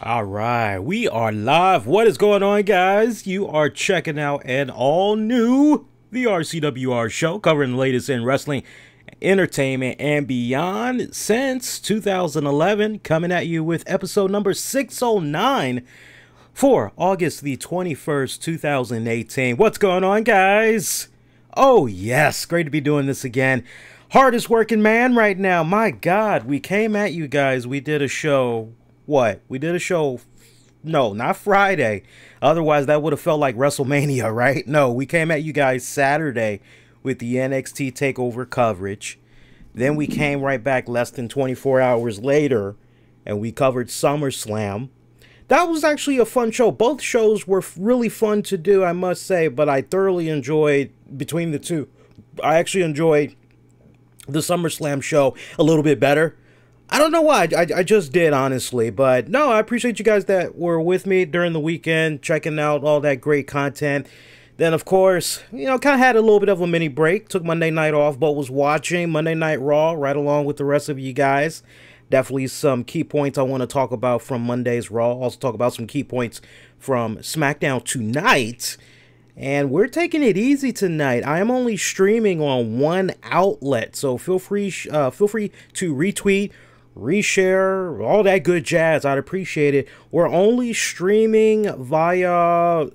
All right, we are live. What is going on, guys? You are checking out an all new the RCWR Show, covering the latest in wrestling, entertainment, and beyond since 2011. Coming at you with episode number 609 for August the 21st, 2018. What's going on, guys? Oh, yes, great to be doing this again. Hardest working man right now. My God, we came at you guys. We did a show. What? We did a show. No, not Friday. Otherwise, that would have felt like WrestleMania, right? No, we came at you guys Saturday with the NXT TakeOver coverage. Then we came right back less than 24 hours later, and we covered SummerSlam. That was actually a fun show. Both shows were really fun to do, I must say, but I thoroughly enjoyed, between the two, I actually enjoyed the SummerSlam show a little bit better. I don't know why. I just did, honestly. But no, I appreciate you guys that were with me during the weekend, checking out all that great content. Then, of course, you know, kind of had a little bit of a mini break. Took Monday night off, but was watching Monday Night Raw right along with the rest of you guys. Definitely some key points I want to talk about from Monday's Raw. Also talk about some key points from SmackDown tonight. And we're taking it easy tonight. I am only streaming on one outlet, so feel free to retweet, reshare, all that good jazz. I'd appreciate it. We're only streaming via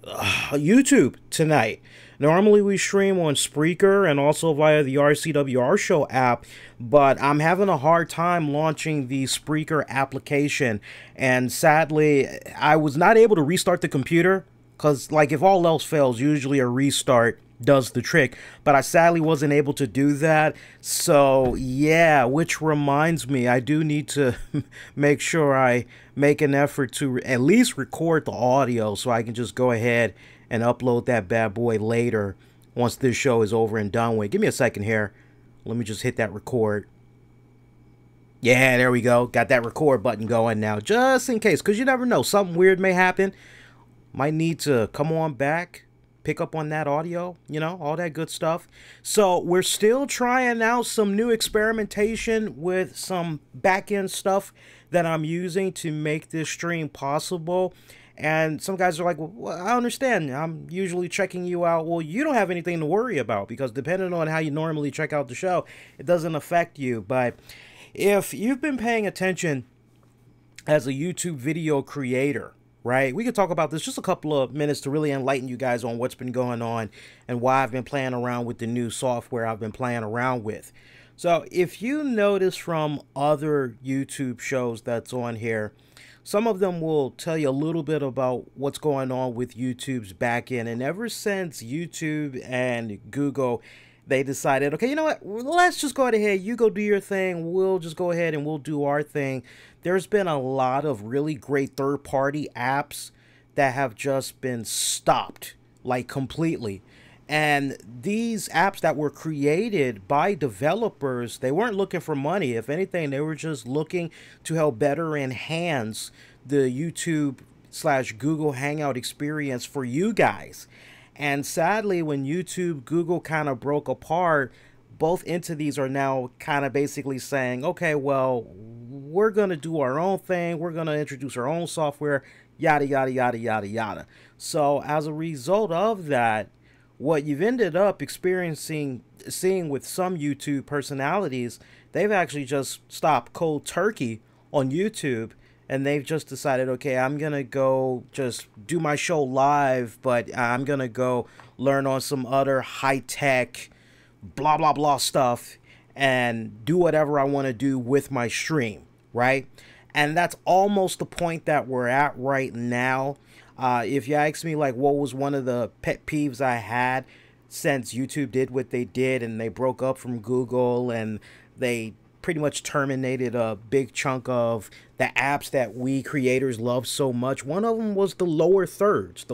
YouTube tonight. Normally we stream on Spreaker and also via the RCWR Show app, but I'm having a hard time launching the Spreaker application, and sadly I was not able to restart the computer because, like, if all else fails, usually a restart does the trick, but I sadly wasn't able to do that. So yeah, which reminds me, I do need to make sure I make an effort to at least record the audio so I can just go ahead and upload that bad boy later once this show is over and done with. Give me a second here. Let me just hit that record. Yeah, there we go. Got that record button going now, just in case, because you never know, something weird may happen. Might need to come on back, pick up on that audio, you know, all that good stuff. So we're still trying out some new experimentation with some back-end stuff that I'm using to make this stream possible. And some guys are like, well, I understand. I'm usually checking you out. Well, you don't have anything to worry about because depending on how you normally check out the show, it doesn't affect you. But if you've been paying attention as a YouTube video creator, right, we could talk about this just a couple of minutes to really enlighten you guys on what's been going on and why I've been playing around with the new software I've been playing around with. So if you notice from other YouTube shows that's on here, some of them will tell you a little bit about what's going on with YouTube's backend. And ever since YouTube and Google, they decided, okay, you know what, let's just go ahead, you go do your thing, we'll just go ahead and we'll do our thing. There's been a lot of really great third-party apps that have just been stopped, like, completely. And these apps that were created by developers, they weren't looking for money. If anything, they were just looking to help better enhance the YouTube/Google Hangout experience for you guys. And sadly, when YouTube, Google kind of broke apart, both entities are now kind of basically saying, okay, well, we're going to do our own thing. We're going to introduce our own software, yada, yada, yada, yada, yada. So as a result of that, what you've ended up seeing with some YouTube personalities, they've actually just stopped cold turkey on YouTube. And they've just decided, okay, I'm going to go just do my show live, but I'm going to go learn on some other high-tech, blah, blah, blah stuff and do whatever I want to do with my stream, right? And that's almost the point that we're at right now. If you ask me, like, what was one of the pet peeves I had since YouTube did what they did and they broke up from Google and they pretty much terminated a big chunk of the apps that we creators love so much. One of them was the lower thirds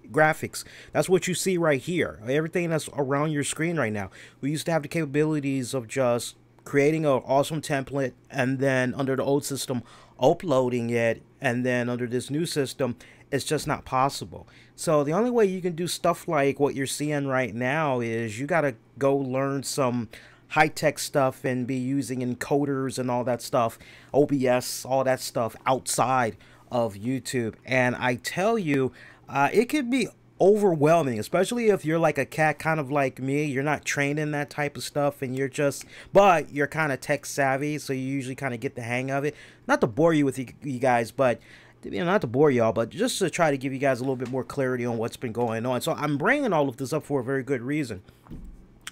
graphics. That's what you see right here. Everything that's around your screen right now. We used to have the capabilities of just creating an awesome template and then under the old system uploading it, and then under this new system it's just not possible. So the only way you can do stuff like what you're seeing right now is you got to go learn some high-tech stuff and be using encoders and all that stuff, OBS, all that stuff outside of YouTube. And I tell you, it could be overwhelming, especially if you're like a cat kind of like me. You're not trained in that type of stuff, and but you're kind of tech savvy, so you usually kind of get the hang of it. Not to bore you with you guys, but not to bore y'all, but just to try to give you guys a little bit more clarity on what's been going on. So I'm bringing all of this up for a very good reason.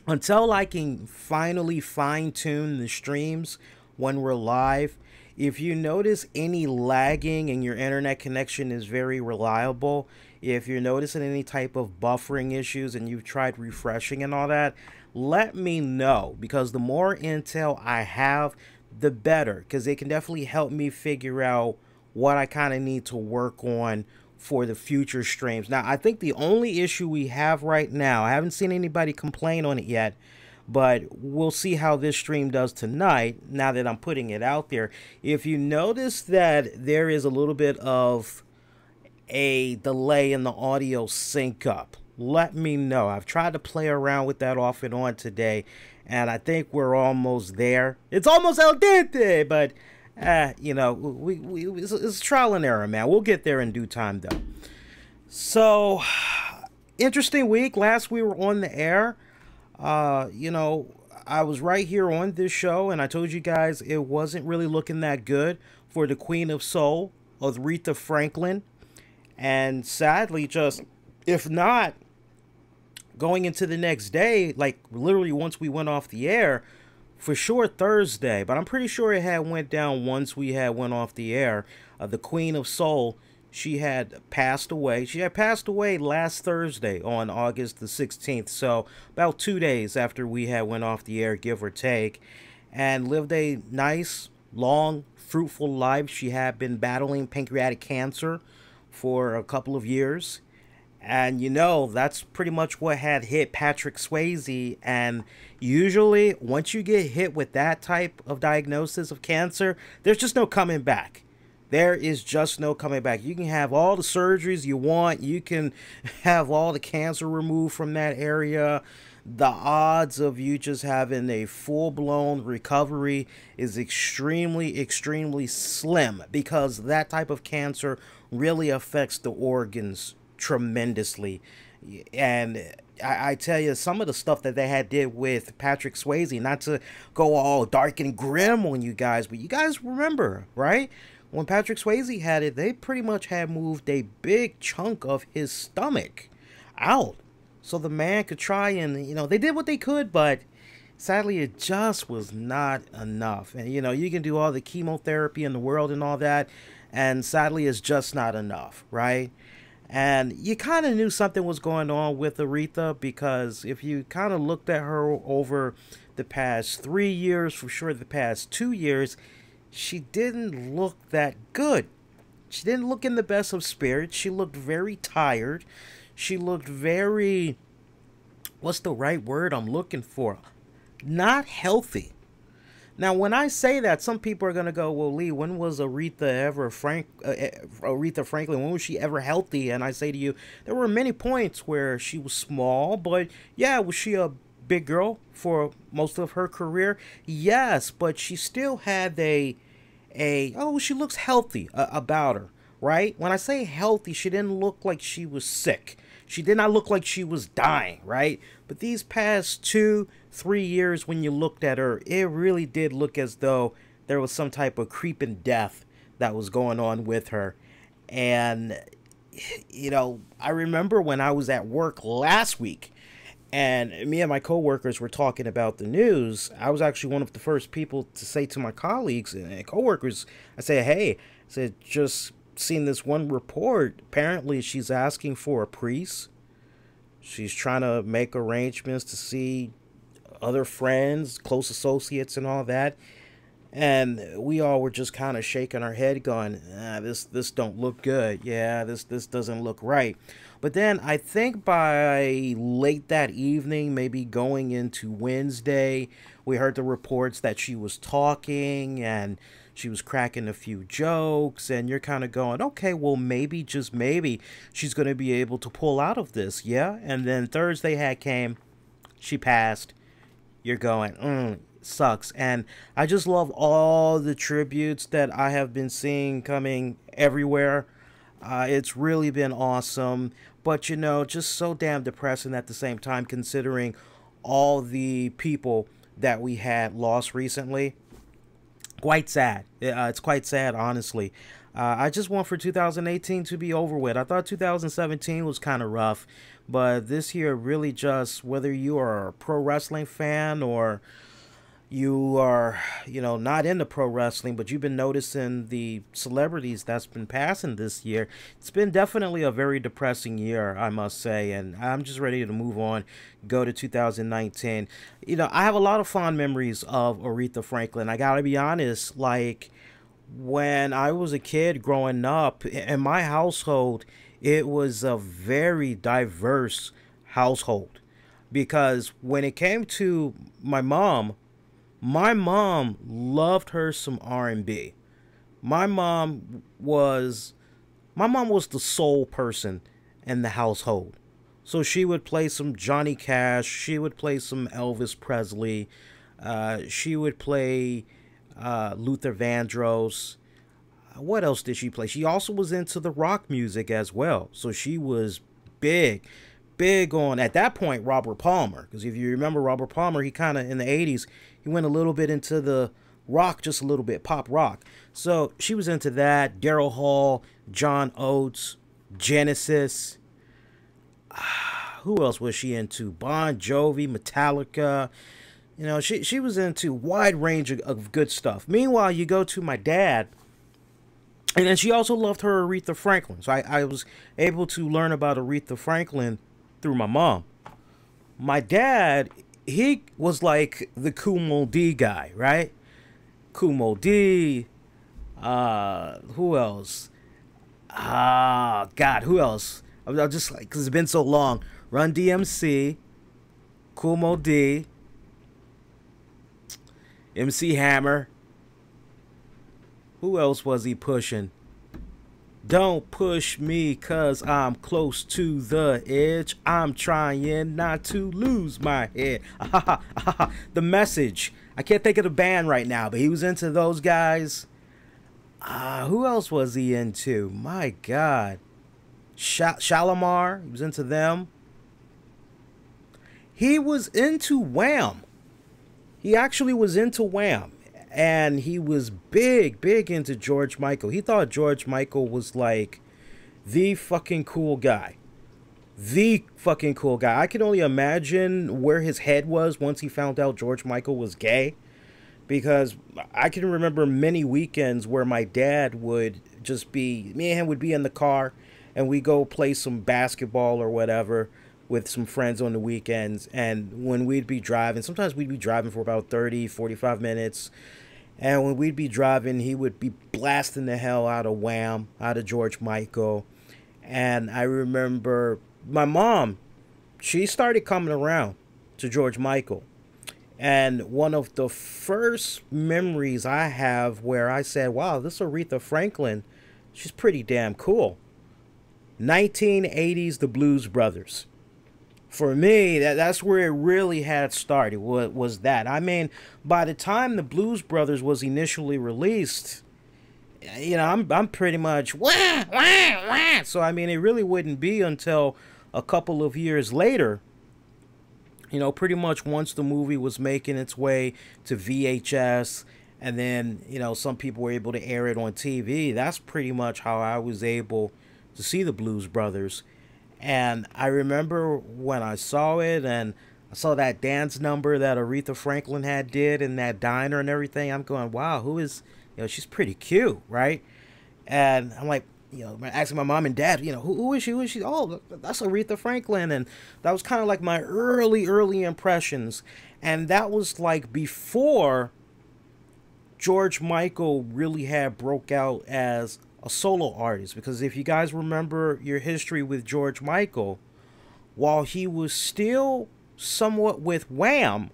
Until I can finally fine-tune the streams when we're live, if you notice any lagging and your internet connection is very reliable, if you're noticing any type of buffering issues and you've tried refreshing and all that, let me know, because the more intel I have, the better, because it can definitely help me figure out what I kind of need to work on for the future streams. Now, I think the only issue we have right now, I haven't seen anybody complain on it yet, but we'll see how this stream does tonight now that I'm putting it out there. If you notice that there is a little bit of a delay in the audio sync up, let me know. I've tried to play around with that off and on today, and I think we're almost there. It's almost al dente, but you know, it's trial and error, man. We'll get there in due time, though. So, interesting week. Last we were on the air, you know, I was right here on this show, and I told you guys it wasn't really looking that good for the Queen of Soul, Aretha Franklin. And sadly, just, if not, going into the next day, like literally once we went off the air, for sure Thursday, but I'm pretty sure it had went down once we had went off the air. The Queen of Soul, she had passed away. She had passed away last Thursday on August the 16th, so about 2 days after we had went off the air, give or take, and lived a nice, long, fruitful life. She had been battling pancreatic cancer for a couple of years. And, you know, that's pretty much what had hit Patrick Swayze. And usually, once you get hit with that type of diagnosis of cancer, there's just no coming back. There is just no coming back. You can have all the surgeries you want. You can have all the cancer removed from that area. The odds of you just having a full-blown recovery is extremely, extremely slim, because that type of cancer really affects the organs tremendously. And I tell you, some of the stuff that they had did with Patrick Swayze, not to go all dark and grim on you guys, but you guys remember, right? When Patrick Swayze had it, they pretty much had moved a big chunk of his stomach out so the man could try and, you know, they did what they could, but sadly it just was not enough. And, you know, you can do all the chemotherapy in the world and all that, and sadly it's just not enough, right? And you kind of knew something was going on with Aretha, because if you kind of looked at her over the past 3 years, for sure the past 2 years, she didn't look that good. She didn't look in the best of spirits. She looked very tired. She looked very, what's the right word I'm looking for? Not healthy. Now, when I say that, some people are going to go, well, Lee, when was Aretha Franklin, when was she ever healthy? And I say to you, there were many points where she was small, but yeah, was she a big girl for most of her career? Yes, but she still had oh, she looks healthy about her, right? When I say healthy, she didn't look like she was sick. She did not look like she was dying, right? But these past 2-3 years, when you looked at her, it really did look as though there was some type of creeping death that was going on with her. And, you know, I remember when I was at work last week, and me and my coworkers were talking about the news. I was actually one of the first people to say to my colleagues and coworkers, I said, hey, I said, just seen this one report. Apparently she's asking for a priest. She's trying to make arrangements to see other friends, close associates and all that. And we all were just kind of shaking our head going, this don't look good. Yeah, this doesn't look right. But then I think by late that evening, maybe going into Wednesday, we heard the reports that she was talking and she was cracking a few jokes, and you're kind of going, okay, well, maybe, just maybe, she's going to be able to pull out of this, yeah? And then Thursday came, she passed. You're going, sucks. And I just love all the tributes that I have been seeing coming everywhere. It's really been awesome, but you know, just so damn depressing at the same time, considering all the people that we had lost recently. Quite sad. It's quite sad, honestly. I just want for 2018 to be over with. I thought 2017 was kind of rough, but this year really just, whether you are a pro wrestling fan or you are, you know, not into pro wrestling, but you've been noticing the celebrities that's been passing this year, it's been definitely a very depressing year, I must say, and I'm just ready to move on, go to 2019. You know, I have a lot of fond memories of Aretha Franklin. I gotta be honest, like, when I was a kid growing up, in my household, it was a very diverse household, because when it came to my mom loved her some R&B. My mom was the sole person in the household. So she would play some Johnny Cash, she would play some Elvis Presley, she would play Luther Vandross. What else did she play? She also was into the rock music as well. So she was big on, at that point, Robert Palmer. Because if you remember Robert Palmer, he kind of, in the 80s, he went a little bit into the rock, just a little bit, pop rock. So she was into that. Daryl Hall, John Oates, Genesis. Who else was she into? Bon Jovi, Metallica. You know, she was into a wide range of good stuff. Meanwhile, you go to my dad, and then she also loved her Aretha Franklin. So I was able to learn about Aretha Franklin through my mom. My dad, he was like the Kumo D guy, right? Kumo D. Who else? God, who else? I'm just like, because it's been so long. Run DMC, Kumo D, MC Hammer. Who else was he pushing? Don't push me, cause I'm close to the edge. I'm trying not to lose my head. The Message. I can't think of the band right now, but he was into those guys. Who else was he into? My God. Shalimar. He was into them. He was into Wham. He actually was into Wham. And he was big into George Michael. He thought George Michael was like the fucking cool guy. The fucking cool guy. I can only imagine where his head was once he found out George Michael was gay. Because I can remember many weekends where my dad would just be, me and him would be in the car and we go play some basketball or whatever with some friends on the weekends. And when we'd be driving, sometimes we'd be driving for about 30, 45 minutes. And when we'd be driving, he would be blasting the hell out of Wham, out of George Michael. And I remember my mom, she started coming around to George Michael. And one of the first memories I have where I said, wow, this Aretha Franklin, she's pretty damn cool. 1980s, the Blues Brothers. For me, that's where it really had started, was that. I mean, by the time the Blues Brothers was initially released, you know, I'm pretty much, wah, wah, wah. So, I mean, it really wouldn't be until a couple of years later, you know, pretty much once the movie was making its way to VHS, and then, you know, some people were able to air it on TV. That's pretty much how I was able to see the Blues Brothers. And I remember when I saw it and I saw that dance number that Aretha Franklin had did in that diner and everything, I'm going, wow, who is, you know, she's pretty cute, right? And I'm like, you know, asking my mom and dad, you know, who is she? Who is she? Oh, that's Aretha Franklin. And that was kind of like my early impressions. And that was like before George Michael really had broke out as a solo artist. Because if you guys remember your history with George Michael, while he was still somewhat with Wham,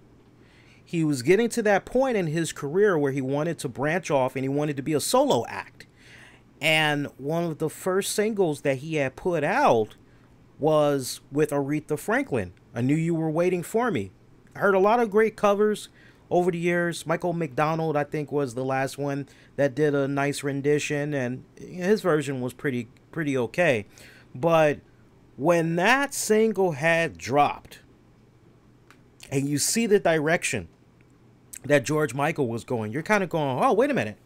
he was getting to that point in his career where he wanted to branch off and he wanted to be a solo act. And one of the first singles that he had put out was with Aretha Franklin, I Knew You Were Waiting For Me. I heard a lot of great covers over the years. Michael McDonald, I think, was the last one that did a nice rendition, and his version was pretty okay. But when that single had dropped, and you see the direction that George Michael was going, you're kind of going, oh, wait a minute.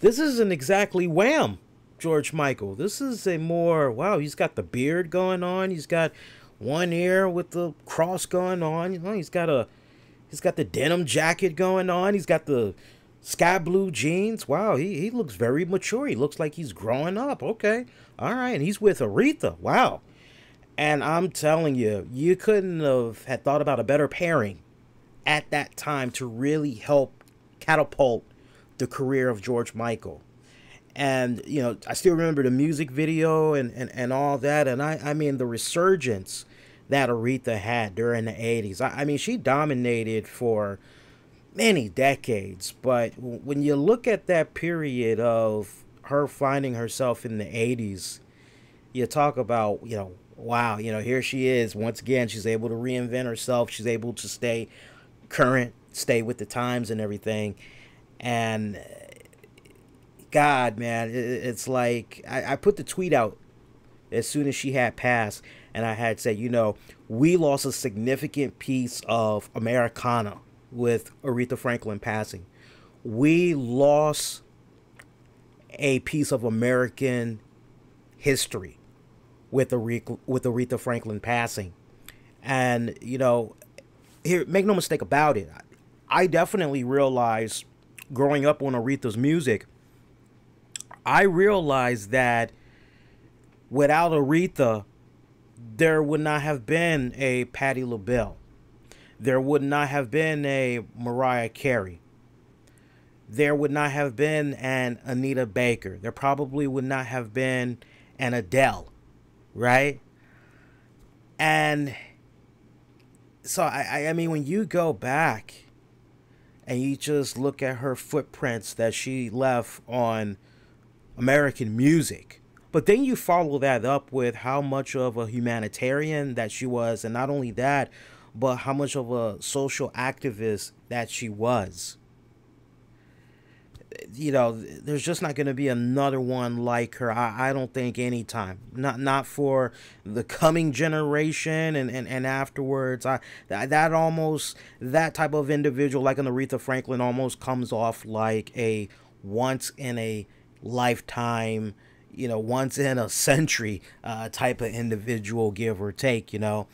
This isn't exactly Wham! George Michael. This is a more, wow, he's got the beard going on. He's got one ear with the cross going on. You know, he's got the denim jacket going on. He's got the sky blue jeans. Wow, he looks very mature. He looks like he's growing up. Okay. All right. And he's with Aretha. Wow. And I'm telling you, you couldn't have had thought about a better pairing at that time to really help catapult the career of George Michael. And, you know, I still remember the music video and all that. And I mean, the resurgence that Aretha had during the 80s. I mean, she dominated for many decades. But when you look at that period of her finding herself in the 80s, you talk about, you know, wow, you know, here she is. Once again, she's able to reinvent herself. She's able to stay current, stay with the times and everything. And God, man, it's like I put the tweet out as soon as she had passed, and I had said, you know, we lost a significant piece of Americana with Aretha Franklin passing. We lost a piece of American history with Aretha Franklin passing. And, you know, here, make no mistake about it, I definitely realized growing up on Aretha's music, I realized that without Aretha, there would not have been a Patti LaBelle. There would not have been a Mariah Carey. There would not have been an Anita Baker. There probably would not have been an Adele, right? And so, I mean, when you go back and you just look at her footprints that she left on American music, but then you follow that up with how much of a humanitarian that she was, and not only that, but how much of a social activist that she was. You know, there's just not going to be another one like her. I don't think anytime. Not for the coming generation and afterwards. That type of individual like an Aretha Franklin almost comes off like a once in a lifetime, you know, once in a century type of individual, give or take, you know.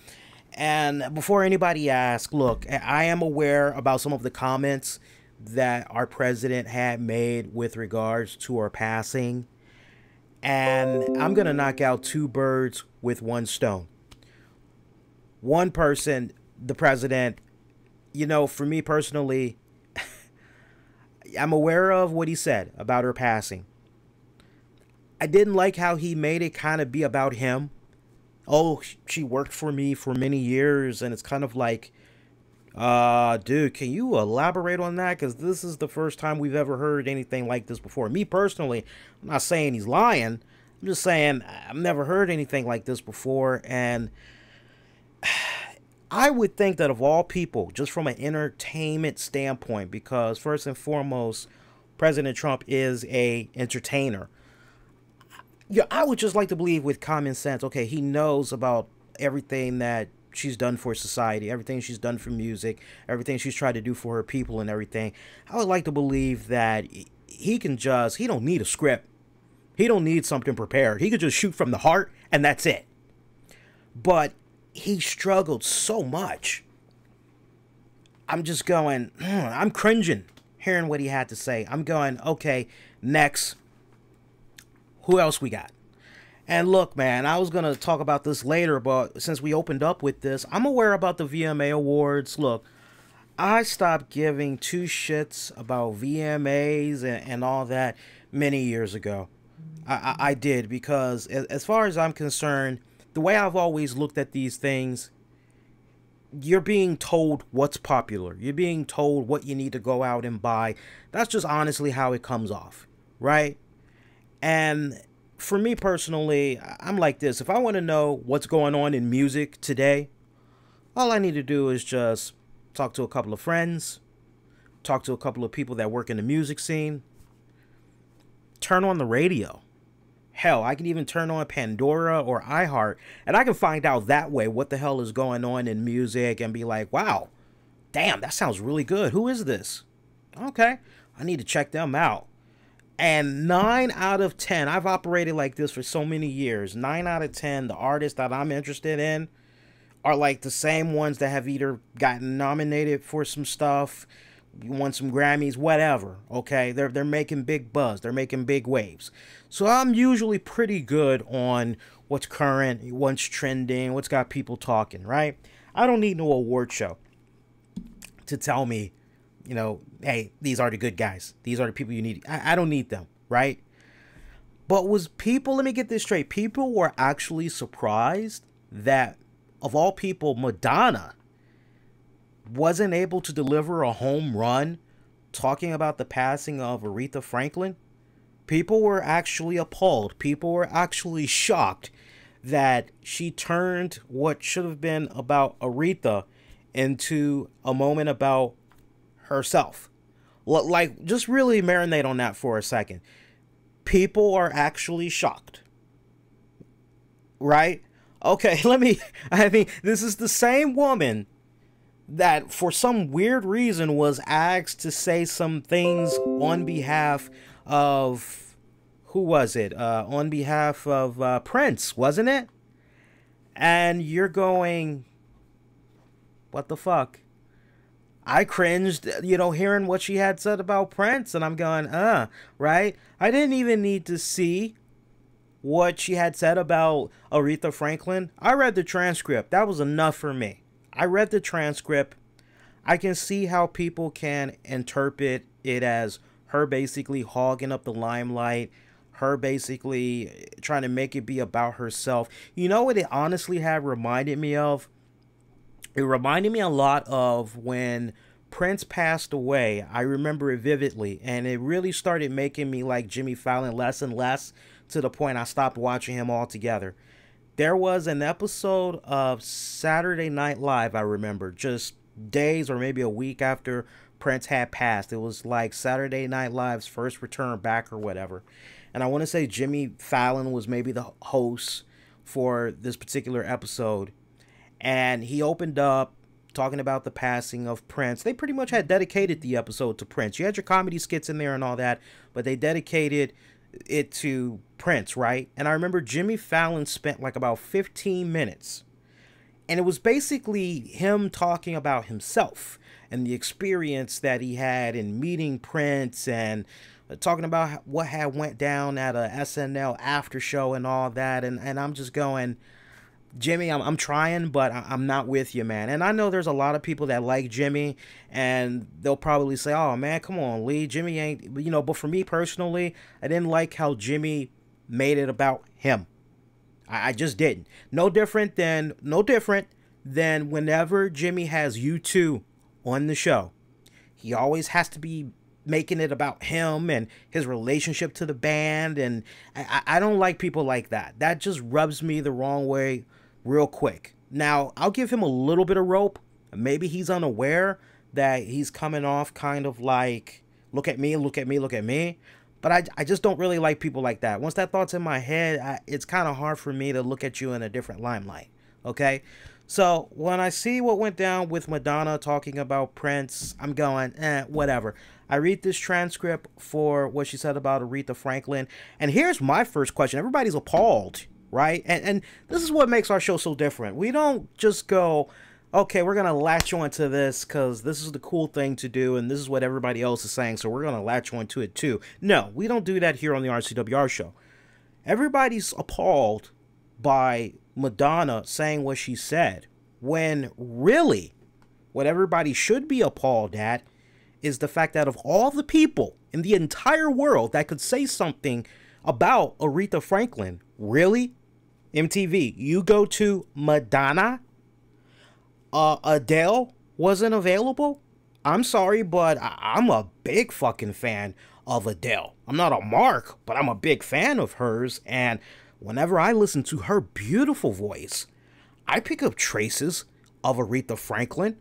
And before anybody asks, look, I am aware about some of the comments that our president had made with regards to her passing. And I'm going to knock out two birds with one stone. One person, the president, you know, for me personally, I'm aware of what he said about her passing. I didn't like how he made it kind of be about him. Oh, she worked for me for many years, and it's kind of like, dude, can you elaborate on that? Because this is the first time we've ever heard anything like this before. Me personally, I'm not saying he's lying. I'm just saying I've never heard anything like this before. And I would think that of all people, just from an entertainment standpoint, because first and foremost, President Trump is a entertainer. Yeah, I would just like to believe with common sense, okay, he knows about everything that she's done for society, everything she's done for music, everything she's tried to do for her people and everything. I would like to believe that he don't need a script. He don't need something prepared. He could just shoot from the heart and that's it. But he struggled so much. I'm just going, I'm cringing hearing what he had to say. I'm going, okay, next. Who else we got? And look, man, I was going to talk about this later, but since we opened up with this, I'm aware about the VMA Awards. Look, I stopped giving two shits about VMAs and all that many years ago. I did, because as far as I'm concerned, the way I've always looked at these things, you're being told what's popular. You're being told what you need to go out and buy. That's just honestly how it comes off, right? And for me personally, I'm like this. If I want to know what's going on in music today, all I need to do is just talk to a couple of friends, talk to a couple of people that work in the music scene. Turn on the radio. Hell, I can even turn on Pandora or iHeart, and I can find out that way what the hell is going on in music and be like, wow, damn, that sounds really good. Who is this? Okay, I need to check them out. And 9 out of 10, I've operated like this for so many years. 9 out of 10, the artists that I'm interested in are like the same ones that have either gotten nominated for some stuff, won some Grammys, whatever. Okay, they're making big buzz, they're making big waves. So I'm usually pretty good on what's current, what's trending, what's got people talking, right? I don't need no award show to tell me, you know, hey, these are the good guys. These are the people you need. I don't need them, right? But was people, let me get this straight, people were actually surprised that, of all people, Madonna wasn't able to deliver a home run talking about the passing of Aretha Franklin? People were actually appalled. People were actually shocked that she turned what should have been about Aretha into a moment about herself. Like, just really marinate on that for a second. People are actually shocked. Right? Okay, I mean, this is the same woman that for some weird reason was asked to say some things on behalf of, who was it? On behalf of Prince, wasn't it? And you're going, what the fuck? I cringed, you know, hearing what she had said about Prince, and I'm going, right? I didn't even need to see what she had said about Aretha Franklin. I read the transcript. That was enough for me. I read the transcript. I can see how people can interpret it as her basically hogging up the limelight, her basically trying to make it be about herself. You know what it honestly had reminded me of? It reminded me a lot of when Prince passed away. I remember it vividly, and it really started making me like Jimmy Fallon less and less, to the point I stopped watching him altogether. There was an episode of Saturday Night Live, I remember, just days or maybe a week after Prince had passed. It was like Saturday Night Live's first return back or whatever. And I want to say Jimmy Fallon was maybe the host for this particular episode. And he opened up talking about the passing of Prince. They pretty much had dedicated the episode to Prince. You had your comedy skits in there and all that, but they dedicated it to Prince, right? And I remember Jimmy Fallon spent like about 15 minutes, and it was basically him talking about himself and the experience that he had in meeting Prince, and talking about what had went down at a SNL after show and all that. And I'm just going, Jimmy, I'm trying, but I'm not with you, man. And I know there's a lot of people that like Jimmy, and they'll probably say, oh, man, come on, Lee. Jimmy ain't, you know, but for me personally, I didn't like how Jimmy made it about him. I just didn't. No different than whenever Jimmy has U2 on the show. He always has to be making it about him and his relationship to the band, and I don't like people like that. That just rubs me the wrong way real quick. Now, I'll give him a little bit of rope. Maybe he's unaware that he's coming off kind of like, look at me, look at me, look at me. But I just don't really like people like that. Once that thought's in my head, it's kind of hard for me to look at you in a different limelight. Okay? So when I see what went down with Madonna talking about Prince, I'm going, whatever. I read this transcript for what she said about Aretha Franklin. And here's my first question. Everybody's appalled, right? And this is what makes our show so different. We don't just go, okay, we're going to latch on to this because this is the cool thing to do, and this is what everybody else is saying, so we're going to latch on to it too. No, we don't do that here on the RCWR show. Everybody's appalled by Madonna saying what she said, when really what everybody should be appalled at is the fact that of all the people in the entire world that could say something about Aretha Franklin, really? MTV, you go to Madonna? Adele wasn't available? I'm sorry, but I'm a big fucking fan of Adele. I'm not a mark, but I'm a big fan of hers, and whenever I listen to her beautiful voice, I pick up traces of Aretha Franklin.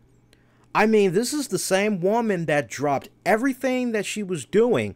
I mean, this is the same woman that dropped everything that she was doing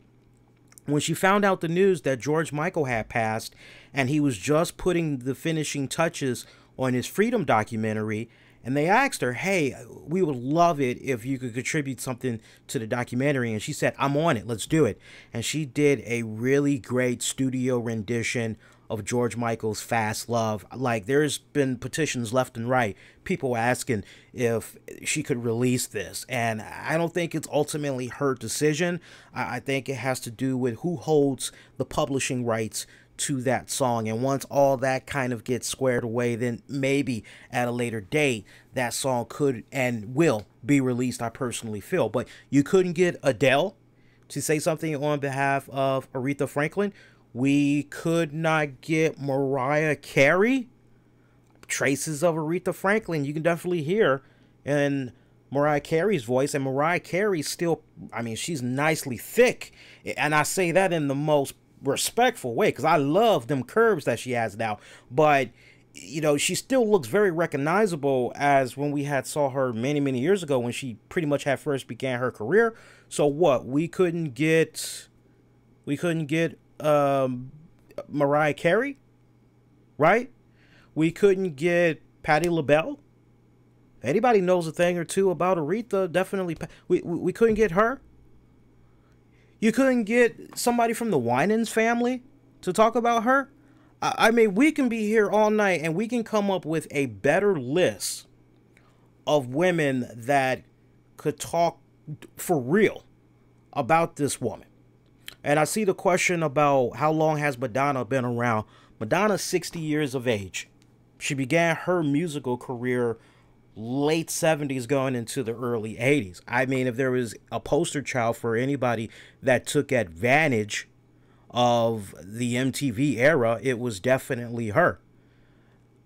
when she found out the news that George Michael had passed, and he was just putting the finishing touches on his Freedom documentary. And they asked her, hey, we would love it if you could contribute something to the documentary. And she said, I'm on it. Let's do it. And she did a really great studio rendition of George Michael's Fast Love. Like, there's been petitions left and right, people asking if she could release this. And I don't think it's ultimately her decision. I think it has to do with who holds the publishing rights to that song. And once all that kind of gets squared away, then maybe at a later date that song could and will be released, I personally feel. But you couldn't get Adele to say something on behalf of Aretha Franklin. We could not get Mariah Carey. Traces of Aretha Franklin you can definitely hear in Mariah Carey's voice. And Mariah Carey still, I mean, she's nicely thick, and I say that in the most respectful way, because I love them curves that she has now. But you know, she still looks very recognizable as when we had saw her many years ago, when she pretty much had first began her career. So what, we couldn't get Mariah Carey, right? We couldn't get Patti LaBelle. Anybody knows a thing or two about Aretha, definitely we couldn't get her. You couldn't get somebody from the Winans family to talk about her. I mean, we can be here all night and we can come up with a better list of women that could talk for real about this woman. And I see the question about how long has Madonna been around. Madonna's 60 years of age. She began her musical career late 70s going into the early 80s. I mean, if there was a poster child for anybody that took advantage of the MTV era, it was definitely her.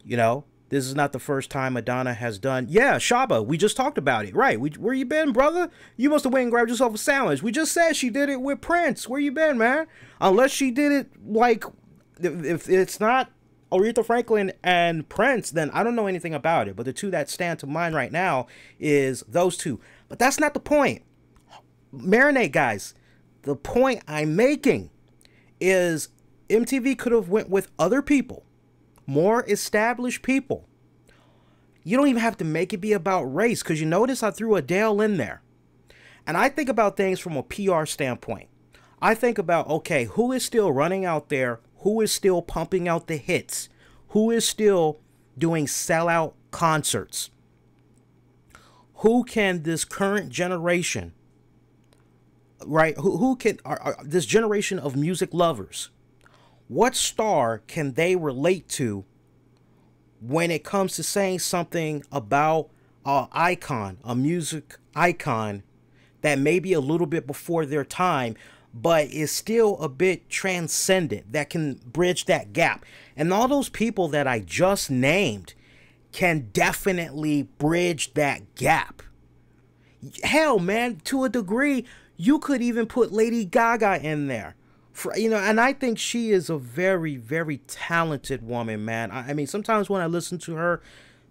You know, this is not the first time Madonna has done. Yeah, Shaba, we just talked about it. Right. Where you been, brother? You must have went and grabbed yourself a sandwich. We just said she did it with Prince. Where you been, man? Unless she did it like, if it's not Aretha Franklin and Prince, then I don't know anything about it. But the two that stand to mind right now is those two. But that's not the point. Marinate, guys. The point I'm making is MTV could have went with other people, more established people. You don't even have to make it be about race, because you notice I threw Adele in there. And I think about things from a PR standpoint. I think about, okay, who is still running out there? Who is still pumping out the hits? Who is still doing sellout concerts? Who can this current generation, right? Who can this generation of music lovers, what star can they relate to when it comes to saying something about an icon, a music icon that may be a little bit before their time, but is still a bit transcendent, that can bridge that gap? And all those people that I just named can definitely bridge that gap. Hell, man, to a degree, you could even put Lady Gaga in there. You know, and I think she is a very talented woman, man. I mean, sometimes when I listen to her,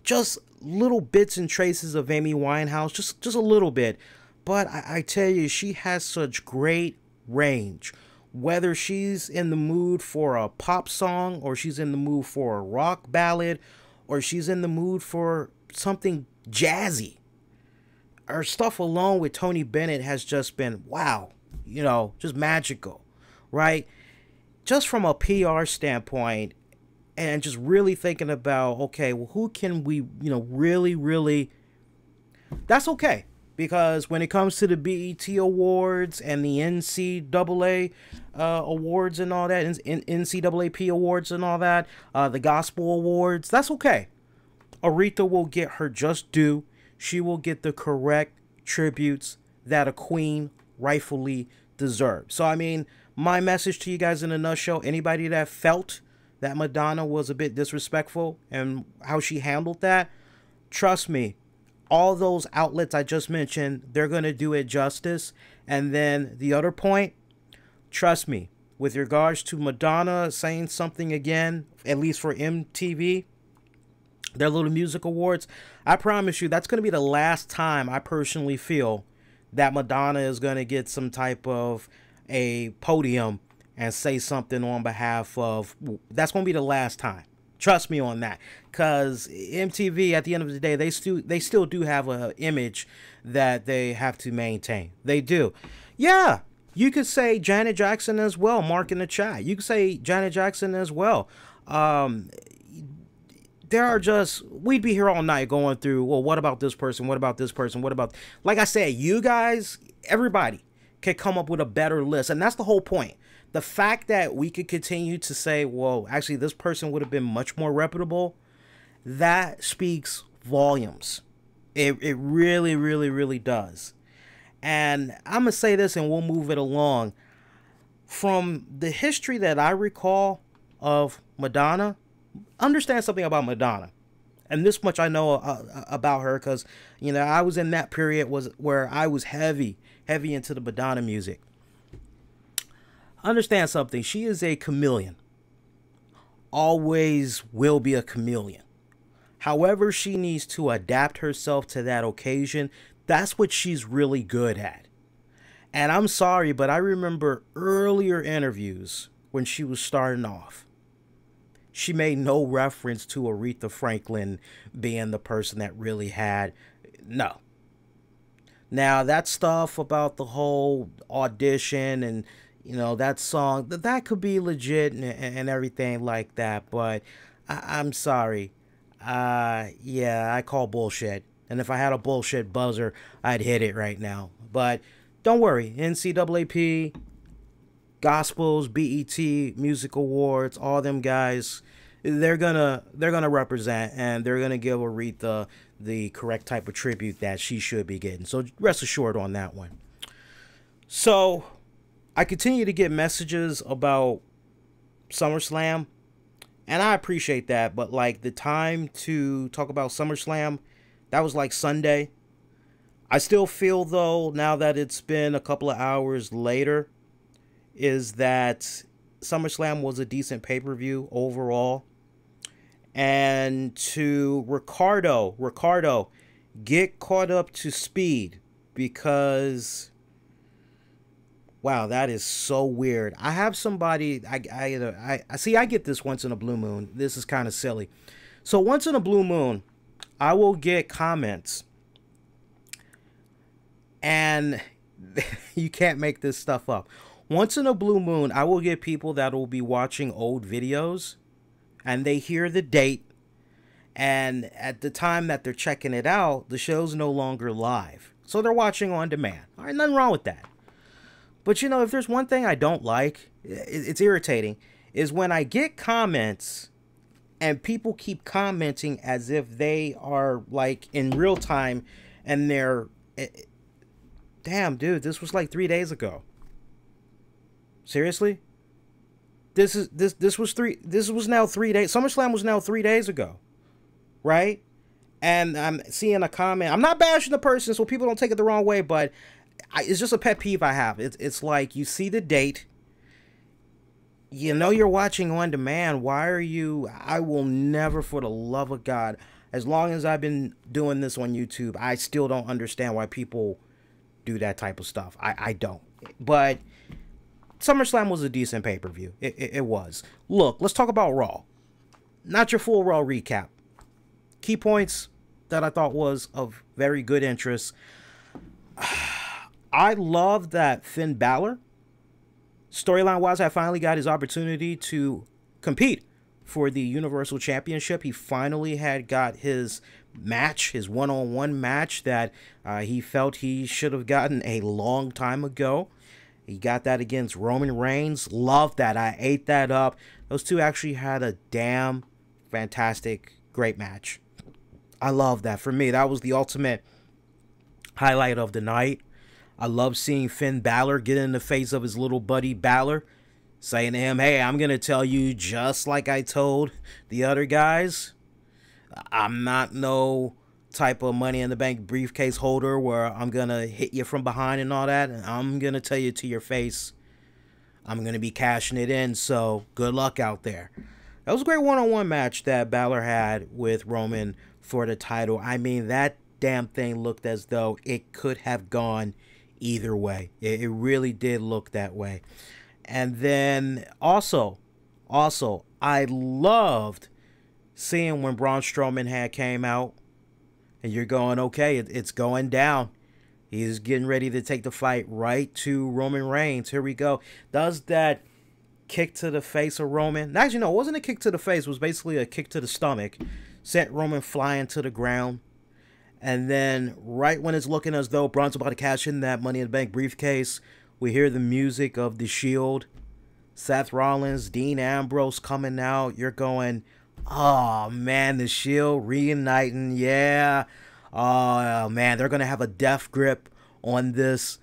just little bits and traces of Amy Winehouse, just a little bit. But I tell you, she has such great range. Whether she's in the mood for a pop song, or she's in the mood for a rock ballad, or she's in the mood for something jazzy, her stuff alone with Tony Bennett has just been, wow, you know, just magical, right? Just from a PR standpoint, and just really thinking about, okay, well, who can we, you know, really, that's okay. Because when it comes to the BET Awards and the NCAA awards and all that, NCAAP awards and all that, the Gospel Awards, that's okay. Aretha will get her just due. She will get the correct tributes that a queen rightfully deserves. So, I mean, my message to you guys in a nutshell, anybody that felt that Madonna was a bit disrespectful and how she handled that, trust me, all those outlets I just mentioned, they're going to do it justice. And then the other point, trust me, with regards to Madonna saying something again, at least for MTV, their little music awards, I promise you that's going to be the last time I personally feel that Madonna is going to get some type of a podium and say something on behalf of, that's going to be the last time. Trust me on that, because MTV at the end of the day, they still do have an image that they have to maintain. They do. Yeah, you could say Janet Jackson as well. Mark in the chat. You could say Janet Jackson as well. There are just, we'd be here all night going through, well, what about this person? What about this person? What about, like I said, you guys, everybody can come up with a better list. And that's the whole point. The fact that we could continue to say, well, actually, this person would have been much more reputable, that speaks volumes. It really, really, really does. And I'm going to say this and we'll move it along. From the history that I recall of Madonna, understand something about Madonna. And this much I know about her because, you know, I was in that period where I was heavy into the Madonna music. Understand something. She is a chameleon. Always will be a chameleon. However she needs to adapt herself to that occasion, that's what she's really good at. And I'm sorry, but I remember earlier interviews when she was starting off. She made no reference to Aretha Franklin being the person that really had. No. Now, that stuff about the whole audition and, you know, that song, that could be legit and everything like that. But I'm sorry. Yeah, I call bullshit. And if I had a bullshit buzzer, I'd hit it right now. But don't worry. NCAAP, Gospels, BET, Music Awards, all them guys, they're gonna represent and they're gonna give Aretha the correct type of tribute that she should be getting. So rest assured on that one. So I continue to get messages about SummerSlam, and I appreciate that, but like the time to talk about SummerSlam, that was like Sunday. I still feel though, now that it's been a couple of hours later, is that SummerSlam was a decent pay-per-view overall. And to Ricardo, get caught up to speed, because wow, that is so weird. I have somebody, I see, I get this once in a blue moon. This is kind of silly. So once in a blue moon, I will get comments, and you can't make this stuff up. Once in a blue moon, I will get people that will be watching old videos, and they hear the date, and at the time that they're checking it out, the show's no longer live. So they're watching on demand. All right, nothing wrong with that. But, you know, if there's one thing I don't like, it's irritating, is when I get comments and people keep commenting as if they are, like, in real time, and they're, damn, dude, this was like 3 days ago. Seriously? This was now 3 days. SummerSlam was now 3 days ago. Right? And I'm seeing a comment. I'm not bashing the person, so people don't take it the wrong way, but it's just a pet peeve I have. It's like, you see the date. You know you're watching on demand. Why are you... I will never, for the love of God, as long as I've been doing this on YouTube, I still don't understand why people do that type of stuff. I don't. But SummerSlam was a decent pay-per-view. It was. Look, let's talk about Raw. Not your full Raw recap. Key points that I thought was of very good interest. I love that Finn Balor, storyline-wise, I finally got his opportunity to compete for the Universal Championship. He finally had got his match, his one-on-one match that he felt he should have gotten a long time ago. He got that against Roman Reigns. Loved that. I ate that up. Those two actually had a damn fantastic, great match. I love that. For me, that was the ultimate highlight of the night. I love seeing Finn Balor get in the face of his little buddy Balor, saying to him, hey, I'm going to tell you just like I told the other guys. I'm not no type of Money in the Bank briefcase holder where I'm going to hit you from behind and all that. And I'm going to tell you to your face, I'm going to be cashing it in. So good luck out there. That was a great one-on-one match that Balor had with Roman for the title. I mean, that damn thing looked as though it could have gone either way. It really did look that way. And then also, I loved seeing when Braun Strowman had came out, and you're going, okay, it's going down. He's getting ready to take the fight right to Roman Reigns. Here we go. Does that kick to the face of Roman? Actually, no, it wasn't a kick to the face. It was basically a kick to the stomach. Sent Roman flying to the ground. And then right when it's looking as though Braun's about to cash in that Money in the Bank briefcase, we hear the music of The Shield. Seth Rollins, Dean Ambrose coming out. You're going, oh, man, The Shield reuniting. Yeah. Oh, man, they're going to have a death grip on this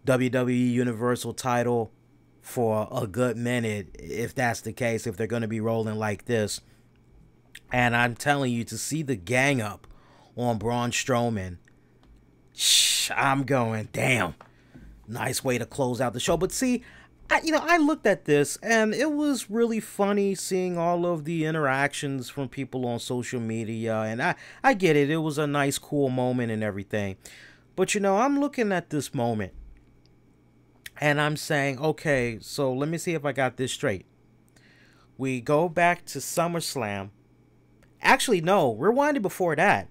WWE Universal title for a good minute, if that's the case, if they're going to be rolling like this. And I'm telling you, to see the gang up on Braun Strowman, I'm going, damn, nice way to close out the show. But see, I looked at this, and it was really funny seeing all of the interactions from people on social media, and I get it. It was a nice, cool moment and everything. But, I'm looking at this moment, and I'm saying, okay, so let me see if I got this straight. We go back to SummerSlam. Actually, no, rewinded before that.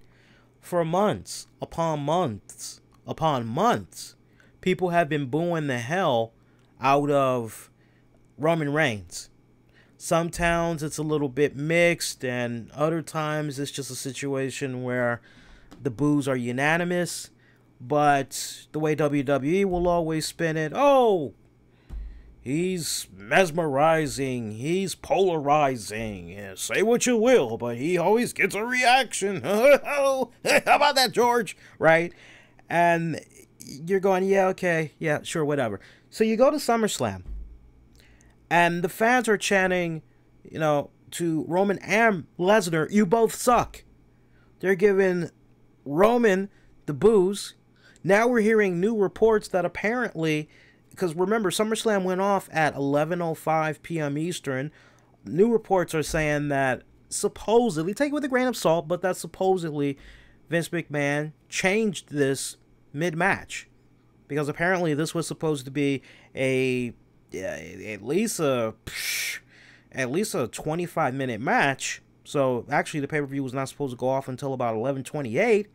For months upon months upon months, people have been booing the hell out of Roman Reigns. Some towns it's a little bit mixed, and other times it's just a situation where the boos are unanimous. But the way WWE will always spin it, oh, he's mesmerizing, he's polarizing. Yeah, say what you will, but he always gets a reaction. How about that, George? Right? And you're going, yeah, okay, yeah, sure, whatever. So you go to SummerSlam, and the fans are chanting, to Roman and Lesnar, you both suck. They're giving Roman the boos. Now we're hearing new reports that apparently, because remember, SummerSlam went off at 11:05 p.m. Eastern. New reports are saying that supposedly, take it with a grain of salt, but that supposedly Vince McMahon changed this mid-match. Because apparently this was supposed to be at least a 25-minute match. So actually the pay-per-view was not supposed to go off until about 11:28.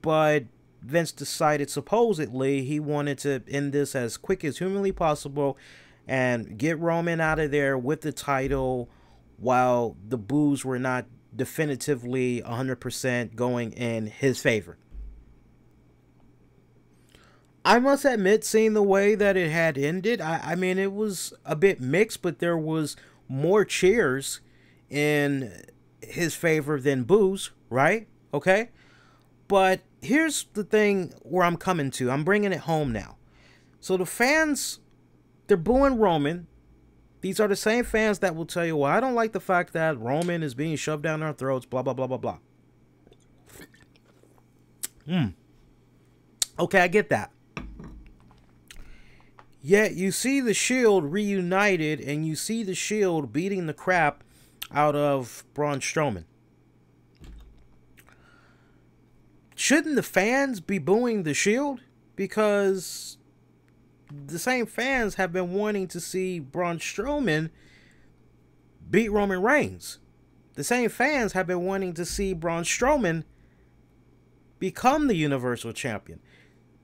But Vince decided supposedly he wanted to end this as quick as humanly possible and get Roman out of there with the title while the boos were not definitively 100% going in his favor. I must admit, seeing the way that it had ended, I mean, it was a bit mixed, but there was more cheers in his favor than boos, right? Okay? But here's the thing where I'm coming to. I'm bringing it home now. So the fans, they're booing Roman. These are the same fans that will tell you, well, I don't like the fact that Roman is being shoved down our throats, blah, blah, blah, blah, blah. Okay, I get that. Yet you see the Shield reunited, and you see the Shield beating the crap out of Braun Strowman. Shouldn't the fans be booing the Shield? Because the same fans have been wanting to see Braun Strowman beat Roman Reigns. The same fans have been wanting to see Braun Strowman become the Universal Champion.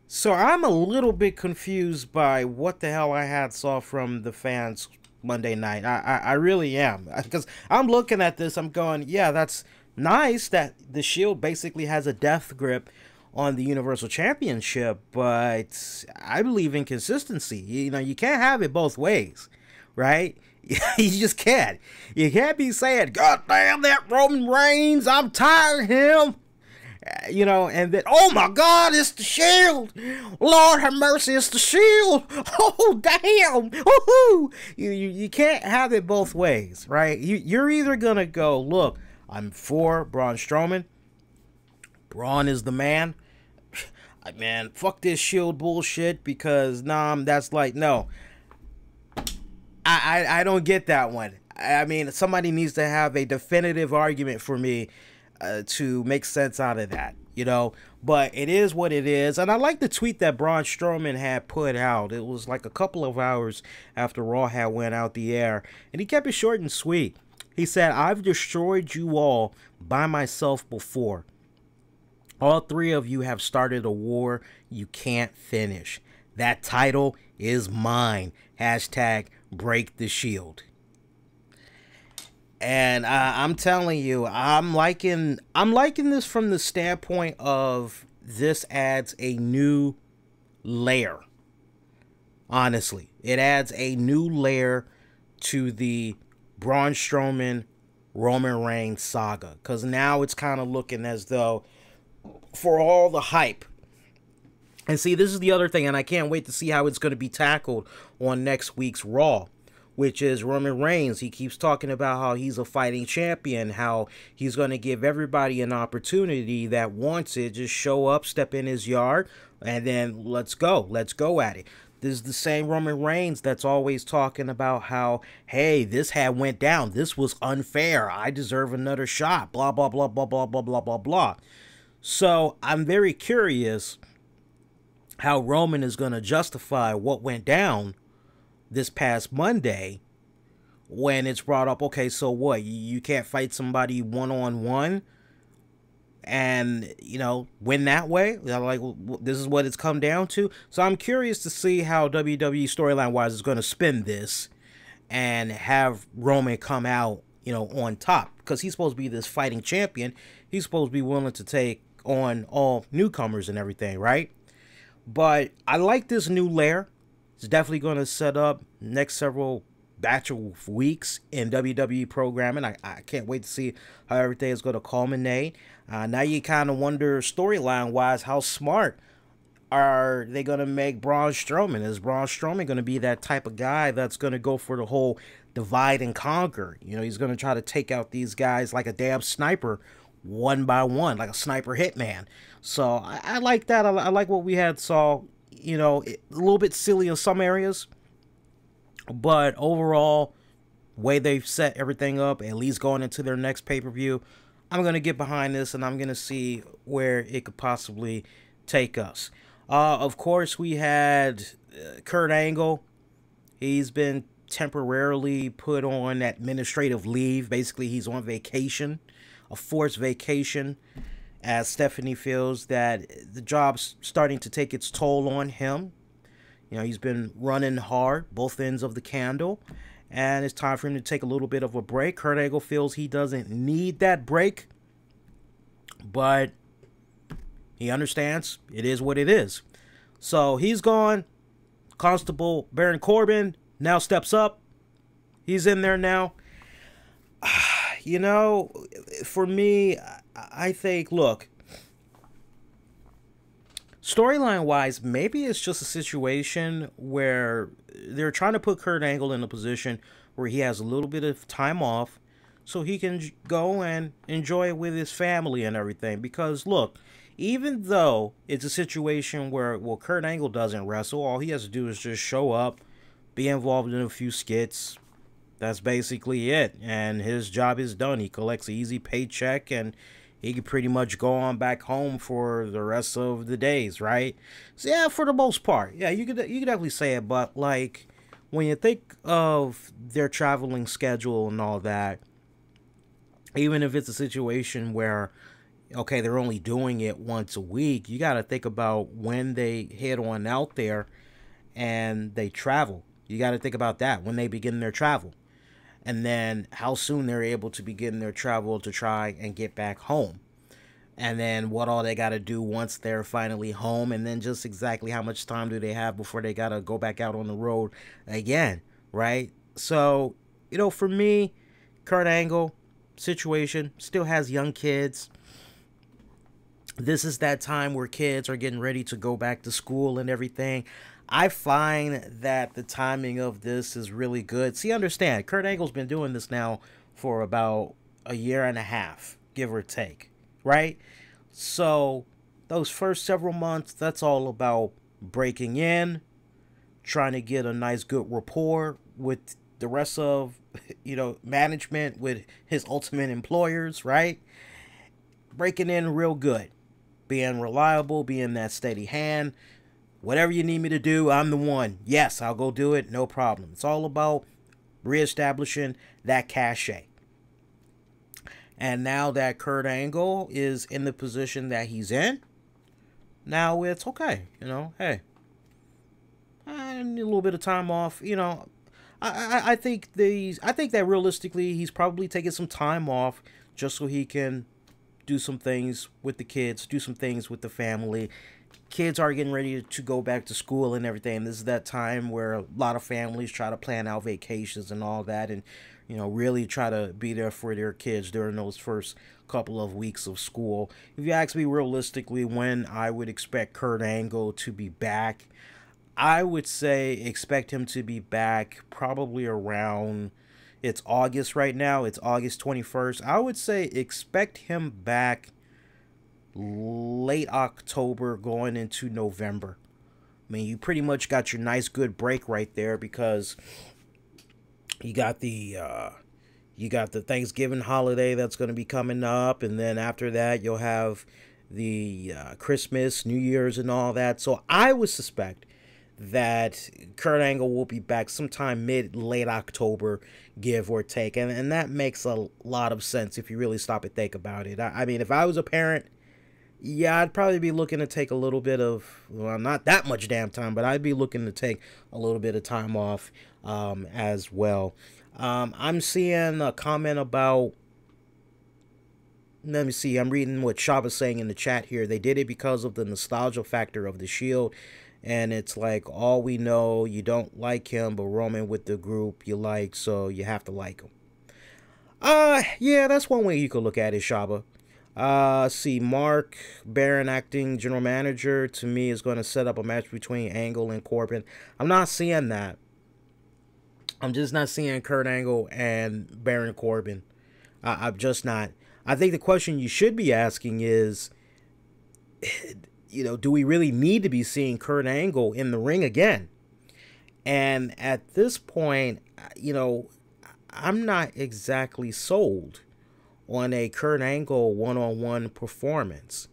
So I'm a little bit confused by what the hell I saw from the fans Monday night. I really am. Because I'm looking at this, I'm going, yeah, that's nice that the Shield basically has a death grip on the Universal Championship, but I believe in consistency. You can't have it both ways, right? You just can't. You can't be saying, God damn that Roman Reigns, I'm tired of him. And then, oh my God, it's the Shield. Lord have mercy, it's the Shield. Oh, damn. Woohoo. You can't have it both ways, right? You're either going to go, look, I'm for Braun Strowman. Braun is the man. Man, fuck this Shield bullshit because, that's like, no. I don't get that one. I mean, somebody needs to have a definitive argument for me to make sense out of that, you know. But it is what it is. And I like the tweet that Braun Strowman had put out. It was like a couple of hours after Raw had went out the air. And he kept it short and sweet. He said, "I've destroyed you all by myself before. All three of you have started a war you can't finish. That title is mine. Hashtag break the shield." And I'm telling you, I'm liking this from the standpoint of this adds a new layer. Honestly, it adds a new layer to the Braun Strowman Roman Reigns saga, because now it's kind of looking as though, for all the hype, and see, this is the other thing, and I can't wait to see how it's going to be tackled on next week's Raw, which is Roman Reigns. He keeps talking about how he's a fighting champion, how he's going to give everybody an opportunity that wants it. Just show up, step in his yard, and then let's go at it. This is the same Roman Reigns that's always talking about how, hey, this had went down. This was unfair. I deserve another shot. Blah, blah, blah, blah, blah, blah, blah, blah, blah. So I'm very curious how Roman is going to justify what went down this past Monday when it's brought up. Okay, so what? You can't fight somebody one-on-one and, you know, win that way? Like, this is what it's come down to. So I'm curious to see how WWE storyline-wise is going to spin this and have Roman come out, you know, on top. Because he's supposed to be this fighting champion. He's supposed to be willing to take on all newcomers and everything, right? But I like this new layer. It's definitely going to set up next several batch of weeks in WWE programming. I can't wait to see how everything is going to culminate. Now you kind of wonder, storyline-wise, how smart are they going to make Braun Strowman? Is Braun Strowman going to be that type of guy that's going to go for the whole divide and conquer? You know, he's going to try to take out these guys like a damn sniper, one by one, like a sniper hitman. So I like that. I like what we had saw. You know, a little bit silly in some areas, but overall, way they've set everything up, at least going into their next pay-per-view, I'm going to get behind this, and I'm going to see where it could possibly take us. Of course, we had Kurt Angle. He's been temporarily put on administrative leave. Basically, he's on vacation, a forced vacation, as Stephanie feels that the job's starting to take its toll on him. You know, he's been running hard, both ends of the candle, and it's time for him to take a little bit of a break. Kurt Angle feels he doesn't need that break, but he understands it is what it is. So he's gone. Constable Baron Corbin now steps up. He's in there now. You know, for me, I think, look, storyline-wise, maybe it's just a situation where they're trying to put Kurt Angle in a position where he has a little bit of time off so he can go and enjoy it with his family and everything. Because, look, even though it's a situation where, well, Kurt Angle doesn't wrestle, all he has to do is just show up, be involved in a few skits. That's basically it. And his job is done. He collects an easy paycheck and he can pretty much go on back home for the rest of the days, right? So, yeah, for the most part. Yeah, you could definitely say it. But, like, when you think of their traveling schedule and all that, even if it's a situation where, okay, they're only doing it once a week, you got to think about when they head on out there and they travel. You got to think about that, when they begin their travel. And then how soon they're able to begin their travel to try and get back home. And then what all they got to do once they're finally home. And then just exactly how much time do they have before they got to go back out on the road again, right? So, you know, for me, Kurt Angle situation, still has young kids. This is that time where kids are getting ready to go back to school and everything. I find that the timing of this is really good. See, understand, Kurt Angle's been doing this now for about a year and a half, give or take, right? So those first several months, that's all about breaking in, trying to get a nice, good rapport with the rest of, management with his ultimate employers, right? Breaking in real good, being reliable, being that steady hand. Whatever you need me to do, I'm the one. Yes, I'll go do it. No problem. It's all about reestablishing that cachet. And now that Kurt Angle is in the position that he's in, now it's okay. Hey, I need a little bit of time off. I think that realistically, he's probably taking some time off just so he can do some things with the kids, do some things with the family. Kids are getting ready to go back to school and everything. This is that time where a lot of families try to plan out vacations and all that, and really try to be there for their kids during those first couple of weeks of school. If you ask me realistically when I would expect Kurt Angle to be back, I would say expect him to be back probably around, it's August right now, it's August 21st. I would say expect him back late October going into November. I mean, you pretty much got your nice good break right there, because you got the Thanksgiving holiday that's going to be coming up, and then after that you'll have the Christmas, New Year's, and all that. So I would suspect that Kurt Angle will be back sometime late October, give or take, and that makes a lot of sense if you really stop and think about it. I mean, if I was a parent, yeah, I'd probably be looking to take a little bit of, well, not that much damn time, but I'd be looking to take a little bit of time off as well. I'm seeing a comment about, let me see, I'm reading what Shaba's saying in the chat here. They did it because of the nostalgia factor of the Shield, and it's like, all we know, you don't like him, but Roman with the group you like, so you have to like him. Yeah, that's one way you could look at it, Shaba. See, Mark Barron, acting general manager, to me is going to set up a match between Angle and Corbin. I'm not seeing that. I'm just not seeing Kurt Angle and Baron Corbin. I'm just not. I think the question you should be asking is, do we really need to be seeing Kurt Angle in the ring again? And at this point, I'm not exactly sold on a Kurt Angle one-on-one performance.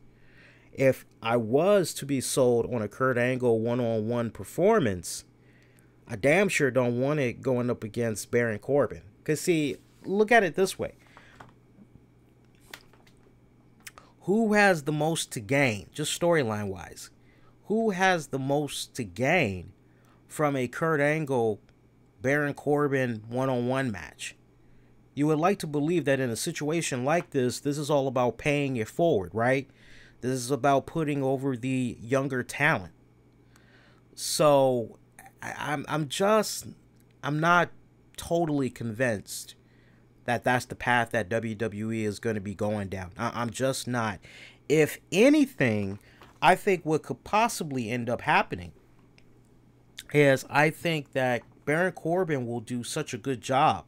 If I was to be sold on a Kurt Angle one-on-one performance, I damn sure don't want it going up against Baron Corbin. Because, see, look at it this way. Who has the most to gain, just storyline-wise? Who has the most to gain from a Kurt Angle, Baron Corbin one-on-one match? You would like to believe that in a situation like this is all about paying it forward, right? This is about putting over the younger talent. So I'm not totally convinced that that's the path that WWE is going to be going down. I'm just not. If anything, I think what could possibly end up happening is I think that Baron Corbin will do such a good job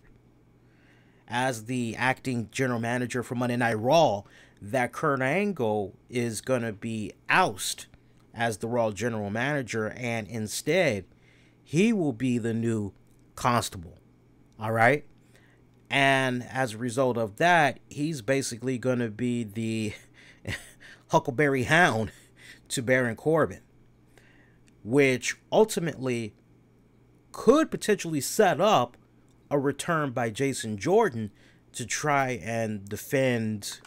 as the acting general manager for Monday Night Raw that Kurt Angle is going to be ousted as the Raw general manager, and instead he will be the new Constable. All right? And as a result of that, he's basically going to be the Huckleberry Hound to Baron Corbin, which ultimately could potentially set up a return by Jason Jordan to try and defend.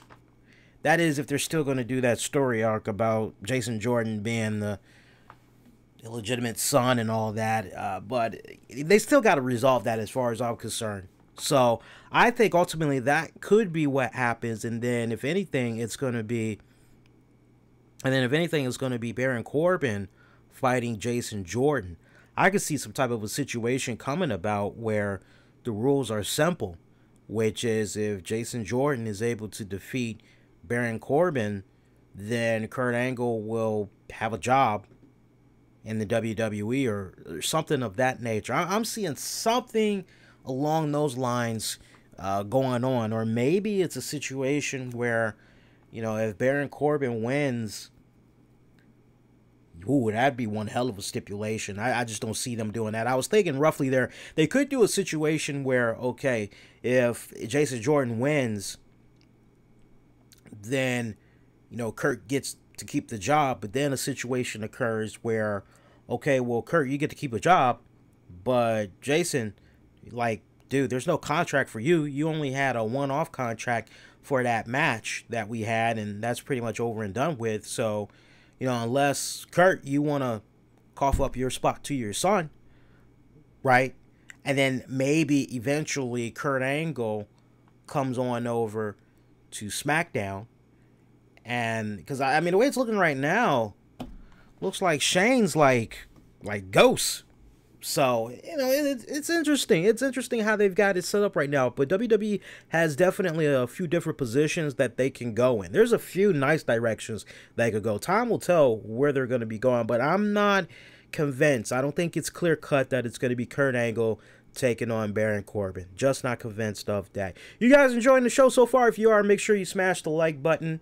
That is, if they're still going to do that story arc about Jason Jordan being the illegitimate son and all that. But they still got to resolve that as far as I'm concerned. So I think ultimately that could be what happens. And then if anything, it's going to be, Baron Corbin fighting Jason Jordan. I could see some type of a situation coming about where the rules are simple, which is if Jason Jordan is able to defeat Baron Corbin, then Kurt Angle will have a job in the WWE or something of that nature. I'm seeing something along those lines going on. Or maybe it's a situation where, if Baron Corbin wins, Ooh, that'd be one hell of a stipulation. I just don't see them doing that. I was thinking roughly there, they could do a situation where, okay, if Jason Jordan wins, then, you know, Kurt gets to keep the job, but then a situation occurs where, okay, well, Kurt, you get to keep a job, but Jason, like, dude, there's no contract for you. You only had a one-off contract for that match that we had, and that's pretty much over and done with. So, you know, unless, Kurt, you want to cough up your spot to your son, right? And then maybe eventually Kurt Angle comes on over to SmackDown. And because, I mean, the way it's looking right now, looks like Shane's like Ghost. So, you know, it's interesting. It's interesting how they've got it set up right now. But WWE has definitely a few different positions that they can go in. There's a few nice directions they could go. Time will tell where they're going to be going. But I'm not convinced. I don't think it's clear cut that it's going to be Kurt Angle taking on Baron Corbin. Just not convinced of that. You guys enjoying the show so far? If you are, make sure you smash the like button.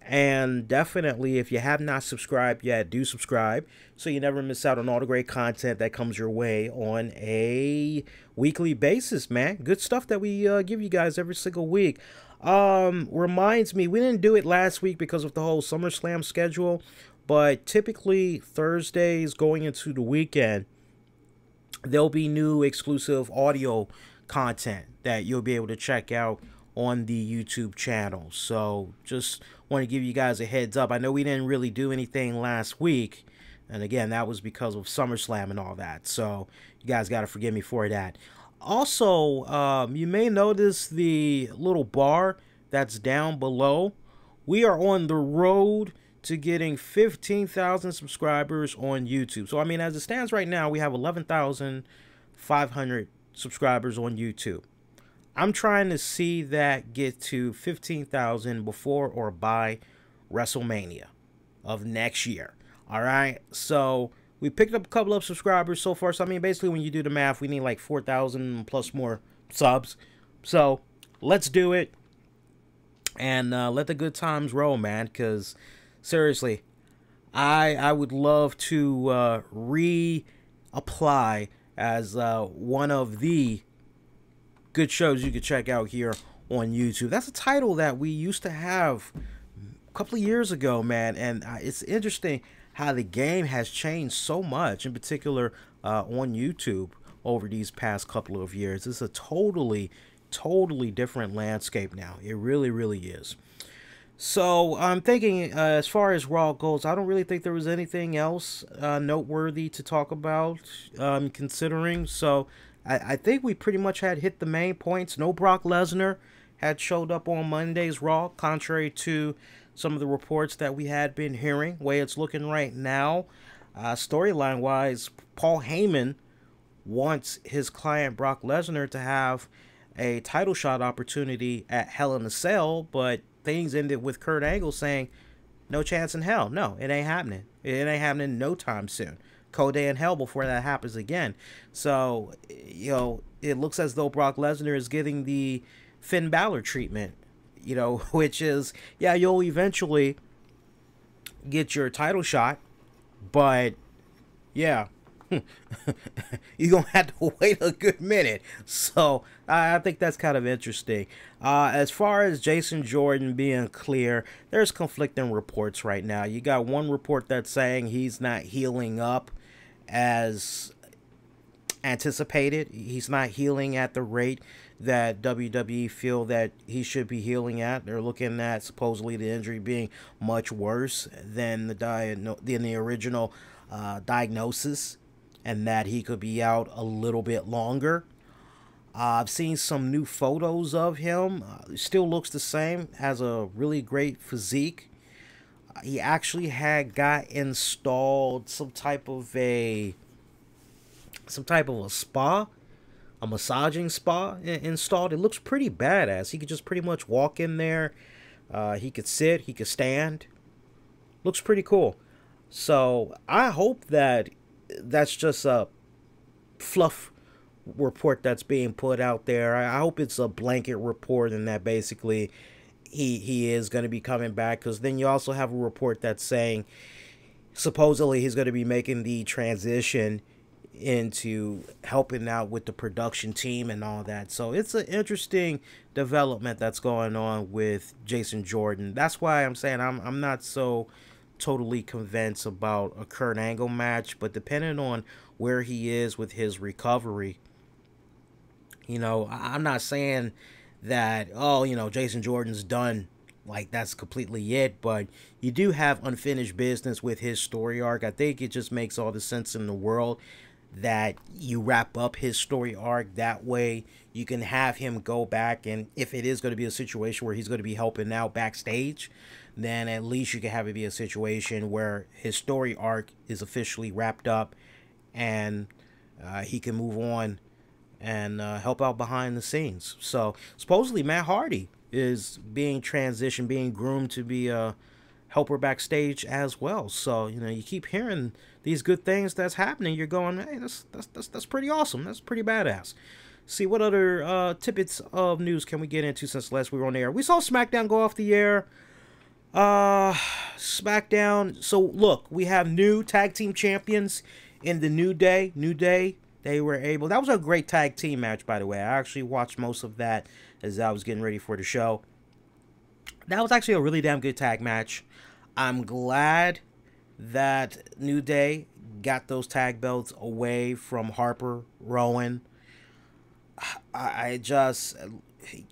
And definitely, if you have not subscribed yet, do subscribe so you never miss out on all the great content that comes your way on a weekly basis, man. Good stuff that we give you guys every single week. Reminds me, we didn't do it last week because of the whole SummerSlam schedule, but typically Thursdays going into the weekend, there'll be new exclusive audio content that you'll be able to check out on the YouTube channel. So just want to give you guys a heads up. I know we didn't really do anything last week, and again, that was because of SummerSlam and all that. So you guys got to forgive me for that. Also, you may notice the little bar that's down below. We are on the road to getting 15,000 subscribers on YouTube. So, I mean, as it stands right now, we have 11,500 subscribers on YouTube. I'm trying to see that get to 15,000 before or by WrestleMania of next year. All right. So we picked up a couple of subscribers so far. So, I mean, basically, when you do the math, we need like 4,000 plus more subs. So let's do it and let the good times roll, man. Because seriously, I would love to reapply as one of the good shows you could check out here on YouTube. That's a title that we used to have a couple of years ago, man, and it's interesting how the game has changed so much, in particular on YouTube over these past couple of years. It's a totally different landscape now. It really is. So I'm thinking as far as Raw goes, I don't really think there was anything else noteworthy to talk about considering. So I think we pretty much had hit the main points. No Brock Lesnar had showed up on Monday's Raw, contrary to some of the reports that we had been hearing. Way it's looking right now, storyline-wise, Paul Heyman wants his client Brock Lesnar to have a title shot opportunity at Hell in a Cell, but things ended with Kurt Angle saying, no chance in hell. No, it ain't happening. It ain't happening no time soon. Cold day in hell before that happens again. So, you know, it looks as though Brock Lesnar is getting the Finn Balor treatment, you know, which is, yeah, you'll eventually get your title shot, but yeah, you're going to have to wait a good minute. So I think that's kind of interesting. As far as Jason Jordan being clear, there's conflicting reports right now. You got one report that's saying he's not healing up as anticipated. He's not healing at the rate that WWE feel that he should be healing at. They're looking at supposedly the injury being much worse than the original diagnosis, and that he could be out a little bit longer. I've seen some new photos of him. Still looks the same. Has a really great physique. He actually got installed some type of a spa, a massaging spa installed. It looks pretty badass. He could just pretty much walk in there. He could sit. He could stand. Looks pretty cool. So I hope that that's just a fluff report that's being put out there. I hope it's a blanket report and that basically he is going to be coming back, because then you also have a report that's saying supposedly he's going to be making the transition into helping out with the production team and all that. So it's an interesting development that's going on with Jason Jordan. That's why I'm saying I'm not so totally convinced about a Kurt Angle match, but depending on where he is with his recovery, you know, I'm not saying that, oh, you know, Jason Jordan's done, like that's completely it, but you do have unfinished business with his story arc. I think it just makes all the sense in the world that you wrap up his story arc that way. You can have him go back, and if it is going to be a situation where he's going to be helping out backstage, then at least you can have it be a situation where his story arc is officially wrapped up, and he can move on and help out behind the scenes. So supposedly Matt Hardy is being transitioned, being groomed to be a helper backstage as well. So, you know, you keep hearing these good things that's happening. You're going, hey, that's pretty awesome. That's pretty badass. See, what other tidbits of news can we get into since last we were on the air? We saw SmackDown go off the air. SmackDown. So, look, we have new tag team champions in the New Day. New Day, they were able... That was a great tag team match, by the way. I actually watched most of that as I was getting ready for the show. That was actually a really damn good tag match. I'm glad that New Day got those tag belts away from Harper, Rowan. I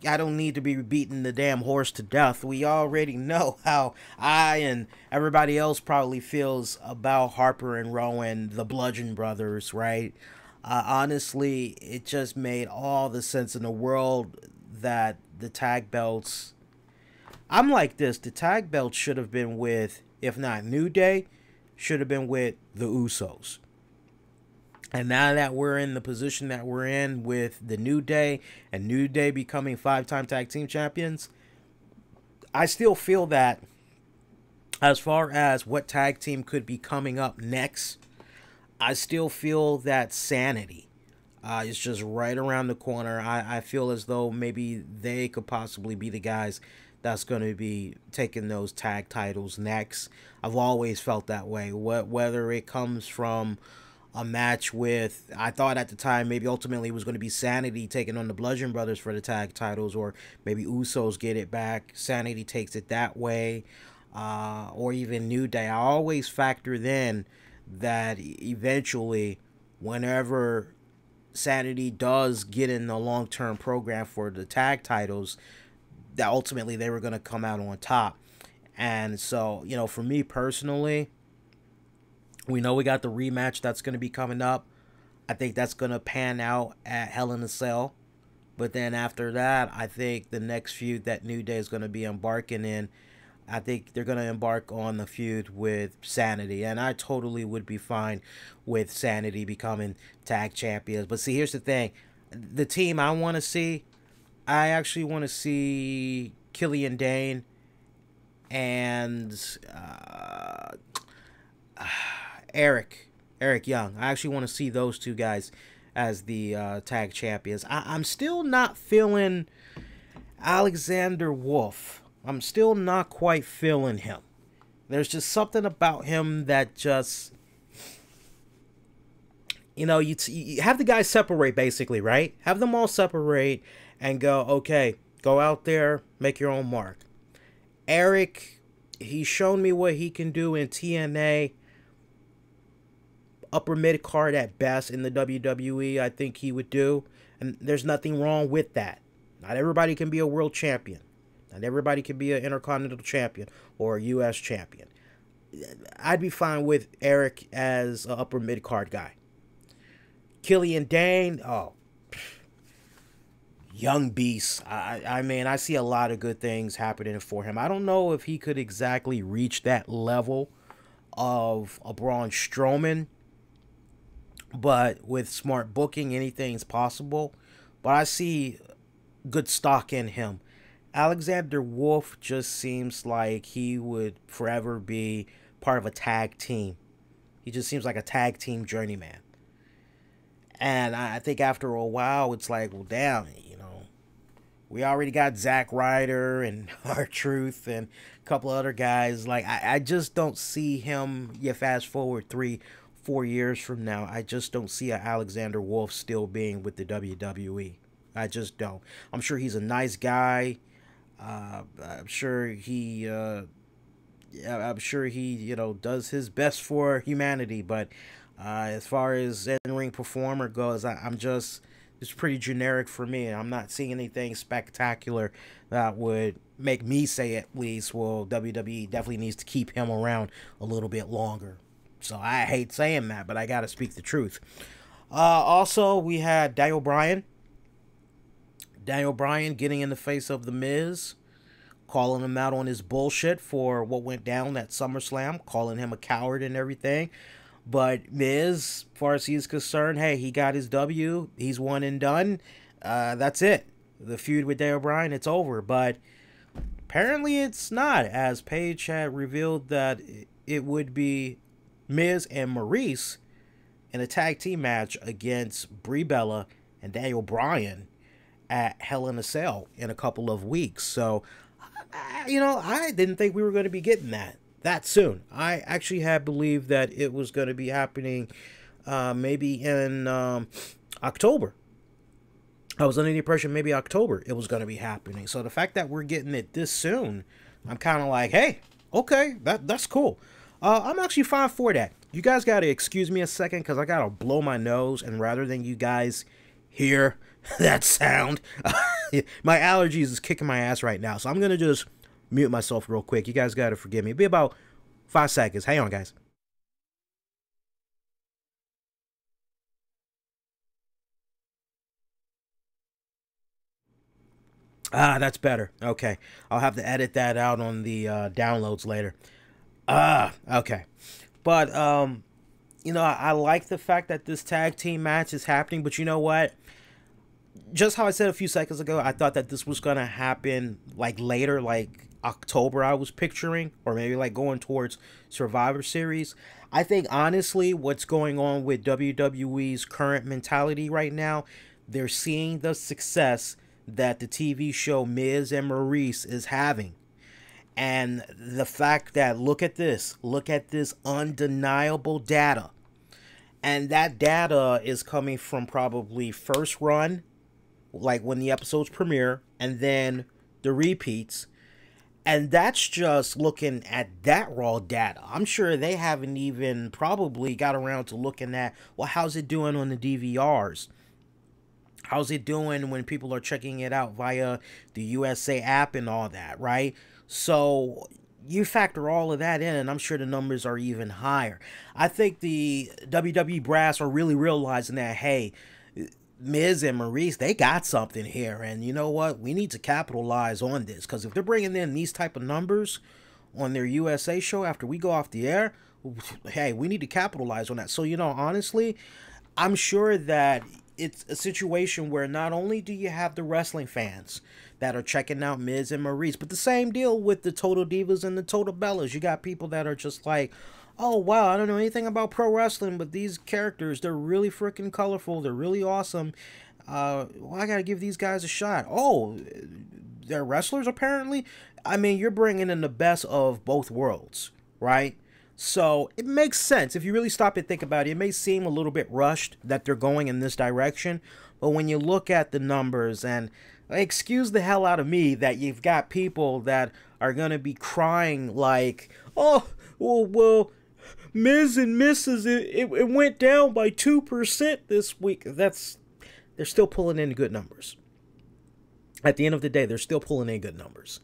don't need to be beating the damn horse to death. We already know how I and everybody else probably feels about Harper and Rowan, the Bludgeon Brothers, right? Honestly, it just made all the sense in the world that the tag belts... I'm like this. The tag belts should have been with, if not New Day, should have been with the Usos. And now that we're in the position that we're in with the New Day and New Day becoming 5-time tag team champions, I still feel that as far as what tag team could be coming up next, I still feel that Sanity is just right around the corner. I feel as though maybe they could possibly be the guys that's going to be taking those tag titles next. I've always felt that way. Whether it comes from a match with, I thought at the time maybe ultimately it was going to be Sanity taking on the Bludgeon Brothers for the tag titles, or maybe Usos get it back, Sanity takes it that way, or even New Day. I always factored in that eventually, whenever Sanity does get in the long-term program for the tag titles, that ultimately they were going to come out on top. And so, you know, for me personally, we know we got the rematch that's going to be coming up. I think that's going to pan out at Hell in a Cell. But then after that, I think the next feud that New Day is going to be embarking in, I think they're going to embark on the feud with Sanity. And I totally would be fine with Sanity becoming tag champions. But see, here's the thing. The team I want to see, I actually want to see Killian Dane and Eric Young. I actually want to see those two guys as the tag champions. I'm still not feeling Alexander Wolf. I'm still not quite feeling him. There's just something about him that just, you know, you have the guys separate basically, right? Have them all separate and go, okay, go out there, make your own mark. Eric, he's shown me what he can do in TNA. Upper mid card at best in the WWE, I think he would do. And there's nothing wrong with that. Not everybody can be a world champion. Not everybody can be an intercontinental champion or a U.S. champion. I'd be fine with Eric as an upper mid card guy. Killian Dane, young beast. I mean, I see a lot of good things happening for him. I don't know if he could exactly reach that level of a Braun Strowman, but with smart booking, anything's possible. But I see good stock in him. Alexander Wolf just seems like he would forever be part of a tag team. He just seems like a tag team journeyman. And I think after a while, it's like, well, damn, you know, We already got Zack Ryder and R-Truth and a couple other guys. Like, I just don't see him. Yeah, fast forward 3-4 years from now, I just don't see a Alexander Wolf still being with the WWE. I just don't. I'm sure he's a nice guy. I'm sure he, does his best for humanity. But as far as in-ring performer goes, I'm just, it's pretty generic for me. I'm not seeing anything spectacular that would make me say at least, well, WWE definitely needs to keep him around a little bit longer. So I hate saying that, but I got to speak the truth. Also, we had Daniel Bryan. Daniel Bryan getting in the face of The Miz, calling him out on his bullshit for what went down at SummerSlam, calling him a coward and everything. But Miz, as far as he's concerned, hey, he got his W. He's one and done. That's it. The feud with Daniel Bryan, it's over. But apparently it's not, as Paige had revealed that it would be Miz and Maurice in a tag team match against Brie Bella and Daniel Bryan at Hell in a Cell in a couple of weeks. So, I didn't think we were going to be getting that soon. I actually had believed that it was going to be happening maybe in October. I was under the impression maybe October it was going to be happening. So the fact that we're getting it this soon, I'm kind of like, hey, okay, that's cool. I'm actually fine for that. You guys got to excuse me a second because I got to blow my nose, and rather than you guys hear that sound, my allergies is kicking my ass right now. So I'm going to just mute myself real quick. You guys got to forgive me. It'll be about 5 seconds. Hang on, guys. That's better. Okay. I'll have to edit that out on the downloads later. Okay. But, I like the fact that this tag team match is happening, but you know what? Just how I said a few seconds ago, I thought that this was going to happen, like, later, like October I was picturing, or maybe, like, going towards Survivor Series. I think, honestly, what's going on with WWE's current mentality right now, they're seeing the success that the TV show Miz and Maurice is having. And the fact that, look at this undeniable data. And that data is coming from probably first run, like when the episodes premiere, and then the repeats. And that's just looking at that raw data. I'm sure they haven't even probably got around to looking at, well, how's it doing on the DVRs? How's it doing when people are checking it out via the USA app and all that, right? So you factor all of that in, and I'm sure the numbers are even higher. I think the WWE brass are really realizing that, hey, Miz and Maurice, they got something here, and you know what? We need to capitalize on this, because if they're bringing in these type of numbers on their USA show after we go off the air, hey, we need to capitalize on that. So, honestly, I'm sure that it's a situation where not only do you have the wrestling fans that are checking out Miz and Maurice, but the same deal with the Total Divas and the Total Bellas. You got people that are just like, oh, wow, I don't know anything about pro wrestling, but these characters, they're really freaking colorful. They're really awesome. Well, I got to give these guys a shot. Oh, they're wrestlers, apparently? I mean, you're bringing in the best of both worlds, right? So it makes sense. If you really stop and think about it, it may seem a little bit rushed that they're going in this direction. But when you look at the numbers, and excuse the hell out of me that you've got people that are going to be crying like, oh, well, Miz and Mrs., it went down by 2% this week. They're still pulling in good numbers. At the end of the day, they're still pulling in good numbers.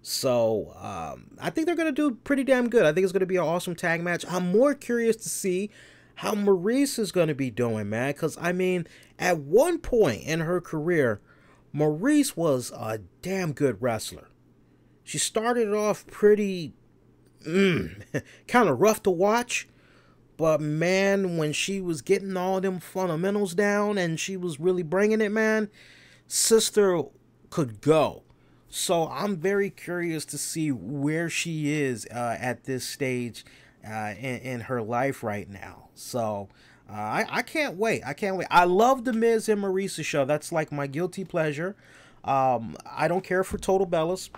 So, I think they're going to do pretty damn good. I think it's going to be an awesome tag match. I'm more curious to see how Maurice is going to be doing, man. Because, I mean, at one point in her career, Maurice was a damn good wrestler. She started off pretty, kind of rough to watch. But, man, when she was getting all them fundamentals down and she was really bringing it, man, sister could go. So I'm very curious to see where she is at this stage in her life right now. So I can't wait. I can't wait. I love the Miz and Marisa show. That's like my guilty pleasure. I don't care for Total Bellas.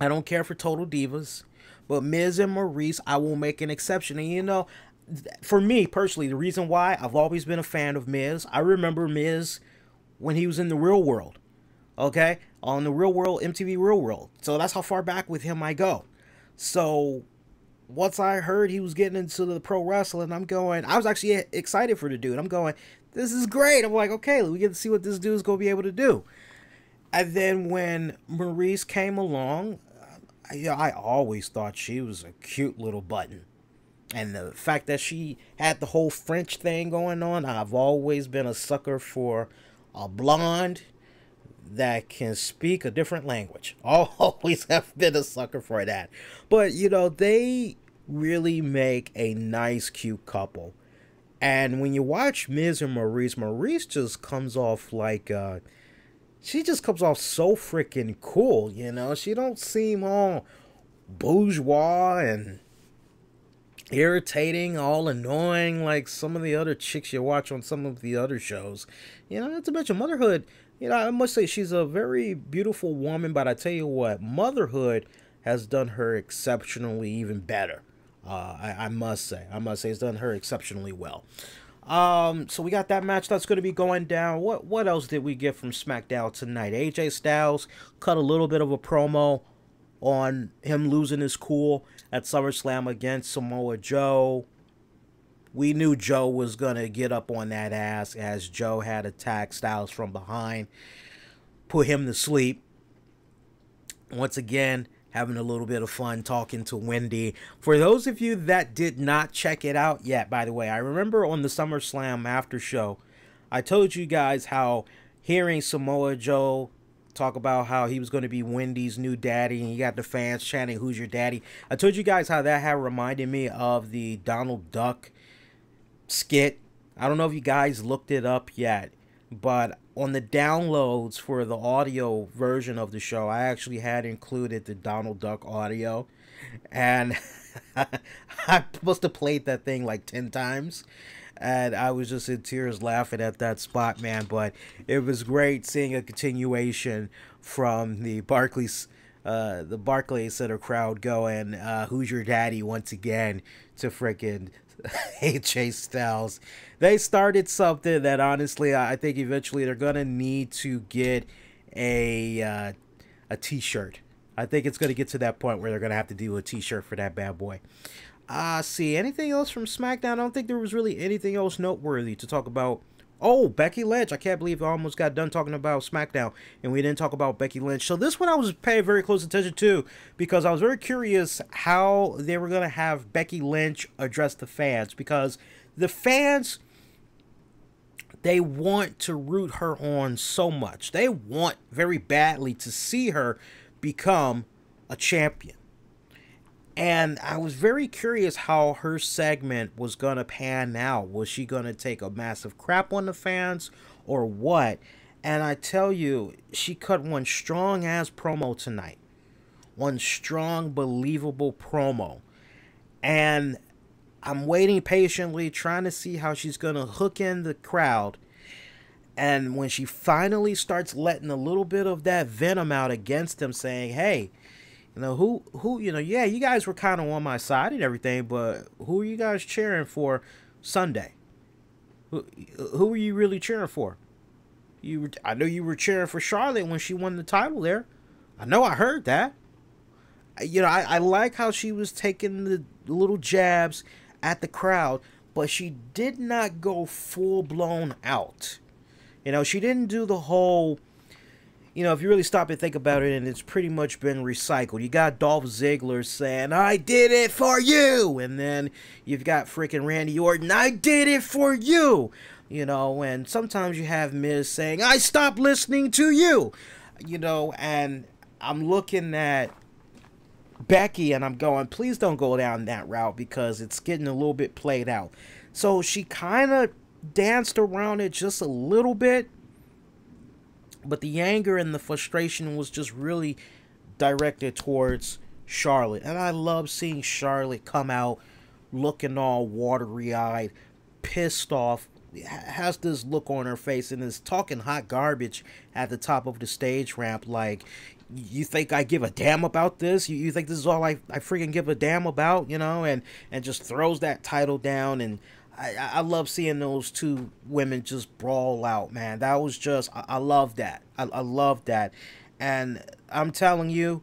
I don't care for Total Divas. But Miz and Maurice, I will make an exception. And you know, for me personally, the reason why I've always been a fan of Miz, I remember Miz when he was in the Real World. Okay? On the Real World, MTV Real World. So that's how far back with him I go. So once I heard he was getting into the pro wrestling, I was actually excited for the dude. I'm going, this is great. I'm like, okay, we get to see what this dude's going to be able to do. And then when Maurice came along, I always thought she was a cute little button. And the fact that she had the whole French thing going on, I've always been a sucker for a blonde that can speak a different language. Always have been a sucker for that. But, you know, they really make a nice, cute couple. And when you watch Miz and Maurice, Maurice just comes off like, she just comes off so freaking cool, you know? She don't seem all bourgeois and irritating, all annoying like some of the other chicks you watch on some of the other shows. You know, not to mention Motherhood. You know, I must say she's a very beautiful woman, but I tell you what, Motherhood has done her exceptionally even better. I must say it's done her exceptionally well. So we got that match that's going to be going down. What else did we get from SmackDown tonight? AJ Styles cut a little bit of a promo on him losing his cool at SummerSlam against Samoa Joe. We knew Joe was going to get up on that ass as Joe had attacked Styles from behind, put him to sleep. Once again, having a little bit of fun talking to Wendy. For those of you that did not check it out yet, by the way, I remember on the SummerSlam after show, I told you guys how hearing Samoa Joe talk about how he was going to be Wendy's new daddy, and you got the fans chanting, "Who's your daddy?" I told you guys how that had reminded me of the Donald Duck skit. I don't know if you guys looked it up yet, but on the downloads for the audio version of the show, I actually had included the Donald Duck audio, and I must have played that thing like 10 times, and I was just in tears laughing at that spot, man. But it was great seeing a continuation from the Barclays Center crowd going, "Who's your daddy?" once again to frickin' AJ Styles. They started something that honestly I think eventually they're gonna need to get a t-shirt. I think it's gonna get to that point where they're gonna have to do a t-shirt for that bad boy. See, anything else from SmackDown? I don't think there was really anything else noteworthy to talk about. Oh, Becky Lynch. I can't believe I almost got done talking about SmackDown and we didn't talk about Becky Lynch. So this one I was paying very close attention to because I was very curious how they were going to have Becky Lynch address the fans, because the fans, they want to root her on so much. They want very badly to see her become a champion. And I was very curious how her segment was going to pan out. Was she going to take a massive crap on the fans or what? And I tell you, she cut one strong-ass promo tonight. One strong, believable promo. And I'm waiting patiently, trying to see how she's going to hook in the crowd. And when she finally starts letting a little bit of that venom out against them, saying, "Hey, you know, who, you know, yeah, you guys were kind of on my side and everything, but who are you guys cheering for Sunday? Who are you really cheering for? I know you were cheering for Charlotte when she won the title there. I know I heard that. You know, I like how she was taking the little jabs at the crowd, but she did not go full-blown out. You know, she didn't do the whole... You know, if you really stop and think about it, and it's pretty much been recycled. You got Dolph Ziggler saying, "I did it for you." And then you've got freaking Randy Orton, "I did it for you." You know, and sometimes you have Miz saying, "I stopped listening to you." You know, and I'm looking at Becky and I'm going, please don't go down that route because it's getting a little bit played out. So she kind of danced around it just a little bit. But the anger and the frustration was just really directed towards Charlotte. And I love seeing Charlotte come out looking all watery-eyed, pissed off. has this look on her face and is talking hot garbage at the top of the stage ramp. Like, you think I give a damn about this? You think this is all I freaking give a damn about, you know? And just throws that title down. And I love seeing those two women just brawl out, man. That was just, I love that. I love that. And I'm telling you,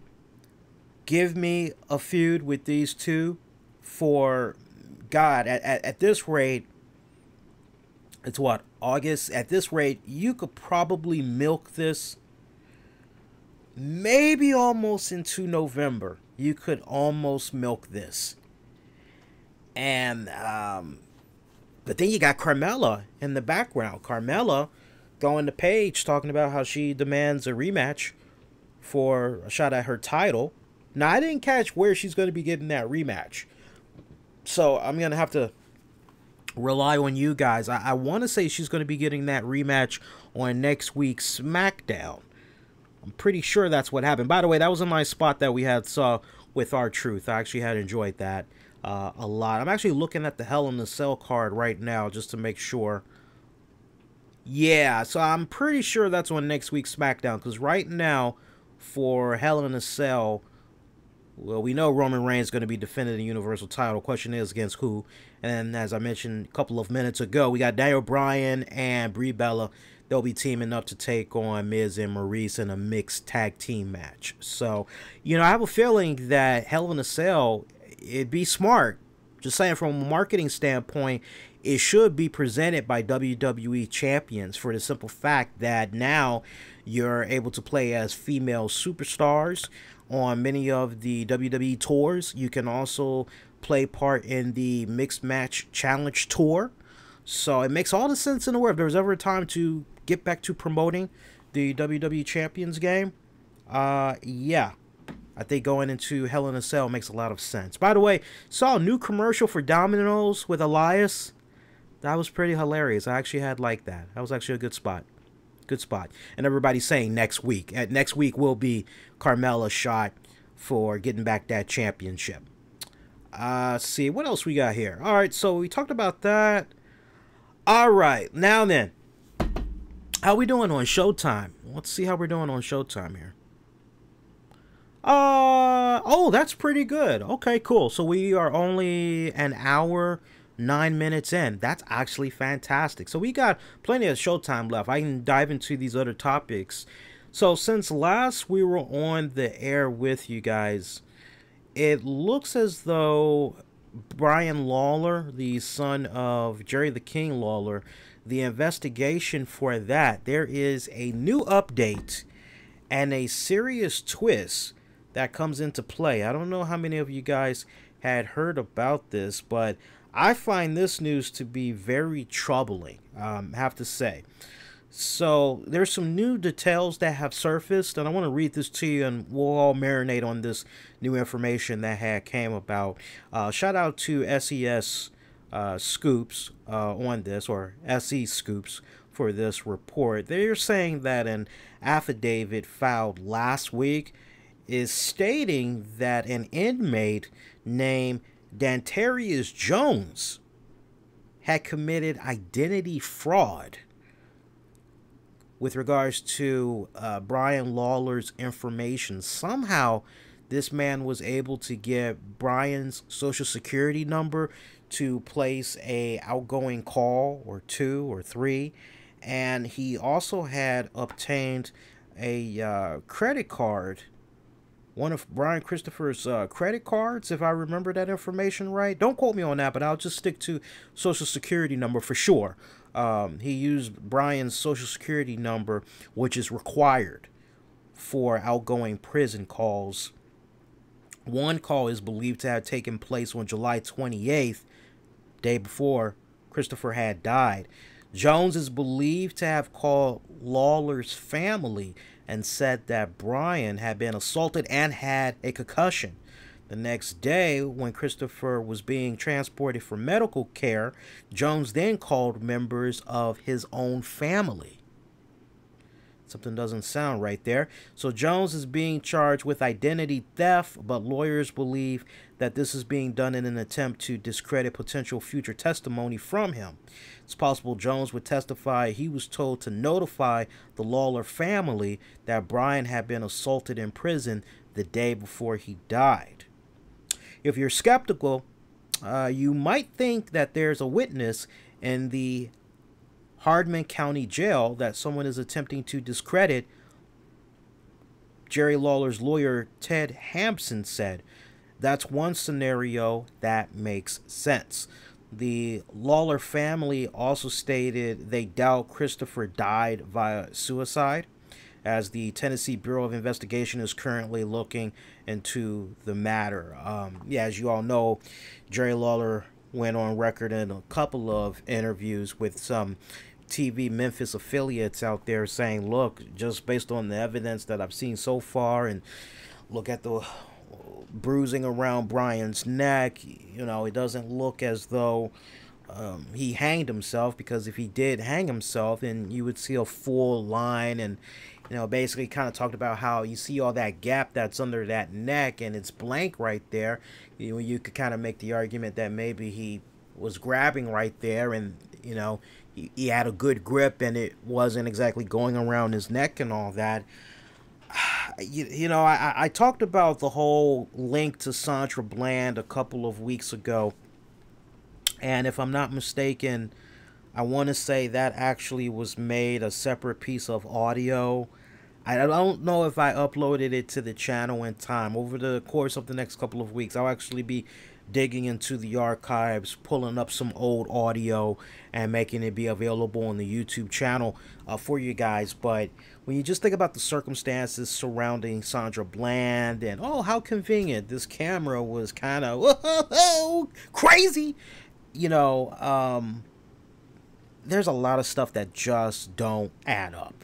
give me a feud with these two for, God, at this rate, it's what, August? At this rate, you could probably milk this maybe almost into November. You could almost milk this. And, but then you got Carmella in the background. Carmella going to Paige talking about how she demands a rematch for a shot at her title. Now, I didn't catch where she's going to be getting that rematch. So I'm going to have to rely on you guys. I want to say she's going to be getting that rematch on next week's SmackDown. I'm pretty sure that's what happened. By the way, that was a nice spot that we had saw with R-Truth. I actually had enjoyed that a lot. I'm actually looking at the Hell in a Cell card right now just to make sure. Yeah, so I'm pretty sure that's on next week's SmackDown, because right now for Hell in a Cell, well, we know Roman Reigns is going to be defending the Universal title. Question is against who? And as I mentioned a couple of minutes ago, we got Daniel Bryan and Brie Bella. They'll be teaming up to take on Miz and Maurice in a mixed tag team match. So, you know, I have a feeling that Hell in a Cell, it'd be smart. Just saying, from a marketing standpoint, it should be presented by WWE champions, for the simple fact that now you're able to play as female superstars on many of the WWE tours. You can also play part in the Mixed Match Challenge Tour. So it makes all the sense in the world. If there was ever a time to get back to promoting the WWE Champions game, yeah, I think going into Hell in a Cell makes a lot of sense. By the way, saw a new commercial for Domino's with Elias. That was pretty hilarious. I actually had liked that. That was actually a good spot. Good spot. And everybody's saying next week. Next week will be Carmella's shot for getting back that championship. See, what else we got here? All right, so we talked about that. All right, now then. How we doing on Showtime? Let's see how we're doing on Showtime here. Oh, that's pretty good. Okay, cool. So we are only an hour, 9 minutes in. That's actually fantastic. So we got plenty of Showtime left. I can dive into these other topics. So since last we were on the air with you guys, it looks as though Brian Lawler, the son of Jerry the King Lawler, the investigation for that, there is a new update and a serious twist that comes into play. I don't know how many of you guys had heard about this, but I find this news to be very troubling, have to say. So there's some new details that have surfaced, and I want to read this to you, and we'll all marinate on this new information that had came about. Shout out to SES Scoops on this, or SE Scoops for this report. They're saying that an affidavit filed last week is stating that an inmate named Dantarius Jones had committed identity fraud with regards to Brian Lawler's information. Somehow this man was able to get Brian's social security number to place a outgoing call or 2 or 3, and he also had obtained a credit card, one of Brian Christopher's credit cards, if I remember that information right. Don't quote me on that, but I'll just stick to social security number for sure. He used Brian's social security number, which is required for outgoing prison calls. One call is believed to have taken place on July 28th, day before Christopher had died. Jones is believed to have called Lawler's family and said that Brian had been assaulted and had a concussion. The next day, when Christopher was being transported for medical care, Jones then called members of his own family Something doesn't sound right there. So Jones is being charged with identity theft, but lawyers believe that this is being done in an attempt to discredit potential future testimony from him. It's possible Jones would testify he was told to notify the Lawler family that Brian had been assaulted in prison the day before he died. If you're skeptical, you might think that there's a witness in the Hardman County Jail that someone is attempting to discredit. Jerry Lawler's lawyer Ted Hampson said that's one scenario that makes sense. The Lawler family also stated they doubt Christopher died via suicide, as the Tennessee Bureau of Investigation is currently looking into the matter. As you all know, Jerry Lawler went on record in a couple of interviews with some TV Memphis affiliates out there saying, look, just based on the evidence that I've seen so far, and look at the bruising around Brian's neck, it doesn't look as though he hanged himself, because if he did hang himself, then you would see a full line. And basically kind of talked about how you see all that gap that's under that neck and it's blank right there. You could kind of make the argument that maybe he was grabbing right there, and he had a good grip and it wasn't exactly going around his neck and all that. I talked about the whole link to Sandra Bland a couple of weeks ago, and if I'm not mistaken, I want to say that actually was made a separate piece of audio. I don't know if I uploaded it to the channel in time. Over the course of the next couple of weeks, I'll actually be digging into the archives, pulling up some old audio, and making it be available on the YouTube channel for you guys. But when you just think about the circumstances surrounding Sandra Bland, and oh, how convenient, this camera was kind of crazy, there's a lot of stuff that just don't add up.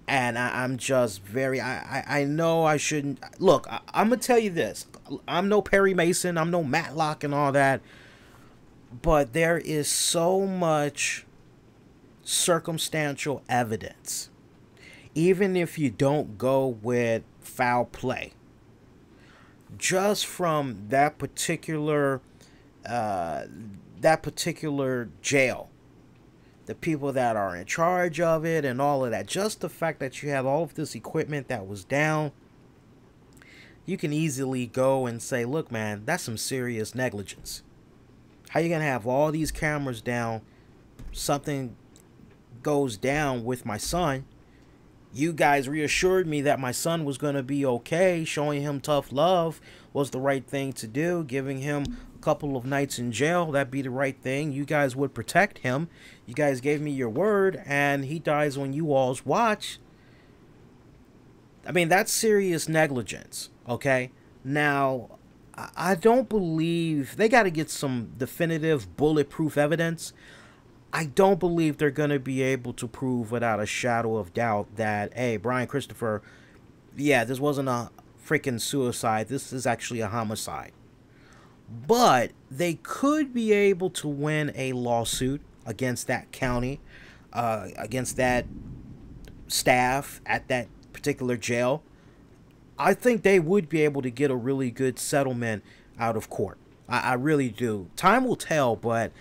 And I'm just very, I know I shouldn't, look, I'm going to tell you this. I'm no Perry Mason, I'm no Matlock and all that. But there is so much circumstantial evidence. Even if you don't go with foul play. Just from that particular jail. The people that are in charge of it and all of that. Just the fact that you have all of this equipment that was down. You can easily go and say, look, man, that's some serious negligence. How you going to have all these cameras down? Something goes down with my son. You guys reassured me that my son was going to be okay. Showing him tough love was the right thing to do. Giving him a couple of nights in jail, that'd be the right thing. You guys would protect him. You guys gave me your word, and he dies on you all's watch. I mean, that's serious negligence, okay? Now, I don't believe they got to get some definitive bulletproof evidence. I don't believe they're going to be able to prove without a shadow of doubt that, hey, Brian Christopher, yeah, this wasn't a freaking suicide. This is actually a homicide. But they could be able to win a lawsuit against that county, against that staff at that particular jail. I think they would be able to get a really good settlement out of court. I really do. Time will tell, but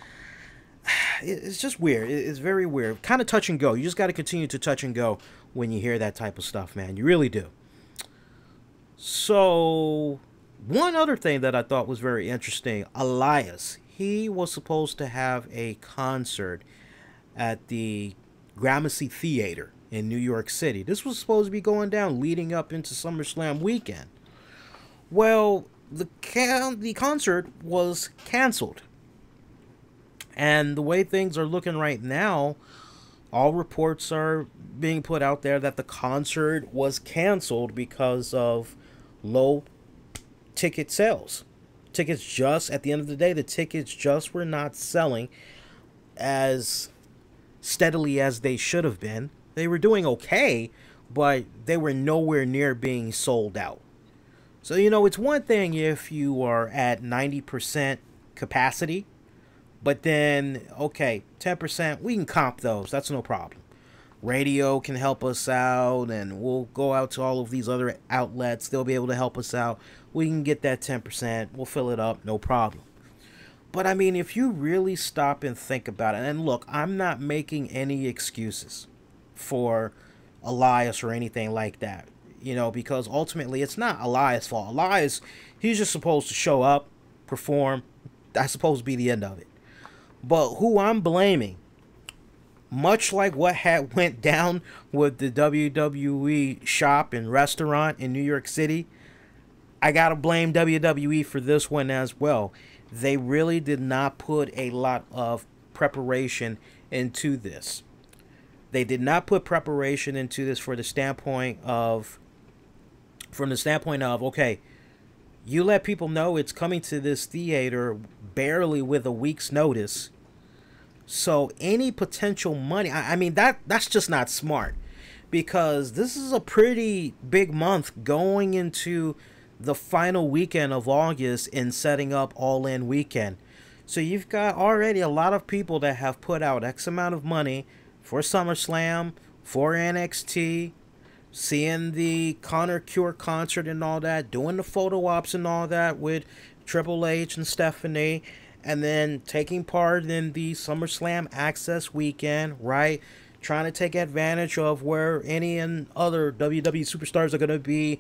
it's just weird. It's very weird. Kind of touch and go. You just got to continue to touch and go when you hear that type of stuff, man. You really do. So, one other thing that I thought was very interesting, Elias. He was supposed to have a concert at the Gramercy Theater in New York City. This was supposed to be going down leading up into SummerSlam weekend. Well, the concert was canceled. And the way things are looking right now, all reports are being put out there that the concert was canceled because of low ticket sales. Tickets just, at the end of the day, the tickets just were not selling as steadily as they should have been. They were doing okay, but they were nowhere near being sold out. So, it's one thing if you are at 90% capacity, but then, okay, 10%, we can comp those. That's no problem. Radio can help us out, and we'll go out to all of these other outlets. They'll be able to help us out. We can get that 10%. We'll fill it up, no problem. But I mean, if you really stop and think about it, and look, I'm not making any excuses for Elias or anything like that, you know, because ultimately it's not Elias' fault. Elias, he's just supposed to show up, perform. That's supposed to be the end of it. But who I'm blaming, much like what had went down with the WWE shop and restaurant in New York City, I gotta blame WWE for this one as well. They really did not put a lot of preparation into this. They did not put preparation into this from the standpoint of, okay, you let people know it's coming to this theater barely with a week's notice. So any potential money, I mean, that's just not smart, because this is a pretty big month going into the final weekend of August and setting up All In weekend. So you've got already a lot of people that have put out X amount of money for SummerSlam, for NXT, seeing the Connor Cure concert and all that, doing the photo ops and all that with Triple H and Stephanie, and then taking part in the SummerSlam Access weekend, right? Trying to take advantage of where any and other WWE superstars are going to be,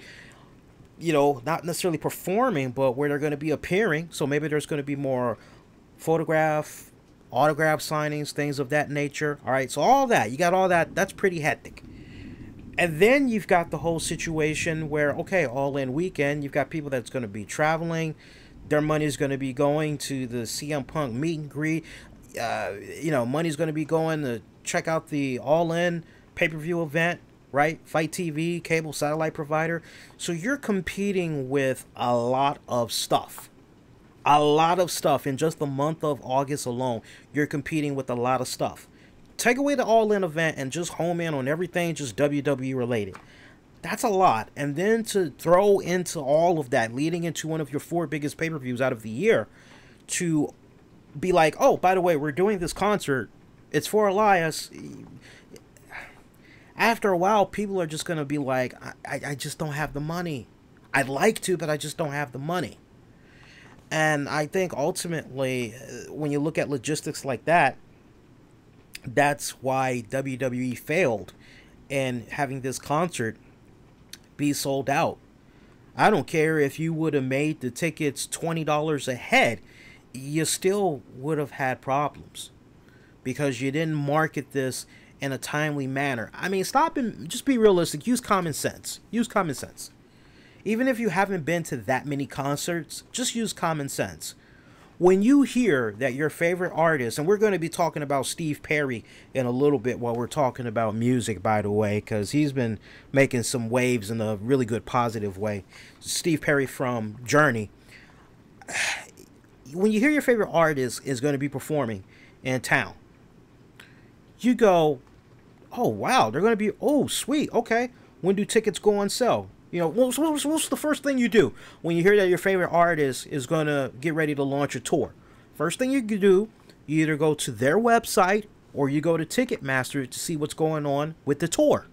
you know, not necessarily performing, but where they're going to be appearing. So maybe there's going to be more autograph signings, things of that nature. All right, so all that, you got all that. That's pretty hectic. And then you've got the whole situation where, okay, All In weekend, you've got people that's going to be traveling. Their money is going to be going to the CM Punk meet and greet. You know, money's going to be going to check out the All In pay-per-view event, right? Fight TV, cable satellite provider. So you're competing with a lot of stuff. A lot of stuff. In just the month of August alone, you're competing with a lot of stuff. Take away the All In event and just home in on everything just WWE related. That's a lot. And then to throw into all of that, leading into one of your 4 biggest pay-per-views out of the year, to be like, oh, by the way, we're doing this concert. It's for Elias. After a while, people are just going to be like, I just don't have the money. I'd like to, but I just don't have the money. And I think ultimately, when you look at logistics like that, that's why WWE failed in having this concert be sold out. I don't care if you would have made the tickets $20 a head, you still would have had problems, because you didn't market this in a timely manner. I mean, stop and just be realistic. Use common sense. Use common sense. Even if you haven't been to that many concerts, just use common sense. When you hear that your favorite artist, and we're going to be talking about Steve Perry in a little bit while we're talking about music, by the way, because he's been making some waves in a really good positive way. Steve Perry from Journey. When you hear your favorite artist is going to be performing in town, you go, oh, wow, they're going to be, oh, sweet, okay. When do tickets go on sale? You know, what's the first thing you do when you hear that your favorite artist is going to get ready to launch a tour? First thing you do, you either go to their website or you go to Ticketmaster to see what's going on with the tour.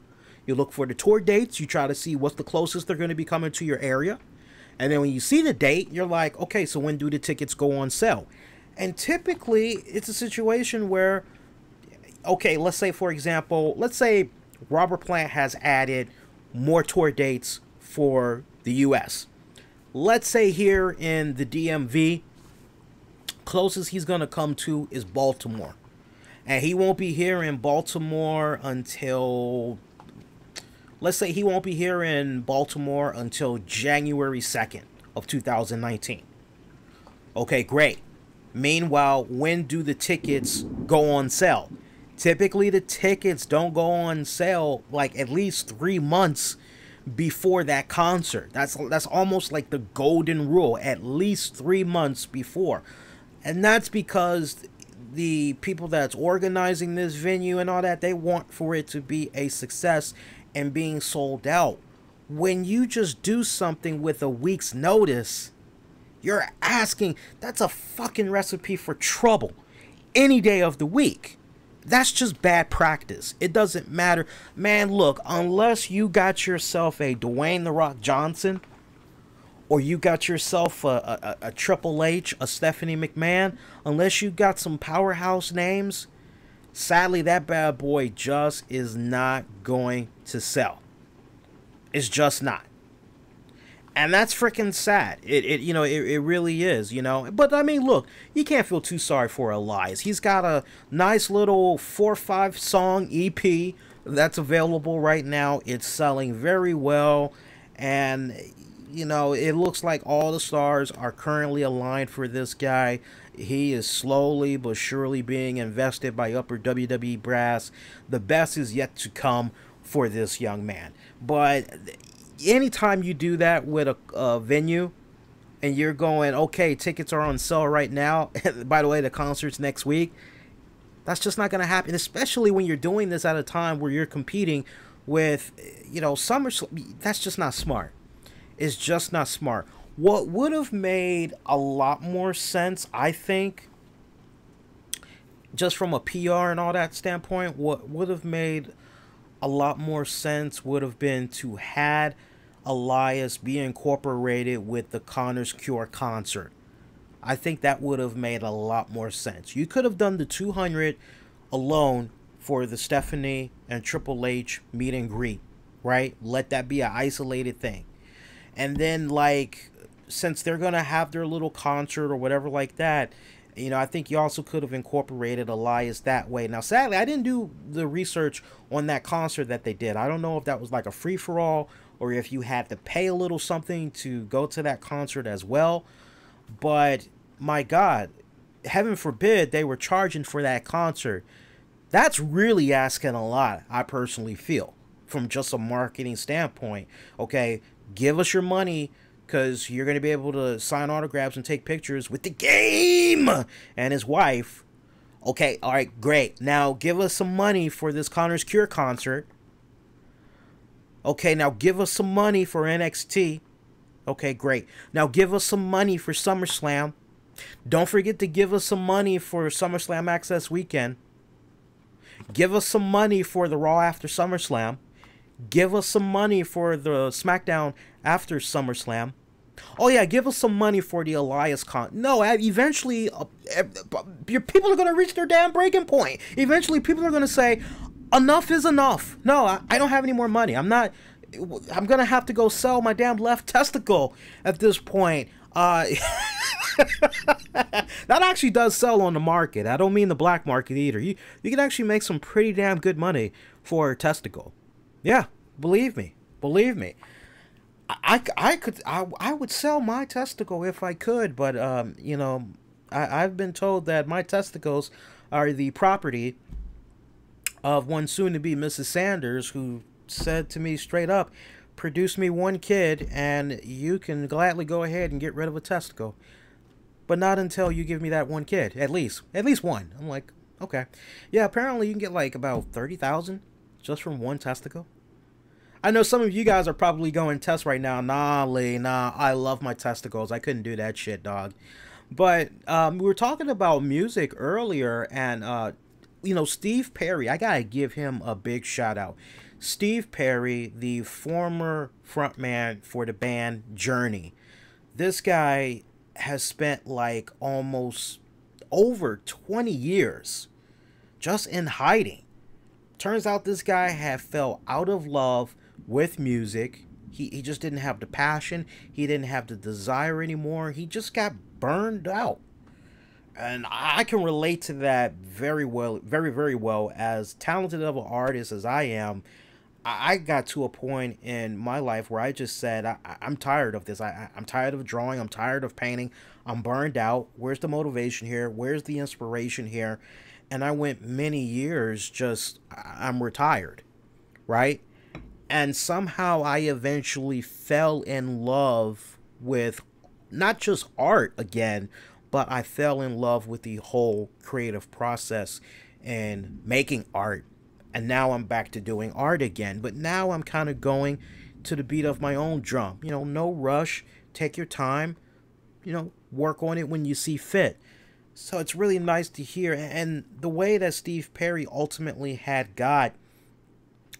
You look for the tour dates. You try to see what's the closest they're going to be coming to your area. And then when you see the date, you're like, okay, so when do the tickets go on sale? And typically, it's a situation where, okay, let's say, for example, let's say Robert Plant has added more tour dates for the U.S. Let's say here in the DMV, closest he's going to come to is Baltimore. And he won't be here in Baltimore until, let's say he won't be here in Baltimore until January 2nd of 2019. Okay, great. Meanwhile, when do the tickets go on sale? Typically, the tickets don't go on sale like at least 3 months before that concert. That's almost like the golden rule, at least 3 months before. And that's because the people that's organizing this venue and all that, they want for it to be a success and being sold out. When you just do something with a week's notice, you're asking, that's a fucking recipe for trouble any day of the week. That's just bad practice. It doesn't matter. Man, look, unless you got yourself a Dwayne The Rock Johnson, or you got yourself a Triple H, a Stephanie McMahon, unless you got some powerhouse names, sadly, that bad boy just is not going to sell. It's just not. And that's freaking sad. It really is, But I mean, look, you can't feel too sorry for Elias. He's got a nice little 4 or 5 song EP that's available right now. It's selling very well. And, it looks like all the stars are currently aligned for this guy. He is slowly but surely being invested by upper WWE brass. The best is yet to come for this young man. But anytime you do that with a venue and you're going, okay, tickets are on sale right now, by the way, the concert's next week, that's just not going to happen, especially when you're doing this at a time where you're competing with, SummerSlam. That's just not smart. It's just not smart. What would have made a lot more sense, I think, just from a PR and all that standpoint, what would have made a lot more sense would have been to had Elias be incorporated with the Connor's Cure concert. I think that would have made a lot more sense. You could have done the 200 alone for the Stephanie and Triple H meet and greet, right? Let that be an isolated thing. And then, since they're going to have their little concert or whatever like that, I think you also could have incorporated Elias that way. Now, sadly, I didn't do the research on that concert that they did. I don't know if that was like a free-for-all or if you had to pay a little something to go to that concert as well. But, my God, heaven forbid they were charging for that concert. That's really asking a lot, I personally feel, from just a marketing standpoint. Okay, give us your money, because you're going to be able to sign autographs and take pictures with the Game and his wife. Okay, all right, great. Now give us some money for this Connor's Cure concert. Okay, now give us some money for NXT. Okay, great. Now give us some money for SummerSlam. Don't forget to give us some money for SummerSlam Access Weekend. Give us some money for the Raw after SummerSlam. Give us some money for the SmackDown after SummerSlam. Oh yeah, give us some money for the Elias con. No, eventually, your people are going to reach their damn breaking point. Eventually, people are going to say, enough is enough. No, I don't have any more money. I'm going to have to go sell my damn left testicle at this point. That actually does sell on the market. I don't mean the black market either. You can actually make some pretty damn good money for a testicle. Yeah, believe me. I would sell my testicle if I could, but I've been told that my testicles are the property of one soon-to-be Mrs. Sanders, who said to me straight up, produce me one kid and you can gladly go ahead and get rid of a testicle, but not until you give me that one kid, at least one. I'm like, okay. Yeah, apparently you can get like about 30,000 just from one testicle. I know some of you guys are probably going test right now. Nah, Lee, nah, I love my testicles. I couldn't do that shit, dog. But we were talking about music earlier, and Steve Perry, I gotta give him a big shout out. Steve Perry, the former frontman for the band Journey. This guy has spent like almost over 20 years just in hiding. Turns out this guy had fell out of love with music. He just didn't have the passion. He didn't have the desire anymore. He just got burned out. And I can relate to that very well, very, very well. As talented of an artist as I am, I got to a point in my life where I just said, I'm tired of this. I'm tired of drawing. I'm tired of painting. I'm burned out. Where's the motivation here? Where's the inspiration here? And I went many years just, I'm retired, right? And somehow I eventually fell in love with not just art again, but I fell in love with the whole creative process and making art. And now I'm back to doing art again. But now I'm kind of going to the beat of my own drum. No rush. Take your time. Work on it when you see fit. So it's really nice to hear. And the way that Steve Perry ultimately had got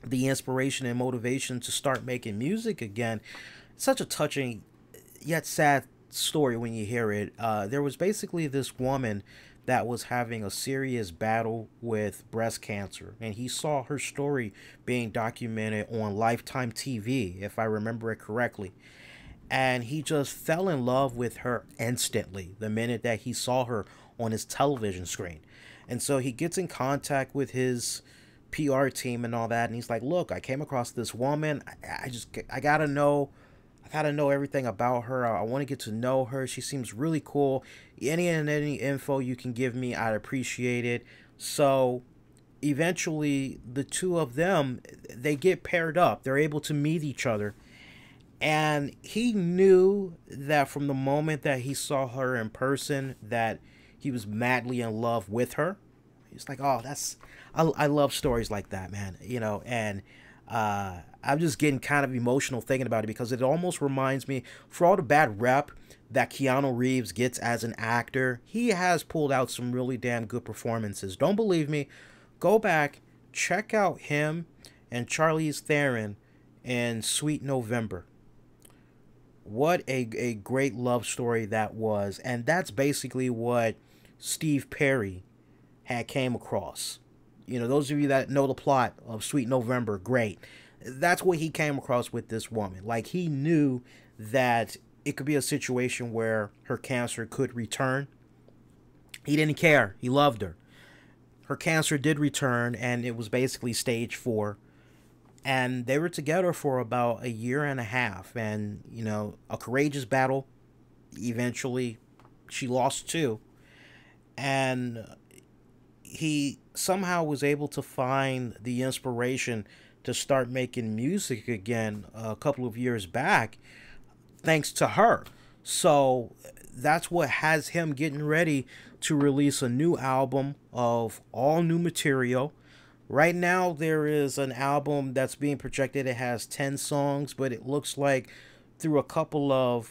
the inspiration and motivation to start making music again, such a touching yet sad story when you hear it. There was basically this woman that was having a serious battle with breast cancer, and he saw her story being documented on Lifetime TV, if I remember it correctly. And he just fell in love with her instantly the minute that he saw her on his television screen. And so he gets in contact with his PR team and all that, and he's like, look, I came across this woman. I gotta know everything about her. I want to get to know her. She seems really cool. Any info you can give me, I'd appreciate it. So eventually the two of them, they get paired up. They're able to meet each other. And he knew that from the moment that he saw her in person that he was madly in love with her. He's like, oh, I love stories like that, man. You know, and I'm just getting kind of emotional thinking about it, because it almost reminds me, for all the bad rep that Keanu Reeves gets as an actor, he has pulled out some really damn good performances. Don't believe me? Go back, check out him and Charlize Theron in Sweet November. What a great love story that was. And that's basically what Steve Perry had came across. You know, those of you that know the plot of Sweet November, great. That's what he came across with this woman. Like, he knew that it could be a situation where her cancer could return. He didn't care. He loved her. Her cancer did return, and it was basically stage 4. And they were together for about a year and a half. And, you know, a courageous battle. Eventually, she lost too. And he somehow was able to find the inspiration to start making music again a couple of years back, thanks to her. So that's what has him getting ready to release a new album of all new material. Right now, there is an album that's being projected. It has 10 songs, but it looks like through a couple of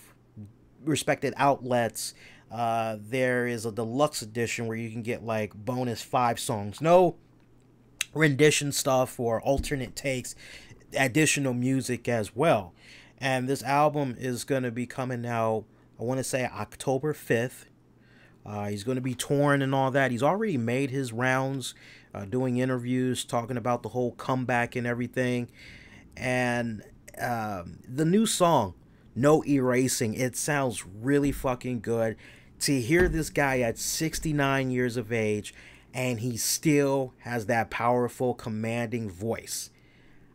respected outlets, there is a deluxe edition where you can get like bonus 5 songs. No rendition stuff or alternate takes, additional music as well. And this album is going to be coming out, I want to say October 5th. He's going to be touring and all that. He's already made his rounds, doing interviews, talking about the whole comeback and everything. And the new song, No Erasin, it sounds really fucking good. To hear this guy at 69 years of age, and he still has that powerful, commanding voice.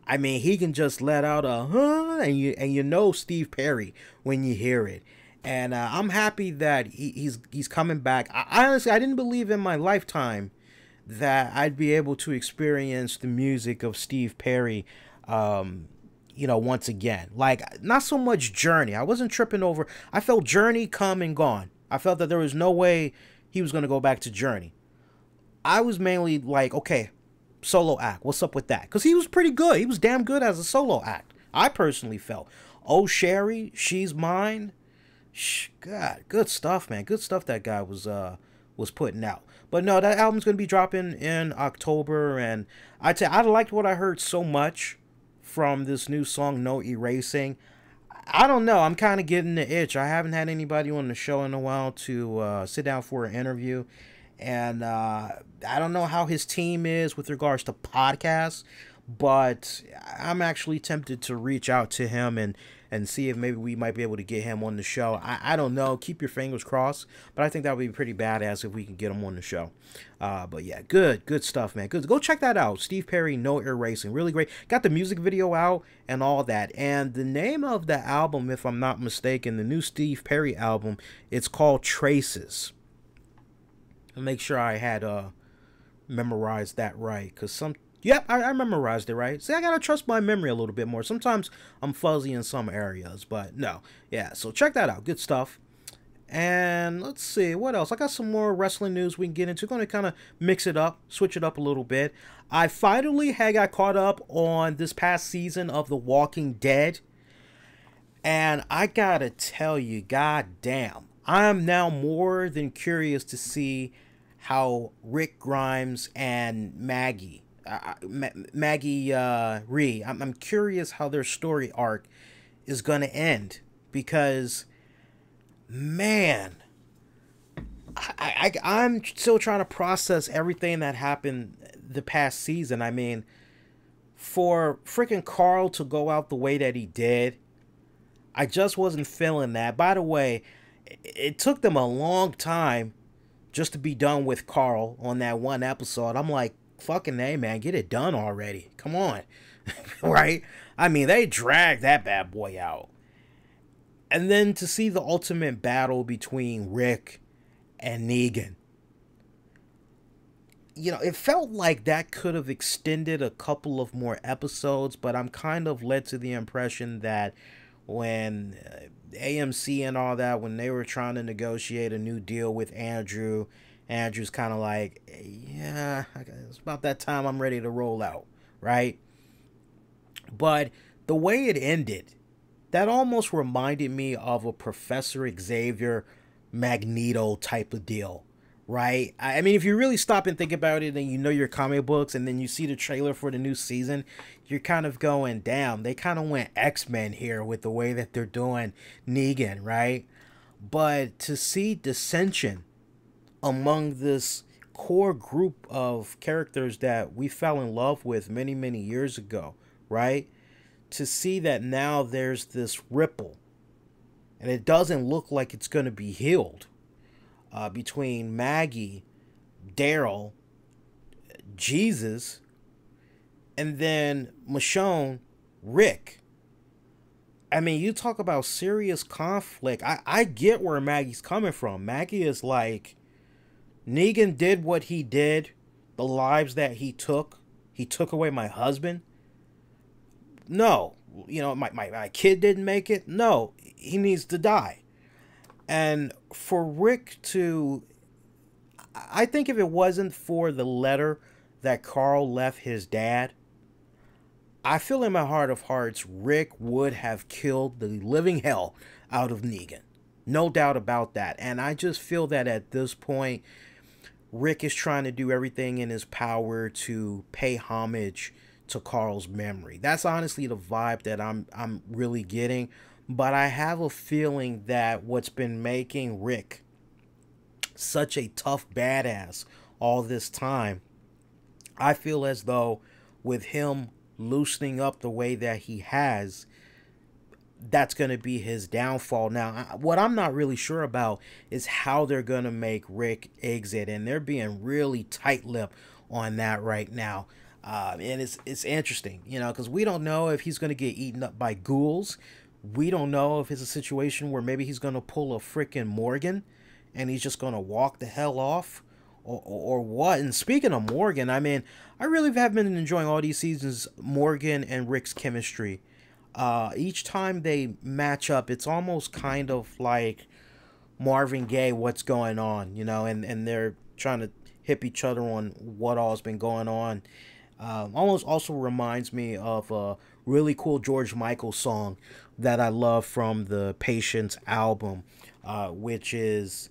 I mean, he can just let out a huh, and you know Steve Perry when you hear it. And I'm happy that he's coming back. I honestly, I didn't believe in my lifetime that I'd be able to experience the music of Steve Perry, you know, once again. Like, not so much Journey. I wasn't tripping over. I felt Journey come and gone. I felt that there was no way he was going to go back to Journey. I was mainly like, okay, solo act. What's up with that? Because he was pretty good. He was damn good as a solo act. I personally felt. Oh, Sherry, She's Mine. God, good stuff, man. Good stuff that guy was putting out. But no, that album's going to be dropping in October. And I liked what I heard so much from this new song, No Erasing. I don't know. I'm kind of getting the itch. I haven't had anybody on the show in a while to sit down for an interview. And I don't know how his team is with regards to podcasts, but I'm actually tempted to reach out to him and see if maybe we might be able to get him on the show. I don't know. Keep your fingers crossed. But I think that would be pretty badass if we can get him on the show. But yeah, good stuff, man. Good. Go check that out. Steve Perry, No Erasing. Really great. Got the music video out and all that. And the name of the album, if I'm not mistaken, the new Steve Perry album, it's called Traces. I'll make sure I had memorized that right. Because Yep, I memorized it, right? See, I gotta trust my memory a little bit more. Sometimes I'm fuzzy in some areas, but no. Yeah, so check that out. Good stuff. And let's see, what else? I got some more wrestling news we can get into. Going to kind of mix it up, switch it up a little bit. I finally got caught up on this past season of The Walking Dead. And I gotta tell you, goddamn, I'm now more than curious to see how Rick Grimes and Maggie Ree, I'm curious how their story arc is going to end, because, man, I'm still trying to process everything that happened the past season. I mean, for freaking Carl to go out the way that he did, I just wasn't feeling that. By the way, it took them a long time just to be done with Carl on that one episode. I'm like, fucking A, man, get it done already. Come on. Right? I mean, they dragged that bad boy out. And then to see the ultimate battle between Rick and Negan, you know, it felt like that could have extended a couple of more episodes, but I'm kind of led to the impression that when AMC and all that, when they were trying to negotiate a new deal with Andrew, Andrew's kind of like, yeah, it's about that time I'm ready to roll out, right? But the way it ended, that almost reminded me of a Professor Xavier Magneto type of deal, right? I mean, if you really stop and think about it, and you know your comic books, and then you see the trailer for the new season, you're kind of going, damn, they kind of went X-Men here with the way that they're doing Negan, right? But to see dissension among this core group of characters that we fell in love with many, many years ago, right? To see that now there's this ripple, and it doesn't look like it's going to be healed, between Maggie, Daryl, Jesus, and then Michonne, Rick. I mean, you talk about serious conflict. I get where Maggie's coming from. Maggie is like, Negan did what he did, the lives that he took away my husband. No, you know, my kid didn't make it. No, he needs to die. And for Rick to, I think if it wasn't for the letter that Carl left his dad, I feel in my heart of hearts, Rick would have killed the living hell out of Negan. No doubt about that. And I just feel that at this point, Rick is trying to do everything in his power to pay homage to Carl's memory. That's honestly the vibe that I'm really getting. But I have a feeling that what's been making Rick such a tough badass all this time, I feel as though with him loosening up the way that he has, that's going to be his downfall. Now, what I'm not really sure about is how they're going to make Rick exit, and they're being really tight-lipped on that right now. And it's interesting, you know, because we don't know if he's going to get eaten up by ghouls. We don't know if it's a situation where maybe he's going to pull a freaking Morgan and he's just going to walk the hell off, or what. And speaking of Morgan, I mean, I really have been enjoying all these seasons, Morgan and Rick's chemistry. Each time they match up, it's almost kind of like Marvin Gaye, what's going on, you know, and they're trying to hip each other on what all's been going on. Almost also reminds me of a really cool George Michael song that I love from the Patience album, which is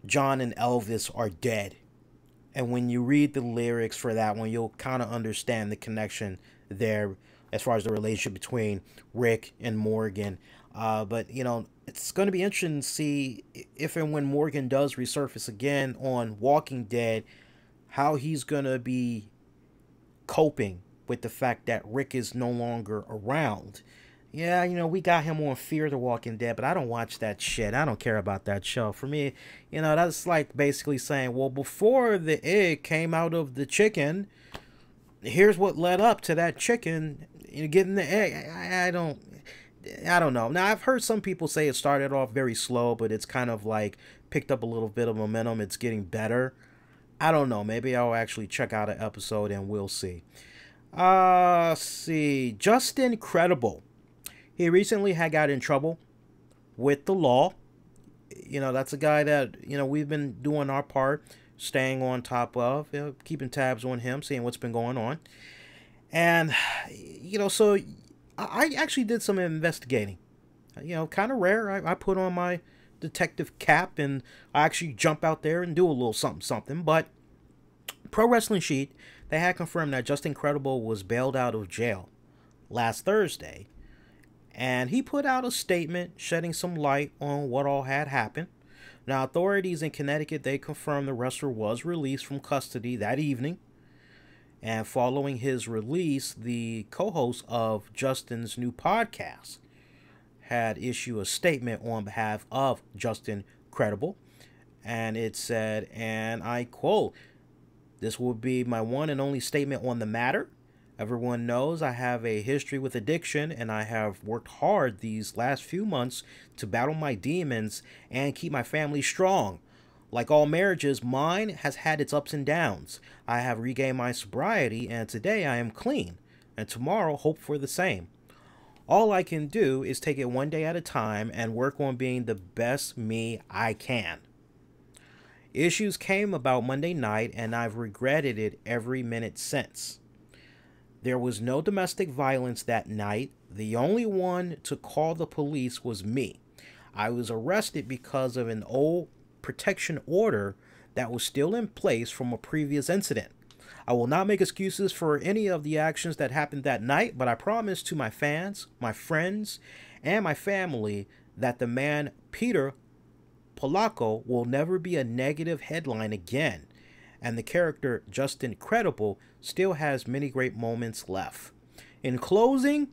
John and Elvis Are Dead. And when you read the lyrics for that one, you'll kind of understand the connection there as far as the relationship between Rick and Morgan. But, you know, it's going to be interesting to see if and when Morgan does resurface again on Walking Dead, how he's going to be coping with the fact that Rick is no longer around. Yeah, you know, we got him on Fear the Walking Dead, but I don't watch that shit. I don't care about that show. For me, you know, that's like basically saying, well, before the egg came out of the chicken, here's what led up to that chicken, you know, getting the egg. I don't know. Now, I've heard some people say it started off very slow, but it's kind of like picked up a little bit of momentum. It's getting better. I don't know. Maybe I'll actually check out an episode and we'll see. See. Justin Credible. He recently had got in trouble with the law. You know, that's a guy that, you know, we've been doing our part, staying on top of, you know, keeping tabs on him, seeing what's been going on. And, you know, so I actually did some investigating. You know, kind of rare. I put on my detective cap and I actually jump out there and do a little something. But Pro Wrestling Sheet, they had confirmed that Justin Credible was bailed out of jail last Thursday. And he put out a statement shedding some light on what all had happened. Now, authorities in Connecticut, they confirmed the wrestler was released from custody that evening. And following his release, the co-host of Justin's new podcast had issued a statement on behalf of Justin Credible. And it said, and I quote, "This will be my one and only statement on the matter. Everyone knows I have a history with addiction, and I have worked hard these last few months to battle my demons and keep my family strong. Like all marriages, mine has had its ups and downs. I have regained my sobriety, and today I am clean, and tomorrow hope for the same. All I can do is take it one day at a time and work on being the best me I can. Issues came about Monday night, and I've regretted it every minute since. There was no domestic violence that night. The only one to call the police was me. I was arrested because of an old protection order that was still in place from a previous incident. I will not make excuses for any of the actions that happened that night, but I promise to my fans, my friends, and my family that the man Peter Polacco will never be a negative headline again, and the character Justin Credible still has many great moments left. In closing,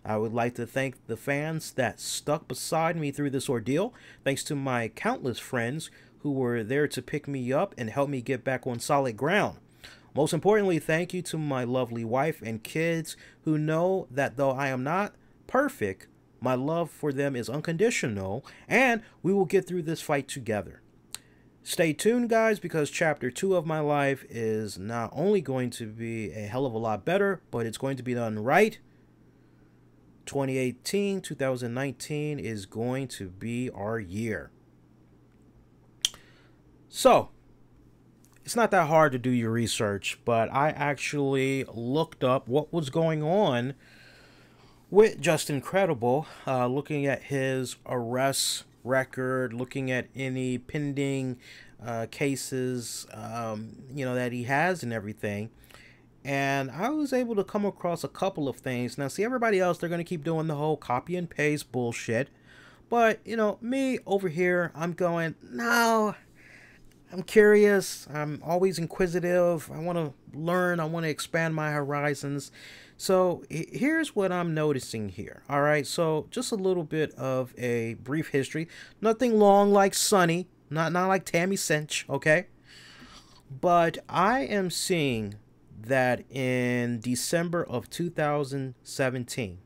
I would like to thank the fans that stuck beside me through this ordeal. Thanks to my countless friends who were there to pick me up and help me get back on solid ground. Most importantly, thank you to my lovely wife and kids who know that though I am not perfect, my love for them is unconditional, and we will get through this fight together. Stay tuned, guys, because Chapter 2 of my life is not only going to be a hell of a lot better, but it's going to be done right. 2018-2019 is going to be our year. So, it's not that hard to do your research, but I actually looked up what was going on with Justin Credible, looking at his arrest record, looking at any pending cases, that he has and everything. And I was able to come across a couple of things. Now, see, everybody else, they're going to keep doing the whole copy and paste bullshit. But, me over here, I'm going, no, I'm curious. I'm always inquisitive. I want to learn. I want to expand my horizons. So here's what I'm noticing here. All right. So just a little bit of a brief history. Nothing long like Sunny. Not like Tammy Cinch. Okay. But I am seeing that in December of 2017,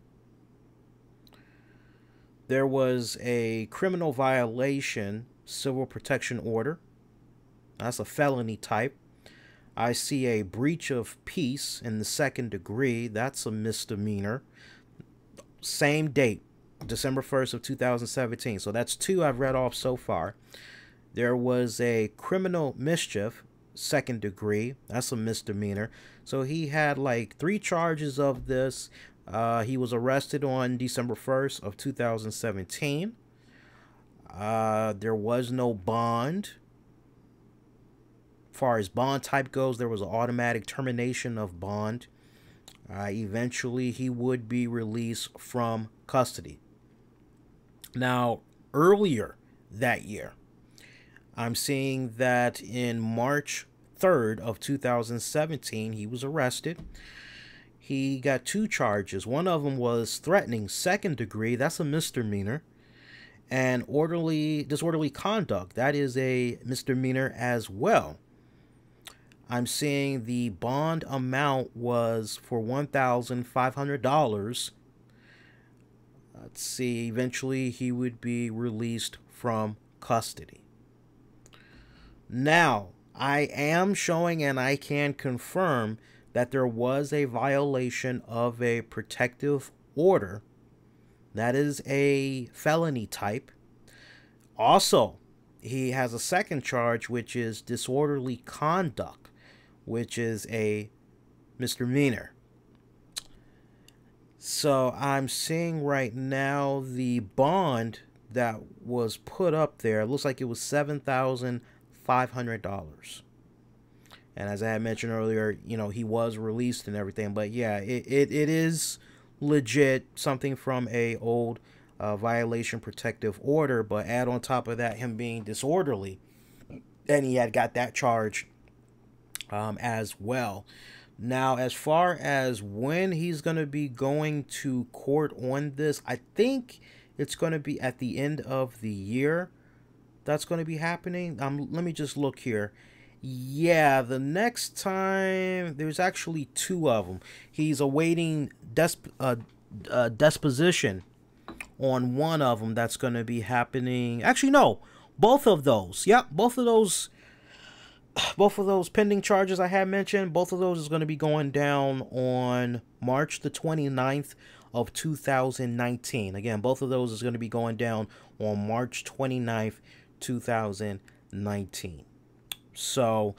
there was a criminal violation, civil protection order. That's a felony type. I see a breach of peace in the second degree. That's a misdemeanor. Same date, December 1st of 2017. So that's two I've read off so far. There was a criminal mischief, second degree. That's a misdemeanor. So he had like 3 charges of this. He was arrested on December 1st of 2017. There was no bond. As far as bond type goes, there was an automatic termination of bond. Eventually, he would be released from custody. Now, earlier that year, I'm seeing that in March 3rd of 2017, he was arrested. He got 2 charges. One of them was threatening, second degree. That's a misdemeanor. And disorderly conduct. That is a misdemeanor as well. I'm seeing the bond amount was for $1,500. Let's see. Eventually, he would be released from custody. Now, I am showing and I can confirm that there was a violation of a protective order. That is a felony type. Also, he has a second charge, which is disorderly conduct, which is a misdemeanor. So I'm seeing right now the bond that was put up there, it looks like it was $7,500. And as I had mentioned earlier, you know, he was released and everything. But yeah, it is legit something from a old violation protective order. But add on top of that him being disorderly, and he had got that charge as well. Now, as far as when he's going to be going to court on this, I think it's going to be at the end of the year that's going to be happening. Let me just look here. Yeah, the next time, there's actually two of them. He's awaiting disposition on one of them that's going to be happening. Actually, no, both of those. Yep, both of those pending charges I had mentioned, both of those is going to be going down on March the 29th of 2019. Again, both of those is going to be going down on March 29th, 2019. So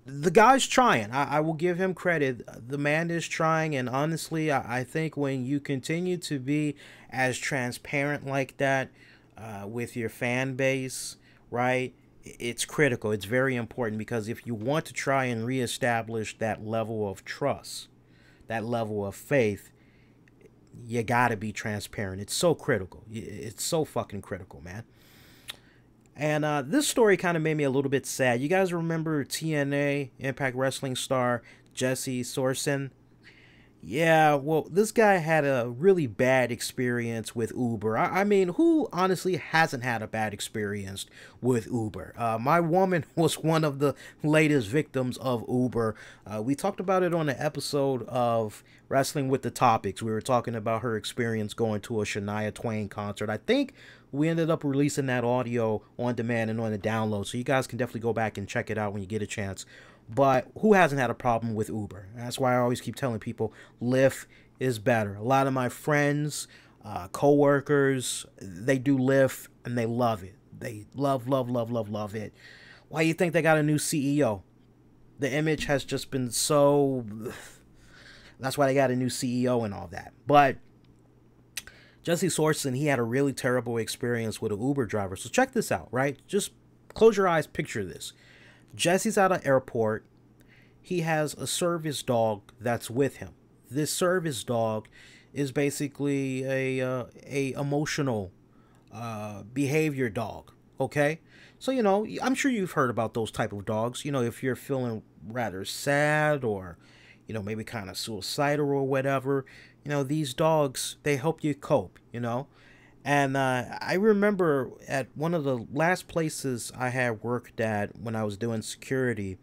the guy's trying. I will give him credit. The man is trying, and honestly, I think when you continue to be as transparent like that with your fan base, right, it's critical. It's very important, because if you want to try and reestablish that level of trust, that level of faith, you gotta be transparent. It's so critical. It's so fucking critical, man. And this story kind of made me a little bit sad. You guys remember TNA Impact Wrestling star Jesse Sorensen? Yeah, well, this guy had a really bad experience with Uber. I mean, who honestly hasn't had a bad experience with Uber? My woman was one of the latest victims of Uber. We talked about it on an episode of Wrestling with the Topics. We were talking about her experience going to a Shania Twain concert. I think we ended up releasing that audio on demand and on the download, so you guys can definitely go back and check it out when you get a chance. But who hasn't had a problem with Uber? That's why I always keep telling people Lyft is better. A lot of my friends, co-workers, they do Lyft and they love it. They love it. Why do you think they got a new CEO? The image has just been so... That's why they got a new CEO and all that. But Jesse Sorensen, he had a really terrible experience with an Uber driver. So check this out, right? Just close your eyes, picture this. Jesse's at an airport. He has a service dog that's with him. This service dog is basically a emotional behavior dog, okay? So, you know, I'm sure you've heard about those type of dogs. You know, if you're feeling rather sad or, you know, maybe kind of suicidal or whatever, you know, these dogs, they help you cope, you know? And I remember at one of the last places I had worked at when I was doing security,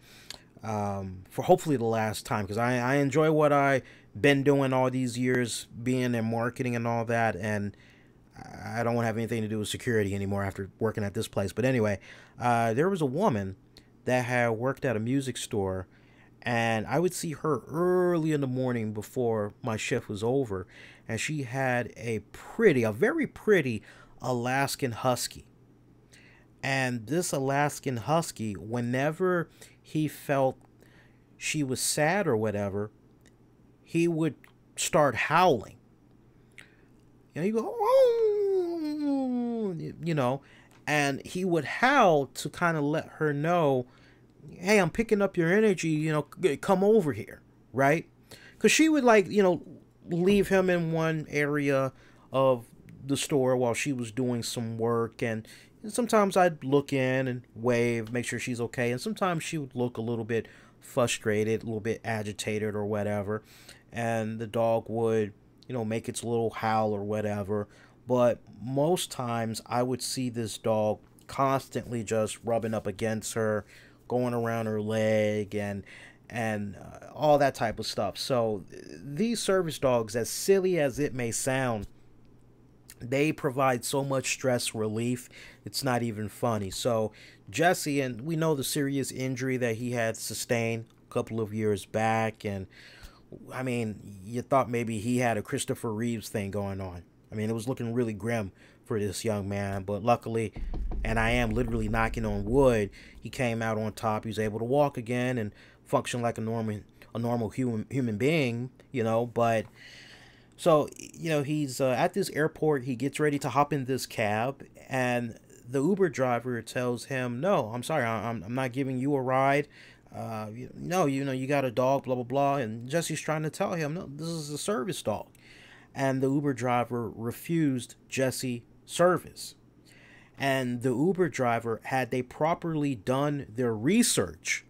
for hopefully the last time, because I enjoy what I've been doing all these years, being in marketing and all that, and I don't want to have anything to do with security anymore after working at this place. But anyway, there was a woman that had worked at a music store, and I would see her early in the morning before my shift was over, and she had a very pretty Alaskan Husky. And this Alaskan Husky, whenever he felt she was sad or whatever, he would start howling. You know, he'd go, oh, you know, and he would howl to kind of let her know, hey, I'm picking up your energy, you know, come over here, right? Because she would, like, you know, leave him in one area of the store while she was doing some work, and sometimes I'd look in and wave, make sure she's okay, and sometimes she would look a little bit frustrated, a little bit agitated or whatever, and the dog would, you know, make its little howl or whatever. But most times I would see this dog constantly just rubbing up against her, going around her leg, and all that type of stuff. So these service dogs, as silly as it may sound, they provide so much stress relief, it's not even funny. So Jesse, and we know the serious injury that he had sustained a couple of years back, and I mean, you thought maybe he had a Christopher Reeves thing going on. I mean, it was looking really grim for this young man, but luckily, and I am literally knocking on wood, he came out on top. He was able to walk again and function like a normal human being, you know. But so, you know, he's at this airport. He gets ready to hop in this cab, And the Uber driver tells him, no, I'm sorry, I'm not giving you a ride. No, you got a dog, blah, blah, blah. And Jesse's trying to tell him, no, this is a service dog. And the Uber driver refused Jesse service. And the Uber driver, had they properly done their research,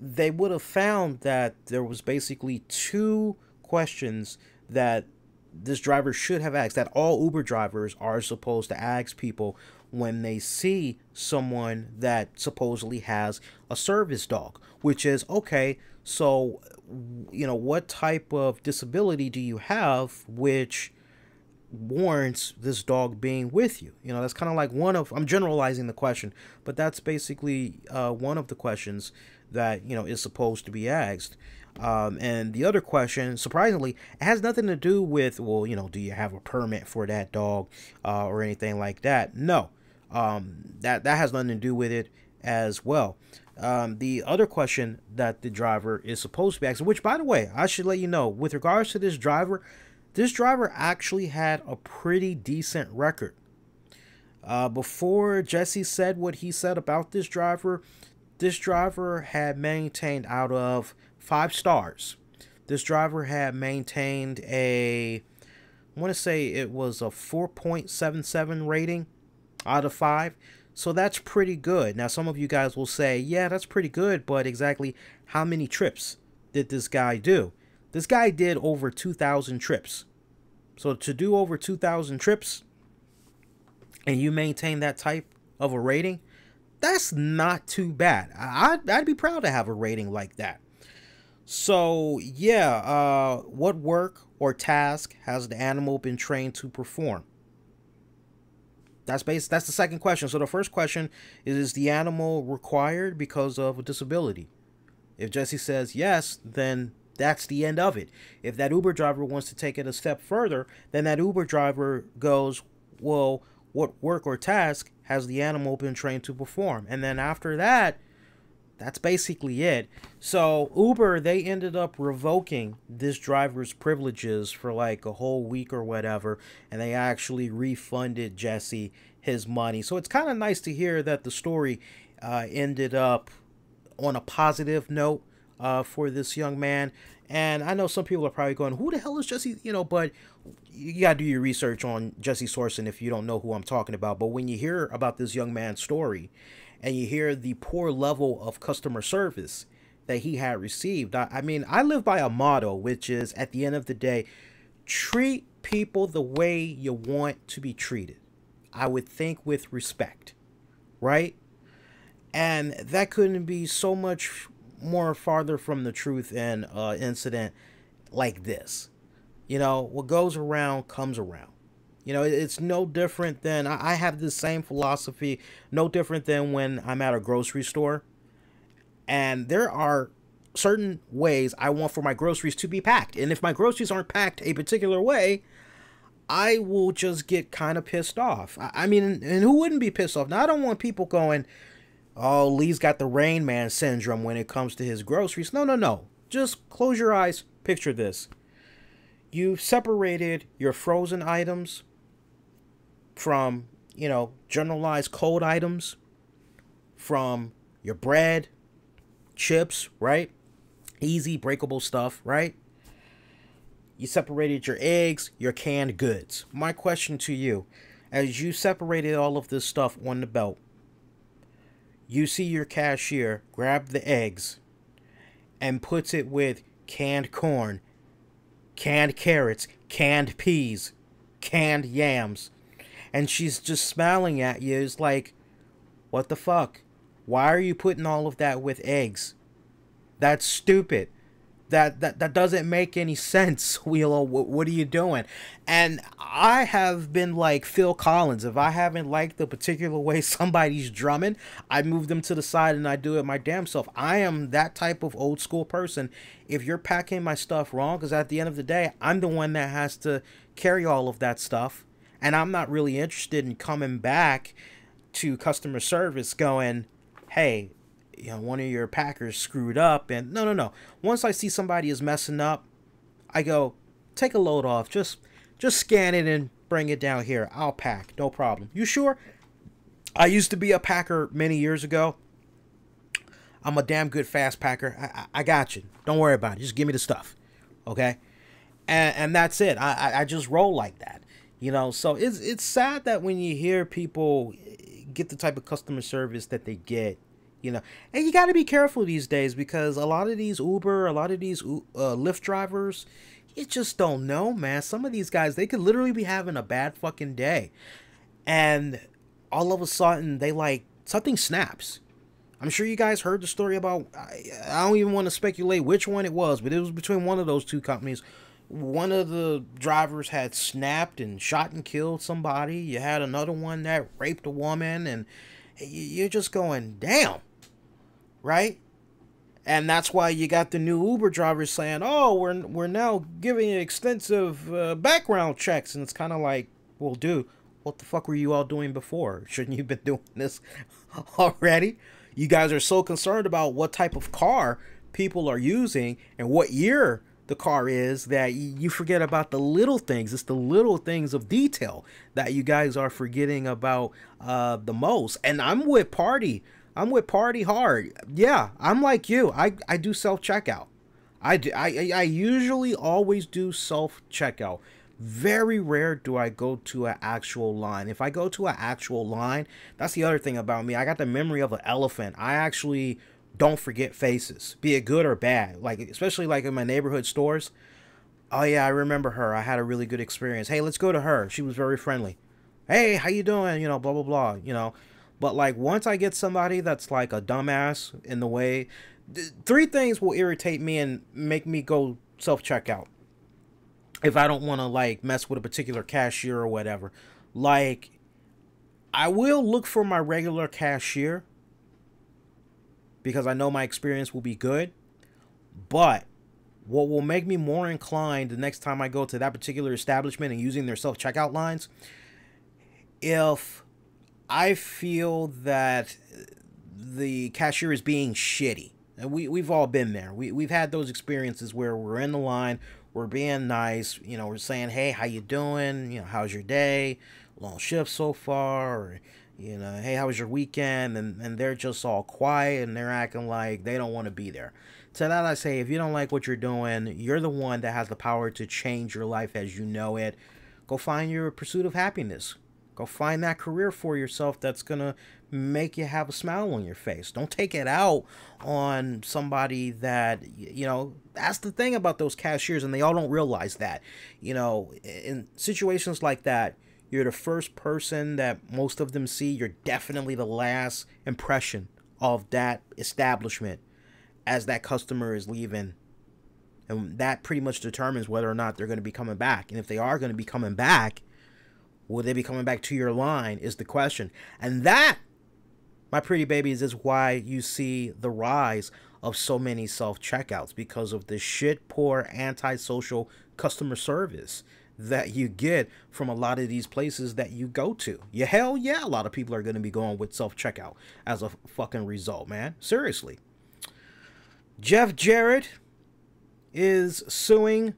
they would have found that there was basically 2 questions that this driver should have asked, that all Uber drivers are supposed to ask people when they see someone that supposedly has a service dog, which is, okay, so, what type of disability do you have which warrants this dog being with you? That's kind of like I'm generalizing the question, but that's basically one of the questions that, is supposed to be asked. And the other question, surprisingly, it has nothing to do with, well, do you have a permit for that dog or anything like that? No, that has nothing to do with it as well. The other question that the driver is supposed to be asking, which, by the way, I should let you know, with regards to this driver actually had a pretty decent record. Before Jesse said what he said about this driver had maintained, out of 5 stars, this driver had maintained I want to say it was a 4.77 rating out of 5. So that's pretty good. Now, some of you guys will say, yeah, that's pretty good, but exactly how many trips did this guy do? This guy did over 2,000 trips. So to do over 2,000 trips and you maintain that type of a rating, that's not too bad. I'd be proud to have a rating like that. So, yeah, what work or task has the animal been trained to perform? That's the second question. So the first question is the animal required because of a disability? If Jesse says yes, then that's the end of it. If that Uber driver wants to take it a step further, then that Uber driver goes, well, what work or task has the animal been trained to perform? And then after that, that's basically it. So Uber, they ended up revoking this driver's privileges for like a whole week or whatever, and they actually refunded Jesse his money. So it's kind of nice to hear that the story ended up on a positive note for this young man. And I know some people are probably going, who the hell is Jesse? But you got to do your research on Jesse Sorensen if you don't know who I'm talking about. But when you hear about this young man's story and you hear the poor level of customer service that he had received, I mean, I live by a motto, which is, at the end of the day, treat people the way you want to be treated. I would think with respect, right? And that couldn't be so much more farther from the truth in an incident like this. What goes around comes around. It's no different than, I have the same philosophy, no different than when I'm at a grocery store. And there are certain ways I want for my groceries to be packed. And if my groceries aren't packed a particular way, I will just get kind of pissed off. I mean, and who wouldn't be pissed off? Now, I don't want people going, oh, Lee's got the Rain Man syndrome when it comes to his groceries. No. Just close your eyes. Picture this. You've separated your frozen items from, generalized cold items, from your bread, chips, right? Easy breakable stuff, right? You separated your eggs, your canned goods. My question to you, as you separated all of this stuff on the belt, you see your cashier grab the eggs and puts it with canned corn, canned carrots, canned peas, canned yams, and she's just smiling at you. It's like, what the fuck? Why are you putting all of that with eggs? That's stupid. That doesn't make any sense, Wheelo. What are you doing? And I have been like Phil Collins. If I haven't liked the particular way somebody's drumming, I move them to the side and I do it my damn self. I am that type of old school person. If you're packing my stuff wrong, because at the end of the day, I'm the one that has to carry all of that stuff. And I'm not really interested in coming back to customer service going, hey, one of your packers screwed up. And no. Once I see somebody is messing up, I go, take a load off. Just scan it and bring it down here. I'll pack. No problem. You sure? I used to be a packer many years ago. I'm a damn good fast packer. I got you. Don't worry about it. Just give me the stuff. Okay? And that's it. I just roll like that. You know, so it's sad that when you hear people get the type of customer service that they get, you know, and you got to be careful these days because a lot of these Uber, a lot of these Lyft drivers, you just don't know, man. Some of these guys, they could literally be having a bad fucking day. And all of a sudden, they like, something snaps. I'm sure you guys heard the story about, I don't even want to speculate which one it was, but it was between one of those two companies. One of the drivers had snapped and shot and killed somebody. You had another one that raped a woman, and you're just going, damn, right? And that's why you got the new Uber drivers saying, oh, we're now giving you extensive background checks. And it's kind of like, well, dude, what the fuck were you all doing before? Shouldn't you have been doing this already? You guys are so concerned about what type of car people are using and what year the car is that you forget about the little things. It's the little things of detail that you guys are forgetting about the most. And I'm with Party. I'm with Party hard. Yeah, I'm like you. I do self-checkout. I usually always do self-checkout. Very rare do I go to an actual line. If I go to an actual line, that's the other thing about me. I got the memory of an elephant. I actually don't forget faces, be it good or bad. Like, especially like in my neighborhood stores. Oh yeah, I remember her. I had a really good experience. Hey, let's go to her. She was very friendly. Hey, how you doing? You know, blah, blah, blah, you know. But like once I get somebody that's like a dumbass in the way, three things will irritate me and make me go self-checkout. If I don't want to like mess with a particular cashier or whatever. Like, I will look for my regular cashier because I know my experience will be good. But what will make me more inclined the next time I go to that particular establishment and using their self-checkout lines, if I feel that the cashier is being shitty. And we've all been there. We've had those experiences where we're in the line, we're being nice, you know, we're saying, hey, how you doing? You know, how's your day? Long shift so far? Or, you know, hey, how was your weekend? And they're just all quiet and they're acting like they don't want to be there. To that I say, if you don't like what you're doing, you're the one that has the power to change your life as you know it. Go find your pursuit of happiness. Go find that career for yourself that's going to make you have a smile on your face. Don't take it out on somebody that, you know, that's the thing about those cashiers, and they all don't realize that. You know, in situations like that, you're the first person that most of them see. You're definitely the last impression of that establishment as that customer is leaving. And that pretty much determines whether or not they're going to be coming back. And if they are going to be coming back, will they be coming back to your line is the question. And that, my pretty babies, is why you see the rise of so many self-checkouts, because of the shit poor antisocial customer service that you get from a lot of these places that you go to. Yeah, hell yeah, a lot of people are going to be going with self-checkout as a fucking result, man. Seriously. Jeff Jarrett is suing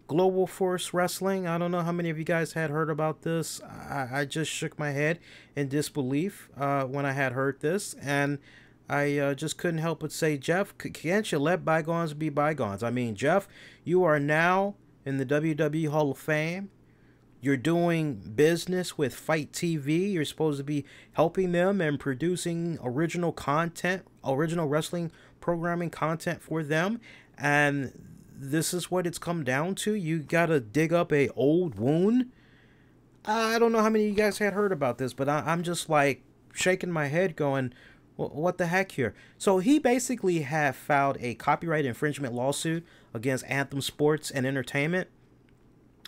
Global Force Wrestling. I don't know how many of you guys had heard about this. I just shook my head in disbelief when I had heard this, and I just couldn't help but say, Jeff, can't you let bygones be bygones? I mean, Jeff, you are now in the WWE Hall of Fame. You're doing business with Fight TV. You're supposed to be helping them and producing original content, original wrestling programming content for them, and this is what it's come down to. You gotta dig up a old wound. I don't know how many of you guys had heard about this, but I'm just like shaking my head going, what the heck here? So he basically had filed a copyright infringement lawsuit against Anthem Sports and Entertainment,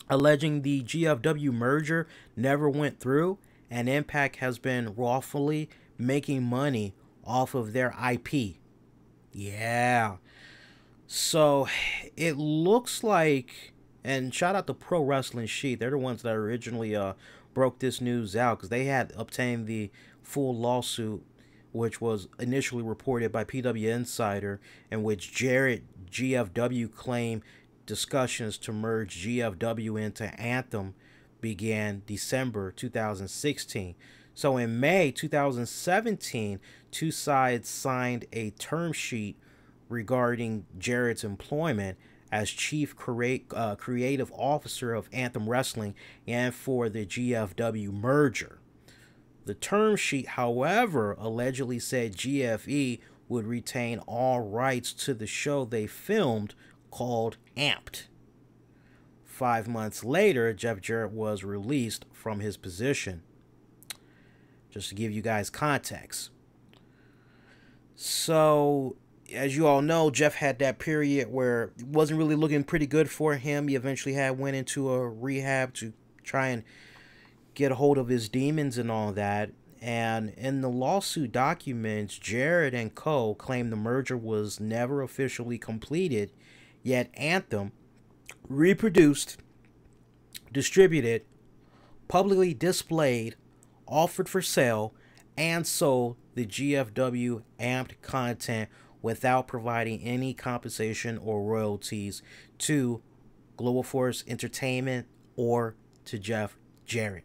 alleging the GFW merger never went through and Impact has been wrongfully making money off of their IP. Yeah. So it looks like, and shout out to Pro Wrestling Sheet, they're the ones that originally broke this news out, because they had obtained the full lawsuit, which was initially reported by PW Insider, in which Jarrett GFW claimed discussions to merge GFW into Anthem began December 2016. So in May 2017, two sides signed a term sheet regarding Jarrett's employment as chief creative officer of Anthem Wrestling and for the GFW merger. The term sheet, however, allegedly said GFE would retain all rights to the show they filmed called Amped. 5 months later, Jeff Jarrett was released from his position. Just to give you guys context. So, as you all know, Jeff had that period where it wasn't really looking pretty good for him. He eventually went into a rehab to try and get a hold of his demons and all that. And in the lawsuit documents, Jarrett and co. claimed the merger was never officially completed, yet Anthem reproduced, distributed, publicly displayed, offered for sale, and sold the GFW Amped content without providing any compensation or royalties to Global Force Entertainment or to Jeff Jarrett.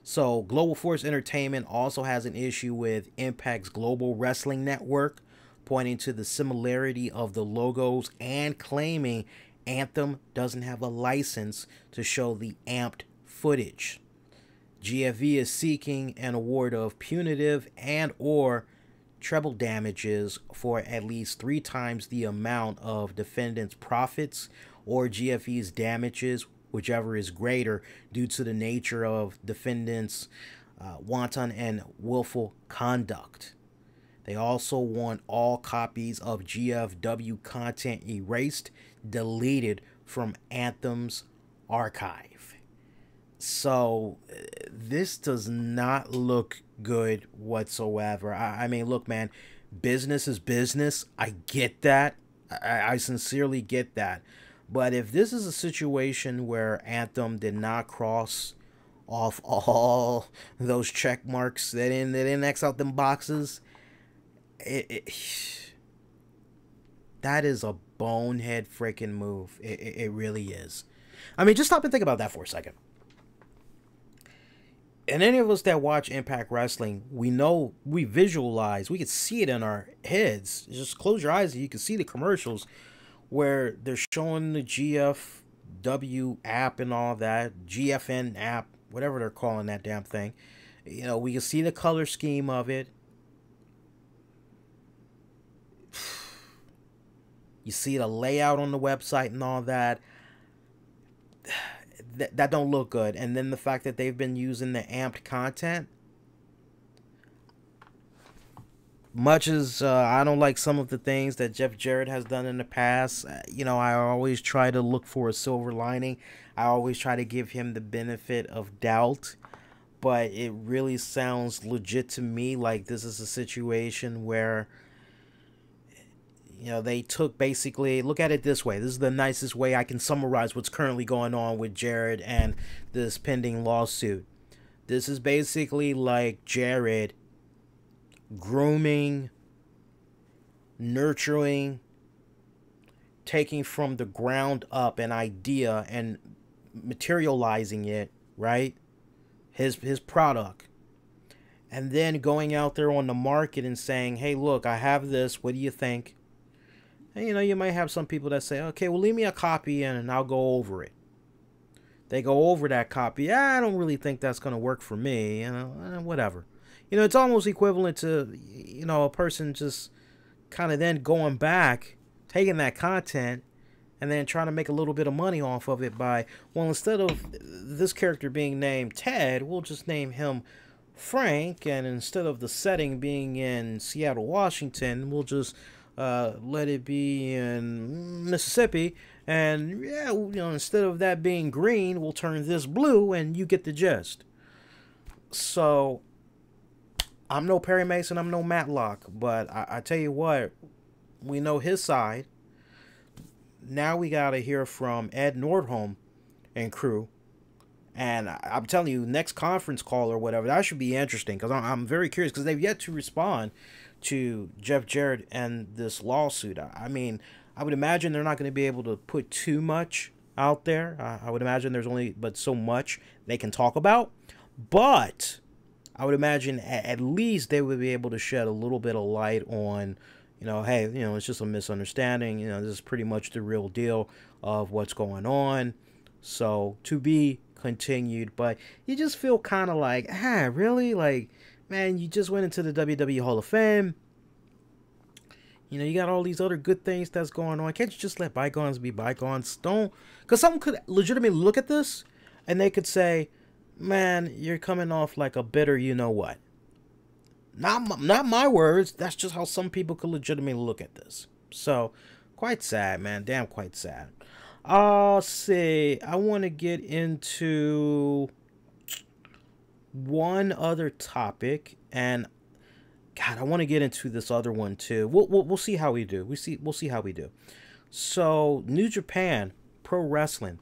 So Global Force Entertainment also has an issue with Impact's Global Wrestling Network, pointing to the similarity of the logos and claiming Anthem doesn't have a license to show the Amped footage. GFE is seeking an award of punitive and or treble damages for at least 3 times the amount of defendants' profits or GFE's damages, whichever is greater, due to the nature of defendants' wanton and willful conduct. They also want all copies of GFW content erased, deleted from Anthem's archive. So this does not look good whatsoever. I mean, look, man, business is business. I get that. I sincerely get that. But if this is a situation where Anthem did not cross off all those check marks, they didn't X out them boxes, that is a bonehead freaking move. It really is. I mean, just stop and think about that for a second. And any of us that watch Impact Wrestling, we know, we visualize, we can see it in our heads. Just close your eyes and you can see the commercials where they're showing the GFW app and all that, GFN app, whatever they're calling that damn thing. You know, we can see the color scheme of it. You see the layout on the website and all that. That don't look good. And then the fact that they've been using the amped content. Much as I don't like some of the things that Jeff Jarrett has done in the past, you know, I always try to look for a silver lining. I always try to give him the benefit of doubt. But it really sounds legit to me like this is a situation where, you know, they took basically, look at it this way. This is the nicest way I can summarize what's currently going on with Jarrett and this pending lawsuit. This is basically like Jarrett grooming, nurturing, taking from the ground up an idea and materializing it, right? His product. And then going out there on the market and saying, hey, look, I have this. What do you think? And, you know, you might have some people that say, okay, well, leave me a copy and I'll go over it. They go over that copy. Yeah, I don't really think that's going to work for me. You know, whatever. You know, it's almost equivalent to, you know, a person just kind of then going back, taking that content, and then trying to make a little bit of money off of it by, well, instead of this character being named Ted, we'll just name him Frank. And instead of the setting being in Seattle, Washington, we'll just let it be in Mississippi, and yeah, you know, instead of that being green, we'll turn this blue, and you get the gist. So I'm no Perry Mason, I'm no Matlock, but I tell you what, we know his side. Now we gotta hear from Ed Nordholm and crew, and I'm telling you, next conference call or whatever, that should be interesting, because I'm very curious, because they've yet to respond to Jeff Jarrett and this lawsuit. I mean, I would imagine they're not going to be able to put too much out there. I would imagine there's only but so much they can talk about. But I would imagine at least they would be able to shed a little bit of light on, hey, it's just a misunderstanding. This is pretty much the real deal of what's going on. So to be continued, but you just feel kind of like, really? Like, man, you just went into the WWE Hall of Fame. You got all these other good things that's going on. Can't you just let bygones be bygones? Don't, because someone could legitimately look at this and they could say, man, you're coming off like a bitter what. Not my words. That's just how some people could legitimately look at this. So, quite sad, man. Damn, quite sad. See. I want to get into one other topic, and God, I want to get into this other one too. We'll see how we do. We'll see how we do. So, New Japan Pro Wrestling,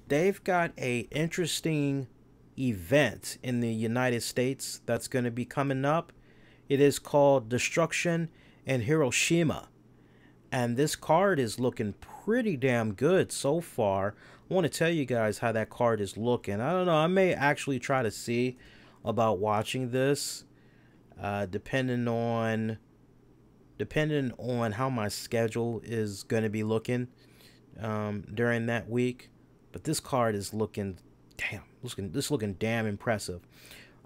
they've got a interesting event in the United States that's going to be coming up. It is called Destruction in Hiroshima, and this card is looking pretty damn good so far. I want to tell you guys how that card is looking. I don't know, I may actually try to see about watching this, depending on how my schedule is going to be looking during that week. But this card is looking looking damn impressive.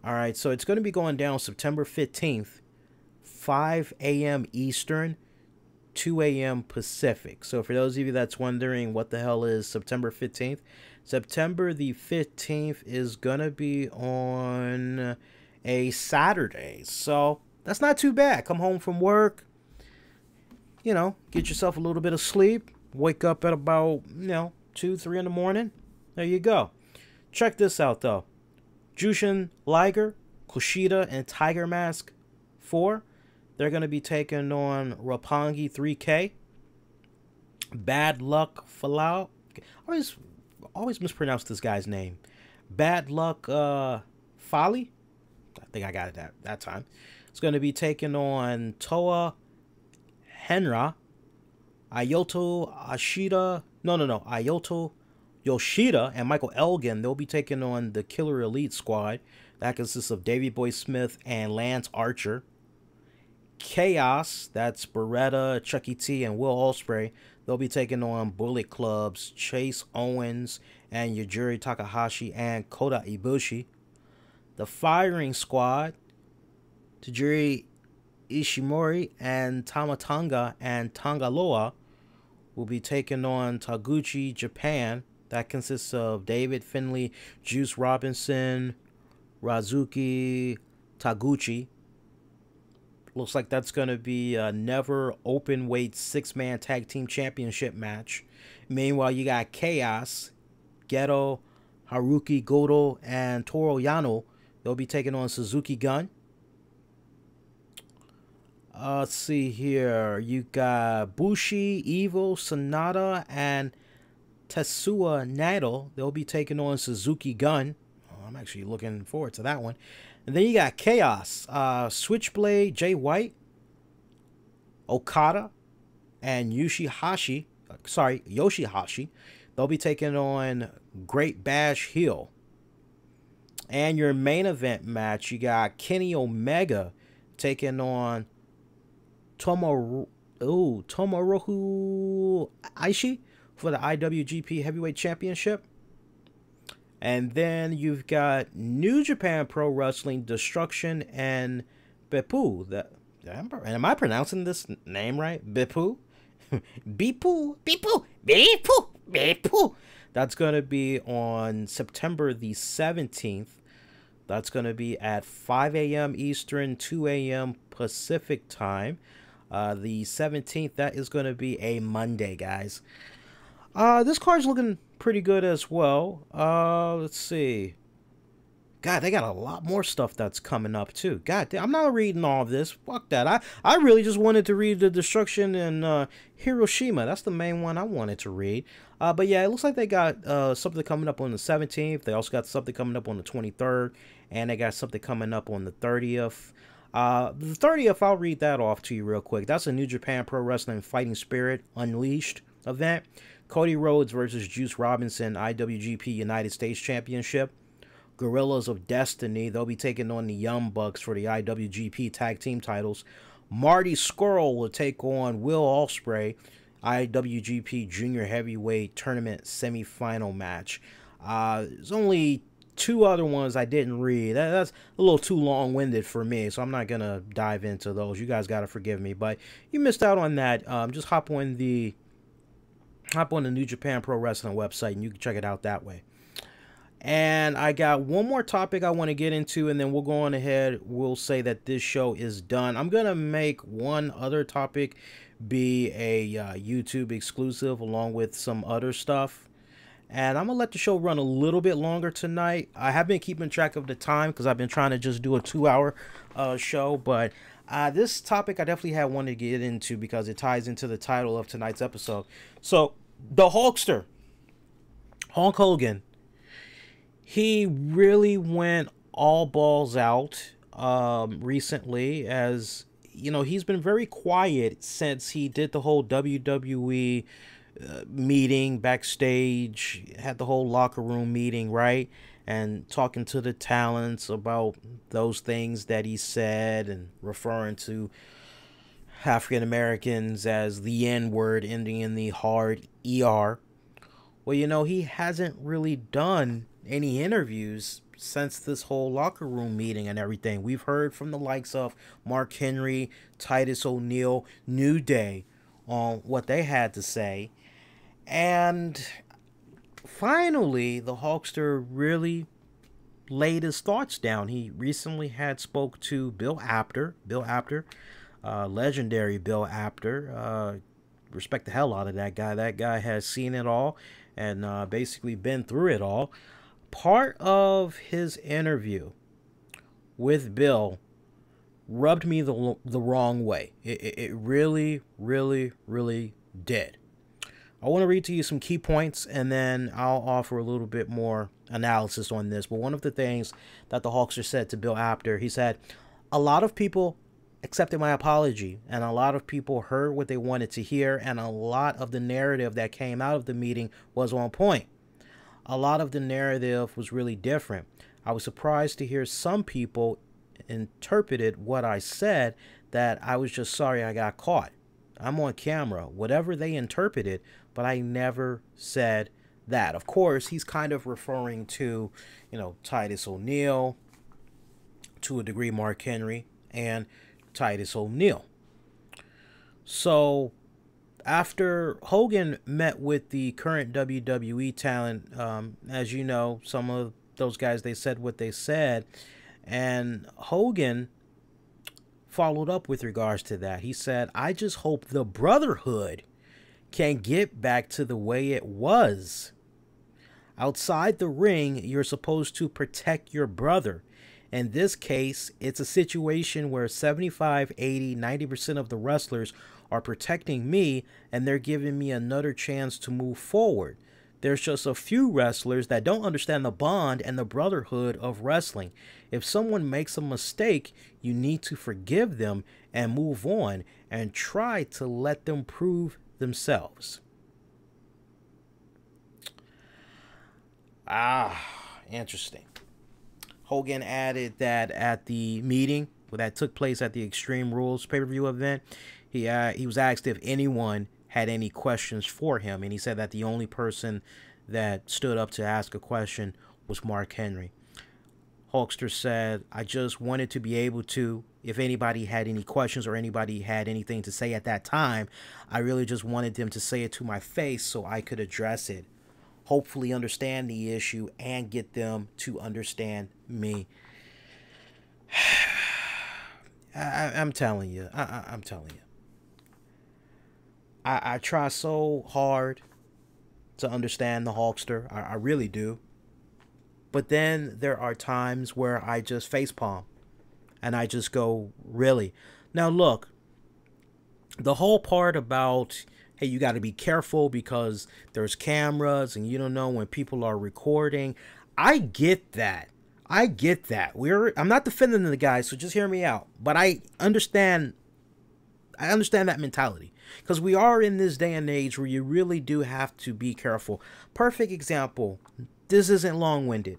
All right, so it's going to be going down September 15th, 5 a.m. Eastern, 2 a.m. Pacific. So for those of you that's wondering what the hell is September 15th, September the 15th is going to be on a Saturday. So that's not too bad. Come home from work, get yourself a little bit of sleep, wake up at about, 2, 3 in the morning. There you go. Check this out, though. Jushin Liger, Kushida, and Tiger Mask 4. They're going to be taking on Roppongi 3K. Bad Luck Falau. Always mispronounce this guy's name. Bad Luck Fali. I think I got it that time. It's going to be taking on Toa Henra, Ayoto Ashida. No. Ayoto Yoshida and Michael Elgin. They'll be taking on the Killer Elite Squad. That consists of Davey Boy Smith and Lance Archer. Chaos, that's Beretta, Chucky T, and Will Ospreay. They'll be taking on Bullet Club's Chase Owens and Yujiro Takahashi and Kota Ibushi. The Firing Squad, Tajiri Ishimori and Tamatanga and Tangaloa will be taking on Taguchi Japan. That consists of David Finlay, Juice Robinson, Razuki Taguchi. Looks like that's going to be a never open weight 6-man tag team championship match. Meanwhile, you got Chaos, Geto, Haruki Goto, and Toru Yano. They'll be taking on Suzuki Gun. Let's see here. You got Bushi, Evil, Sonata, and Tetsuya Naito. They'll be taking on Suzuki Gun. Oh, I'm actually looking forward to that one. And then you got Chaos, Switchblade, Jay White, Okada, and Yoshihashi. They'll be taking on Great Bash Heel. And your main event match, you got Kenny Omega taking on Tomohiro Ishii for the IWGP Heavyweight Championship. And then you've got New Japan Pro Wrestling Destruction and Beppu. Am I pronouncing this name right? Beppu? Beppu. That's going to be on September the 17th. That's going to be at 5 a.m. Eastern, 2 a.m. Pacific time. The 17th, that is going to be a Monday, guys. This card's looking pretty good as well. Let's see. God, they got a lot more stuff that's coming up too. God damn, I'm not reading all of this. Fuck that. I really just wanted to read the Destruction in Hiroshima. That's the main one I wanted to read. But yeah, it looks like they got something coming up on the 17th. They also got something coming up on the 23rd. And they got something coming up on the 30th. The 30th, I'll read that off to you real quick. That's a New Japan Pro Wrestling Fighting Spirit Unleashed event. Cody Rhodes versus Juice Robinson, IWGP United States Championship. Guerrillas of Destiny, they'll be taking on the Young Bucks for the IWGP Tag Team titles. Marty Scurll will take on Will Ospreay, IWGP Junior Heavyweight Tournament semifinal match. There's only 2 other ones I didn't read. That's a little too long-winded for me, so I'm not going to dive into those. You guys got to forgive me, but you missed out on that. Just hop on the New Japan Pro Wrestling website, and you can check it out that way. And I got one more topic I want to get into, and then we'll go on ahead. We'll say that this show is done. I'm going to make one other topic be a YouTube exclusive along with some other stuff. And I'm going to let the show run a little bit longer tonight. I have been keeping track of the time because I've been trying to just do a 2-hour show. But this topic I definitely had one to get into because it ties into the title of tonight's episode. So, the Hulkster, Hulk Hogan, he really went all balls out recently. As you know, he's been very quiet since he did the whole WWE meeting backstage, had the whole locker room meeting, right? And talking to the talents about those things that he said and referring to African Americans as the N-word ending in the hard ER. Well, you know, he hasn't really done any interviews since this whole locker room meeting and everything. We've heard from the likes of Mark Henry, Titus O'Neil, New Day on what they had to say. And finally, the Hulkster really laid his thoughts down. He recently had spoke to Bill Apter, legendary Bill Apter. Respect the hell out of that guy. That guy has seen it all and basically been through it all. Part of his interview with Bill rubbed me the wrong way. It really, really, really did. I want to read to you some key points, and then I'll offer a little bit more analysis on this. But one of the things that the Hulkster said to Bill Apter, he said, a lot of people accepted my apology, and a lot of people heard what they wanted to hear, and a lot of the narrative that came out of the meeting was on point. A lot of the narrative was really different. I was surprised to hear some people interpreted what I said that I was just sorry I got caught. I'm on camera, whatever they interpreted, but I never said that. Of course, he's kind of referring to, you know, Titus O'Neil, to a degree Mark Henry, and Titus O'Neil. So after Hogan met with the current WWE talent, as you know, some of those guys, they said what they said, and Hogan followed up with regards to that. He said, I just hope the Brotherhood can get back to the way it was. Outside the ring, you're supposed to protect your brother. In this case, it's a situation where 75, 80, 90% of the wrestlers are protecting me, and they're giving me another chance to move forward. There's just a few wrestlers that don't understand the bond and the brotherhood of wrestling. If someone makes a mistake, you need to forgive them and move on and try to let them prove themselves. Interesting. Hogan added that at the meeting that took place at the Extreme Rules pay-per-view event, he was asked if anyone had any questions for him, and he said that the only person that stood up to ask a question was Mark Henry. Hulkster said, I just wanted to be able to, if anybody had any questions or anybody had anything to say at that time, I really just wanted them to say it to my face so I could address it, hopefully understand the issue, and get them to understand me. I'm telling you, I'm telling you. I try so hard to understand the Hulkster. I really do. But then there are times where I just facepalm. And I just go, really? Now look, the whole part about, hey, you got to be careful because there's cameras and you don't know when people are recording. I get that. I get that. I'm not defending the guy, so just hear me out. But I understand that mentality. Because we are in this day and age where you really do have to be careful. Perfect example. This isn't long-winded.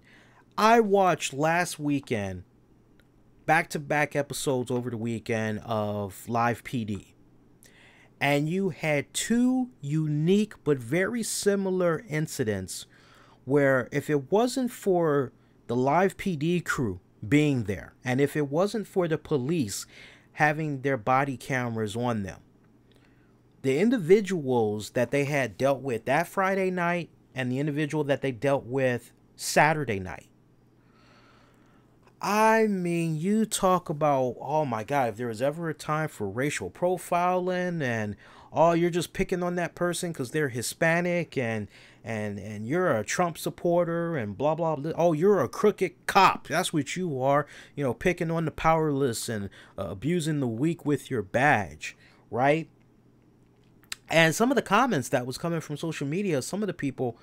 I watched last weekend back-to-back episodes over the weekend of Live PD. And you had two unique but very similar incidents where if it wasn't for the Live PD crew being there, and if it wasn't for the police having their body cameras on them, the individuals that they had dealt with that Friday night and the individual that they dealt with Saturday night, I mean, you talk about, oh my God, if there was ever a time for racial profiling and, oh, you're just picking on that person because they're Hispanic and you're a Trump supporter and blah, blah, blah. Oh, you're a crooked cop. That's what you are, you know, picking on the powerless and abusing the weak with your badge, right? And some of the comments that was coming from social media, some of the people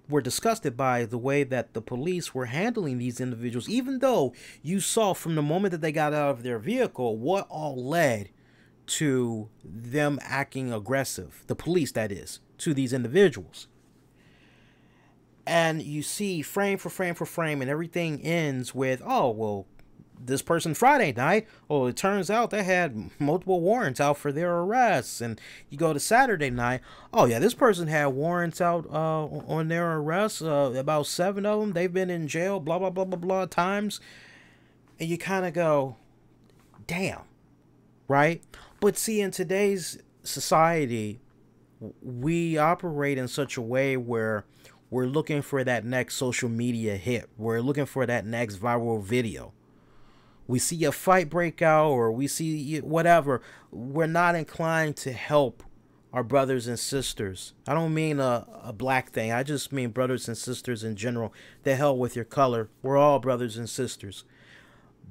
were disgusted by the way that the police were handling these individuals, even though you saw from the moment that they got out of their vehicle what all led to them acting aggressive, the police that is, to these individuals. And you see frame for frame for frame, and everything ends with, oh, well, this person Friday night, oh, it turns out they had multiple warrants out for their arrests. And you go to Saturday night, oh yeah, this person had warrants out on their arrests, about 7 of them. They've been in jail, blah, blah, blah, blah, blah times. And you kind of go, damn, right? But see, in today's society, we operate in such a way where we're looking for that next social media hit. We're looking for that next viral video. We see a fight break out or we see whatever, we're not inclined to help our brothers and sisters. I don't mean a black thing. I just mean brothers and sisters in general. The hell with your color. We're all brothers and sisters.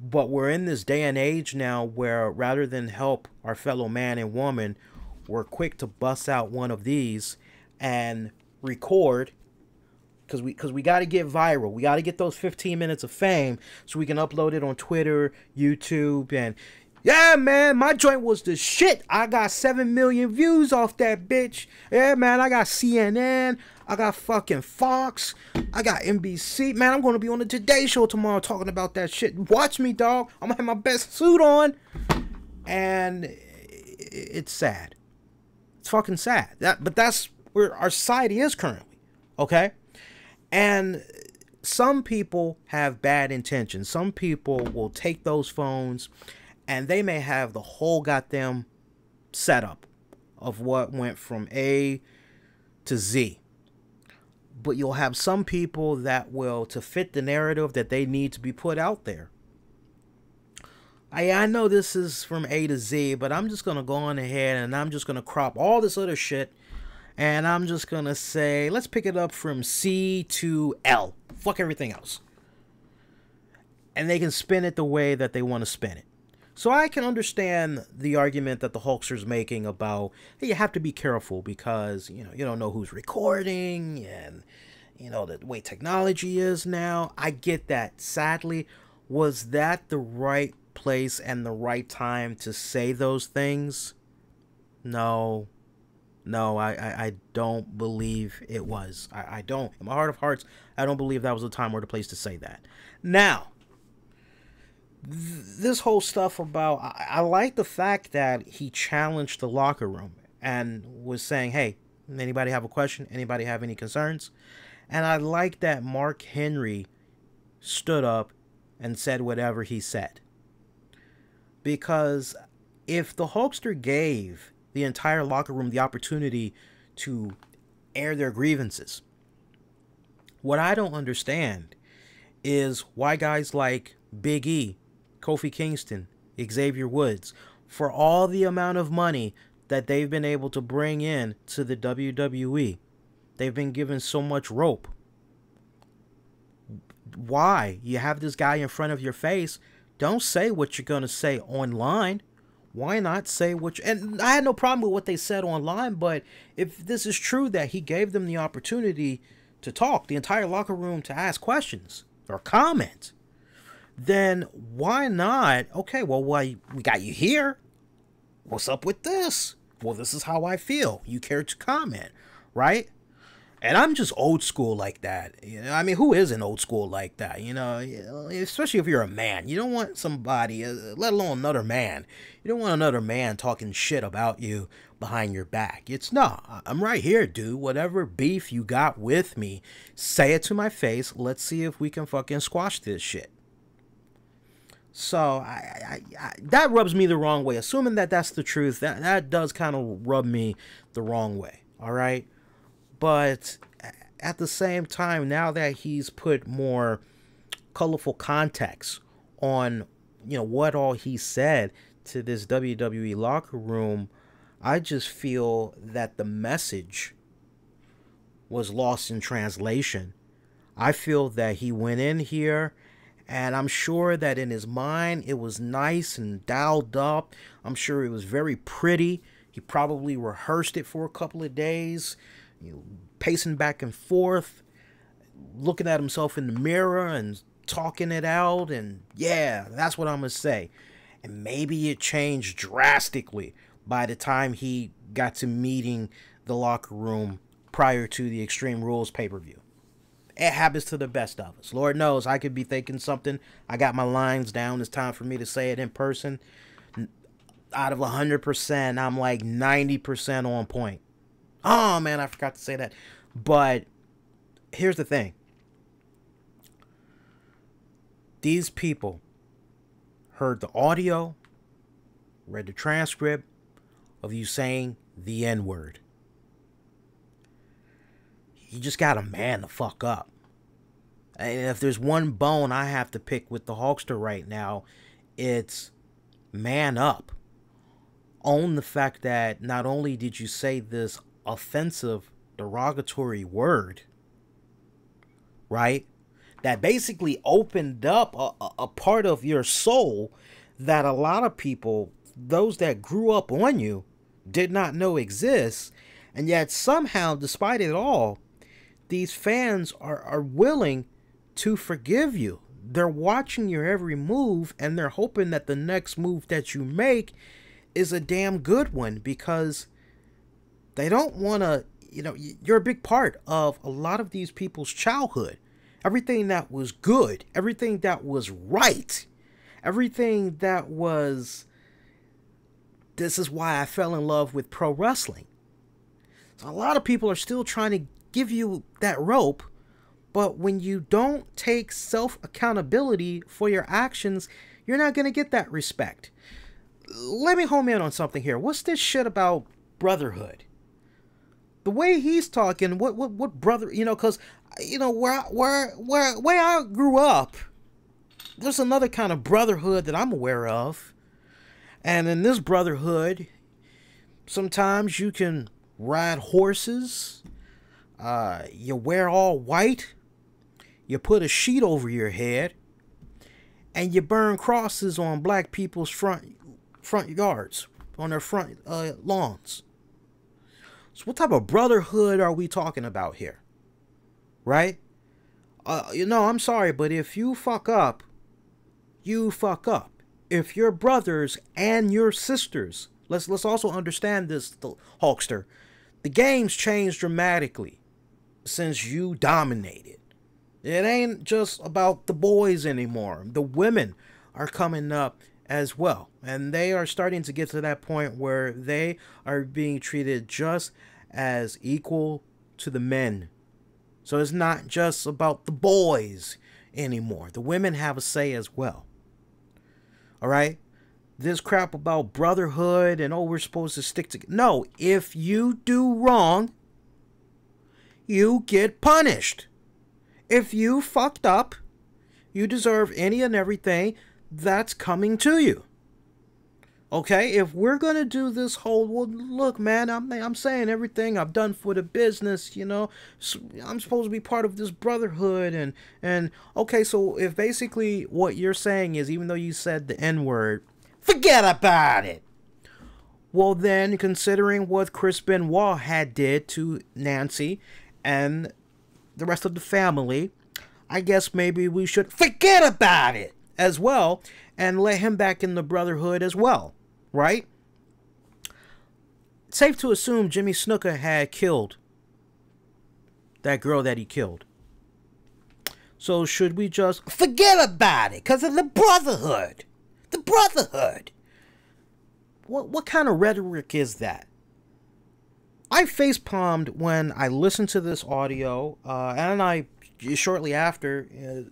But we're in this day and age now where rather than help our fellow man and woman, we're quick to bust out one of these and record. Because we got to get viral. We got to get those 15 minutes of fame so we can upload it on Twitter, YouTube, and yeah, man, my joint was the shit. I got 7 million views off that bitch. Yeah, man, I got CNN. I got fucking Fox. I got NBC. Man, I'm going to be on the Today Show tomorrow talking about that shit. Watch me, dog. I'm going to have my best suit on. And it's sad. It's fucking sad. But that's where our society is currently. Okay? And some people have bad intentions. Some people will take those phones and they may have the whole goddamn setup of what went from A to Z. But you'll have some people that will, to fit the narrative that they need to be put out there. I know this is from A to Z, but I'm just going to go on ahead and I'm just going to crop all this other shit. And I'm just going to say, let's pick it up from C to L. Fuck everything else. And they can spin it the way that they want to spin it. So I can understand the argument that the Hulkster's making about, hey, you have to be careful because, you don't know who's recording and, the way technology is now. I get that. Sadly, was that the right place and the right time to say those things? No. No, I don't believe it was. I don't. In my heart of hearts, I don't believe that was the time or the place to say that. Now, this whole stuff about, I like the fact that he challenged the locker room and was saying, hey, anybody have a question? Anybody have any concerns? And I like that Mark Henry stood up and said whatever he said. Because if the Hulkster gave the entire locker room the opportunity to air their grievances, what I don't understand is why guys like Big E, Kofi Kingston, Xavier Woods, for all the amount of money that they've been able to bring in to the WWE, they've been given so much rope. Why? You have this guy in front of your face. Don't say what you're going to say online. Why not say what you... And I had no problem with what they said online, but if this is true that he gave them the opportunity to talk, the entire locker room to ask questions or comment, then why not? Okay, well, we got you here. What's up with this? Well, this is how I feel. You care to comment, right? And I'm just old school like that. You know, I mean, who isn't old school like that? You know, especially if you're a man. You don't want somebody, let alone another man. You don't want another man talking shit about you behind your back. It's no, I'm right here, dude. Whatever beef you got with me, say it to my face. Let's see if we can fucking squash this shit. So that rubs me the wrong way. Assuming that that's the truth, that does kind of rub me the wrong way. All right. But at the same time, now that he's put more colorful context on, you know, what all he said to this WWE locker room, I just feel that the message was lost in translation. I feel that he went in here, and I'm sure that in his mind it was nice and dialed up. I'm sure it was very pretty. He probably rehearsed it for a couple of days. You know, pacing back and forth, looking at himself in the mirror and talking it out, and yeah, that's what I'm gonna say. And maybe it changed drastically by the time he got to meeting the locker room prior to the Extreme Rules pay-per-view. It happens to the best of us. Lord knows I could be thinking something. I got my lines down. It's time for me to say it in person. Out of 100%, I'm like 90% on point. Oh, man, I forgot to say that. But here's the thing. These people heard the audio, read the transcript of you saying the N-word. You just gotta man the fuck up. And if there's one bone I have to pick with the Hulkster right now, it's man up. Own the fact that not only did you say this offensive, derogatory word, right, that basically opened up a part of your soul that a lot of people, those that grew up on you, did not know exists, and yet somehow, despite it all, these fans are willing to forgive you. They're watching your every move, and they're hoping that the next move that you make is a damn good one, because they don't want to, you know, you're a big part of a lot of these people's childhood. Everything that was good, everything that was right, everything that was, this is why I fell in love with pro wrestling. So a lot of people are still trying to give you that rope, but when you don't take self-accountability for your actions, you're not going to get that respect. Let me home in on something here. What's this shit about Brotherhood? The way he's talking, what brother, you know, because, you know, where I grew up, there's another kind of brotherhood that I'm aware of. And in this brotherhood, sometimes you can ride horses, you wear all white, you put a sheet over your head, and you burn crosses on black people's front yards, on their front lawns. So what type of brotherhood are we talking about here? Right? You know, I'm sorry, but if you fuck up, you fuck up. If your brothers and your sisters, let's also understand this, the Hulkster, the game's changed dramatically since you dominated. It ain't just about the boys anymore. The women are coming up as well, and they are starting to get to that point where they are being treated just as equal to the men. So it's not just about the boys anymore. The women have a say as well. All right? This crap about brotherhood and, oh, we're supposed to stick together. No, if you do wrong, you get punished. If you fucked up, you deserve any and everything that's coming to you. Okay, if we're gonna do this whole, well, look, man, I'm saying everything I've done for the business, you know, so I'm supposed to be part of this brotherhood, and okay, so if basically what you're saying is, even though you said the N-word, forget about it. Well, then, considering what Chris Benoit had did to Nancy and the rest of the family, I guess maybe we should forget about it as well and let him back in the brotherhood as well, right? safe to assume Jimmy Snuka had killed that girl that he killed. So should we just forget about it because of the Brotherhood? The Brotherhood. What kind of rhetoric is that? I facepalmed when I listened to this audio, and I shortly after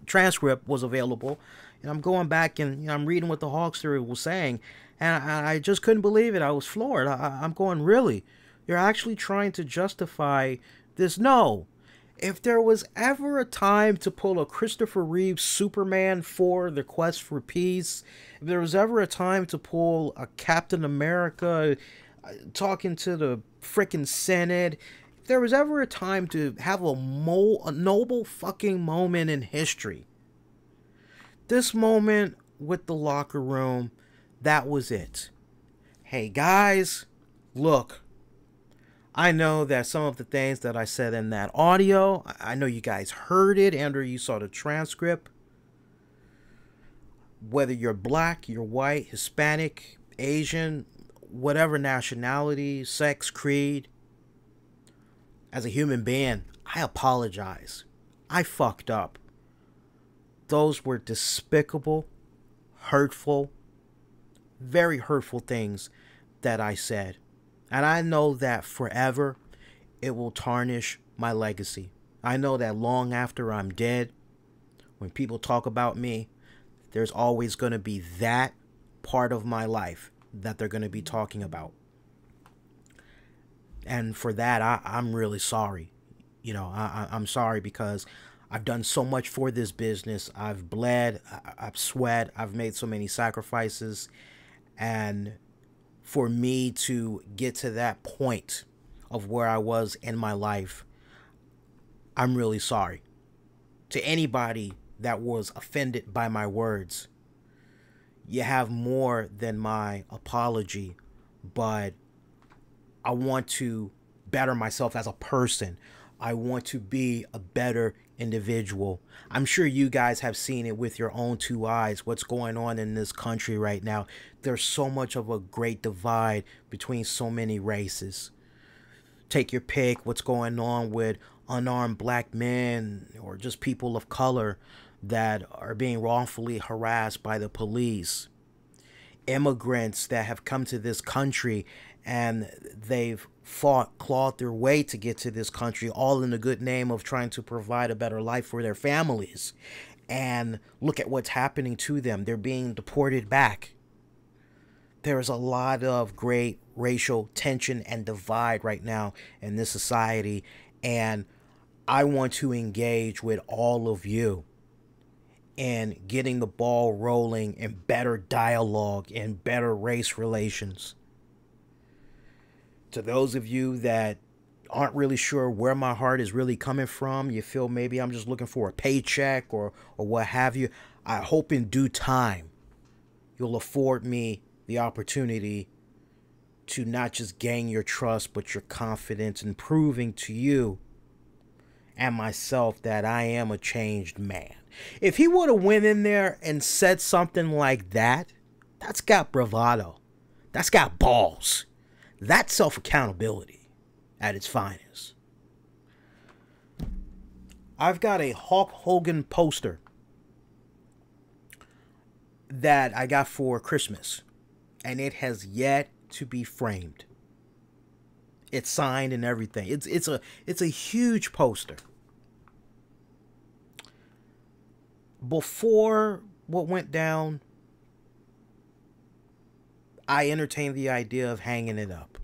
transcript was available, and I'm going back and I'm reading what the Hawkster was saying, and I just couldn't believe it. I was floored. I'm going, really? You're actually trying to justify this? No. If there was ever a time to pull a Christopher Reeve Superman 4, The Quest for Peace, if there was ever a time to pull a Captain America talking to the frickin' Senate, if there was ever a time to have a noble fucking moment in history, this moment with the locker room, that was it. Hey guys, look, I know that some of the things that I said in that audio, I know you guys heard it and or you saw the transcript. Whether you're black, you're white, Hispanic, Asian, whatever nationality, sex, creed, as a human being, I apologize. I fucked up. Those were despicable, hurtful, very hurtful things that I said. And I know that forever it will tarnish my legacy. I know that long after I'm dead, when people talk about me, there's always going to be that part of my life that they're going to be talking about. And for that, I'm really sorry. You know, I'm sorry because I've done so much for this business. I've bled, I've sweat, I've made so many sacrifices. And for me to get to that point of where I was in my life, I'm really sorry. To anybody that was offended by my words, you have more than my apology, but I want to better myself as a person. I want to be a better individual. I'm sure you guys have seen it with your own two eyes, what's going on in this country right now. There's so much of a great divide between so many races. Take your pick, what's going on with unarmed black men or just people of color that are being wrongfully harassed by the police. Immigrants that have come to this country and they've clawed their way to get to this country, all in the good name of trying to provide a better life for their families. And look at what's happening to them. They're being deported back. There's a lot of great racial tension and divide right now in this society. And I want to engage with all of you in getting the ball rolling in better dialogue and better race relations. To those of you that aren't really sure where my heart is really coming from, you feel maybe I'm just looking for a paycheck or what have you, I hope in due time you'll afford me the opportunity to not just gain your trust, but your confidence in proving to you and myself that I am a changed man. If he would have went in there and said something like that, that's got bravado. That's got balls. That's self-accountability at its finest. I've got a Hulk Hogan poster that I got for Christmas, and it has yet to be framed. It's signed and everything. It's a huge poster. Before what went down, I entertained the idea of hanging it up.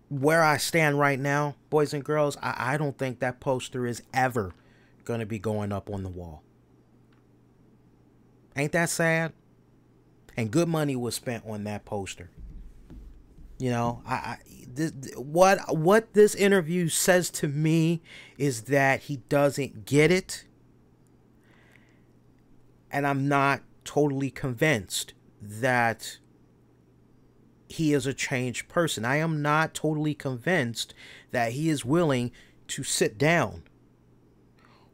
Where I stand right now, boys and girls, I don't think that poster is ever going to be going up on the wall. Ain't that sad? And good money was spent on that poster. You know, what this interview says to me is that he doesn't get it. And I'm not totally convinced that he is a changed person. I am not totally convinced that he is willing to sit down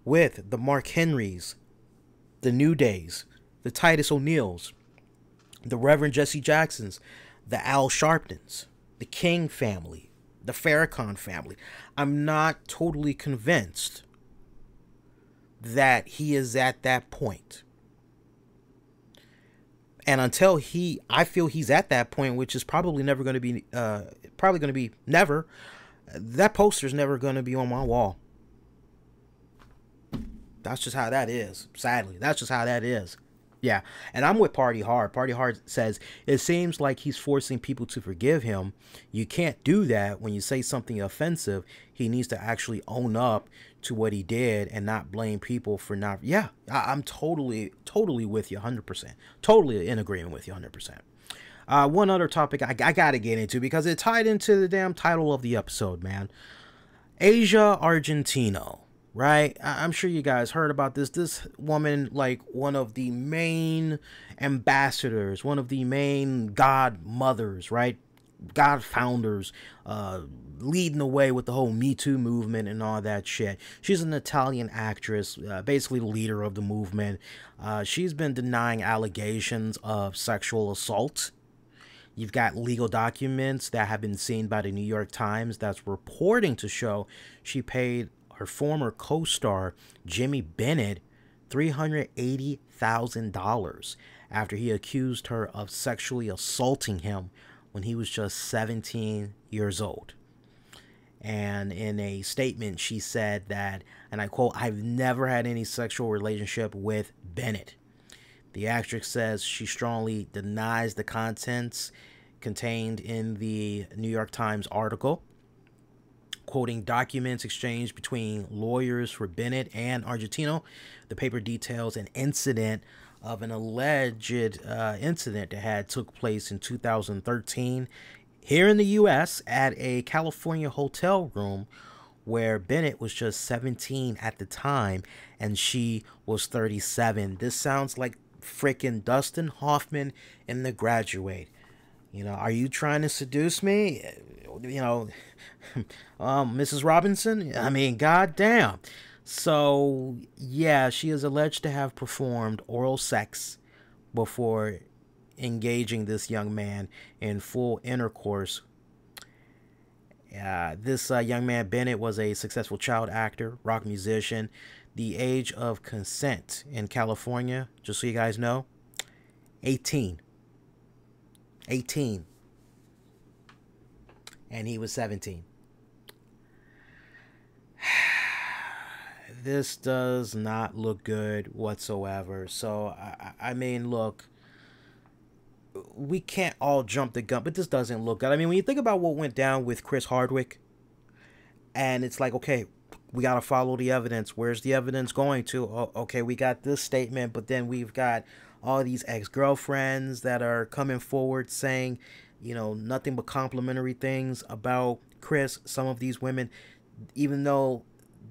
with the Mark Henrys, the New Days, the Titus O'Neills, the Reverend Jesse Jacksons, the Al Sharptons, the King family, the Farrakhan family. I'm not totally convinced that he is at that point. And until I feel he's at that point, which is probably never going to be, never, that poster's never going to be on my wall. That's just how that is. Sadly, that's just how that is. Yeah, and I'm with Party Hard. Party Hard says, it seems like he's forcing people to forgive him. You can't do that when you say something offensive. He needs to actually own up to what he did and not blame people for not. Yeah, I'm totally with you 100%. Totally in agreement with you 100%. One other topic I got to get into because it tied into the damn title of the episode, man. Asia Argento. Right? I'm sure you guys heard about this. This woman, like one of the main ambassadors, one of the main godmothers, right? God founders, leading the way with the whole Me Too movement and all that shit. She's an Italian actress, basically the leader of the movement. She's been denying allegations of sexual assault. You've got legal documents that have been seen by the New York Times that's reporting to show she paid her former co-star Jimmy Bennett $380,000 after he accused her of sexually assaulting him when he was just 17 years old. And in a statement, she said that, and I quote, "I've never had any sexual relationship with Bennett." The actress says she strongly denies the contents contained in the New York Times article, quoting documents exchanged between lawyers for Bennett and Argentino. The paper details an incident of an alleged incident that had took place in 2013 here in the U.S. at a California hotel room where Bennett was just 17 at the time and she was 37. This sounds like freaking Dustin Hoffman in The Graduate. You know, are you trying to seduce me? You know, Mrs. Robinson? I mean, goddamn. So, yeah, she is alleged to have performed oral sex before engaging this young man in full intercourse. This young man, Bennett, was a successful child actor, rock musician. The age of consent in California, just so you guys know, 18. 18. And he was 17. This does not look good whatsoever. So, I mean, look, we can't all jump the gun, but this doesn't look good. I mean, when you think about what went down with Chris Hardwick, and it's like, okay, we got to follow the evidence. Where's the evidence going to? Oh, okay, we got this statement, but then we've got all these ex-girlfriends that are coming forward saying, you know, nothing but complimentary things about Chris. Some of these women, even though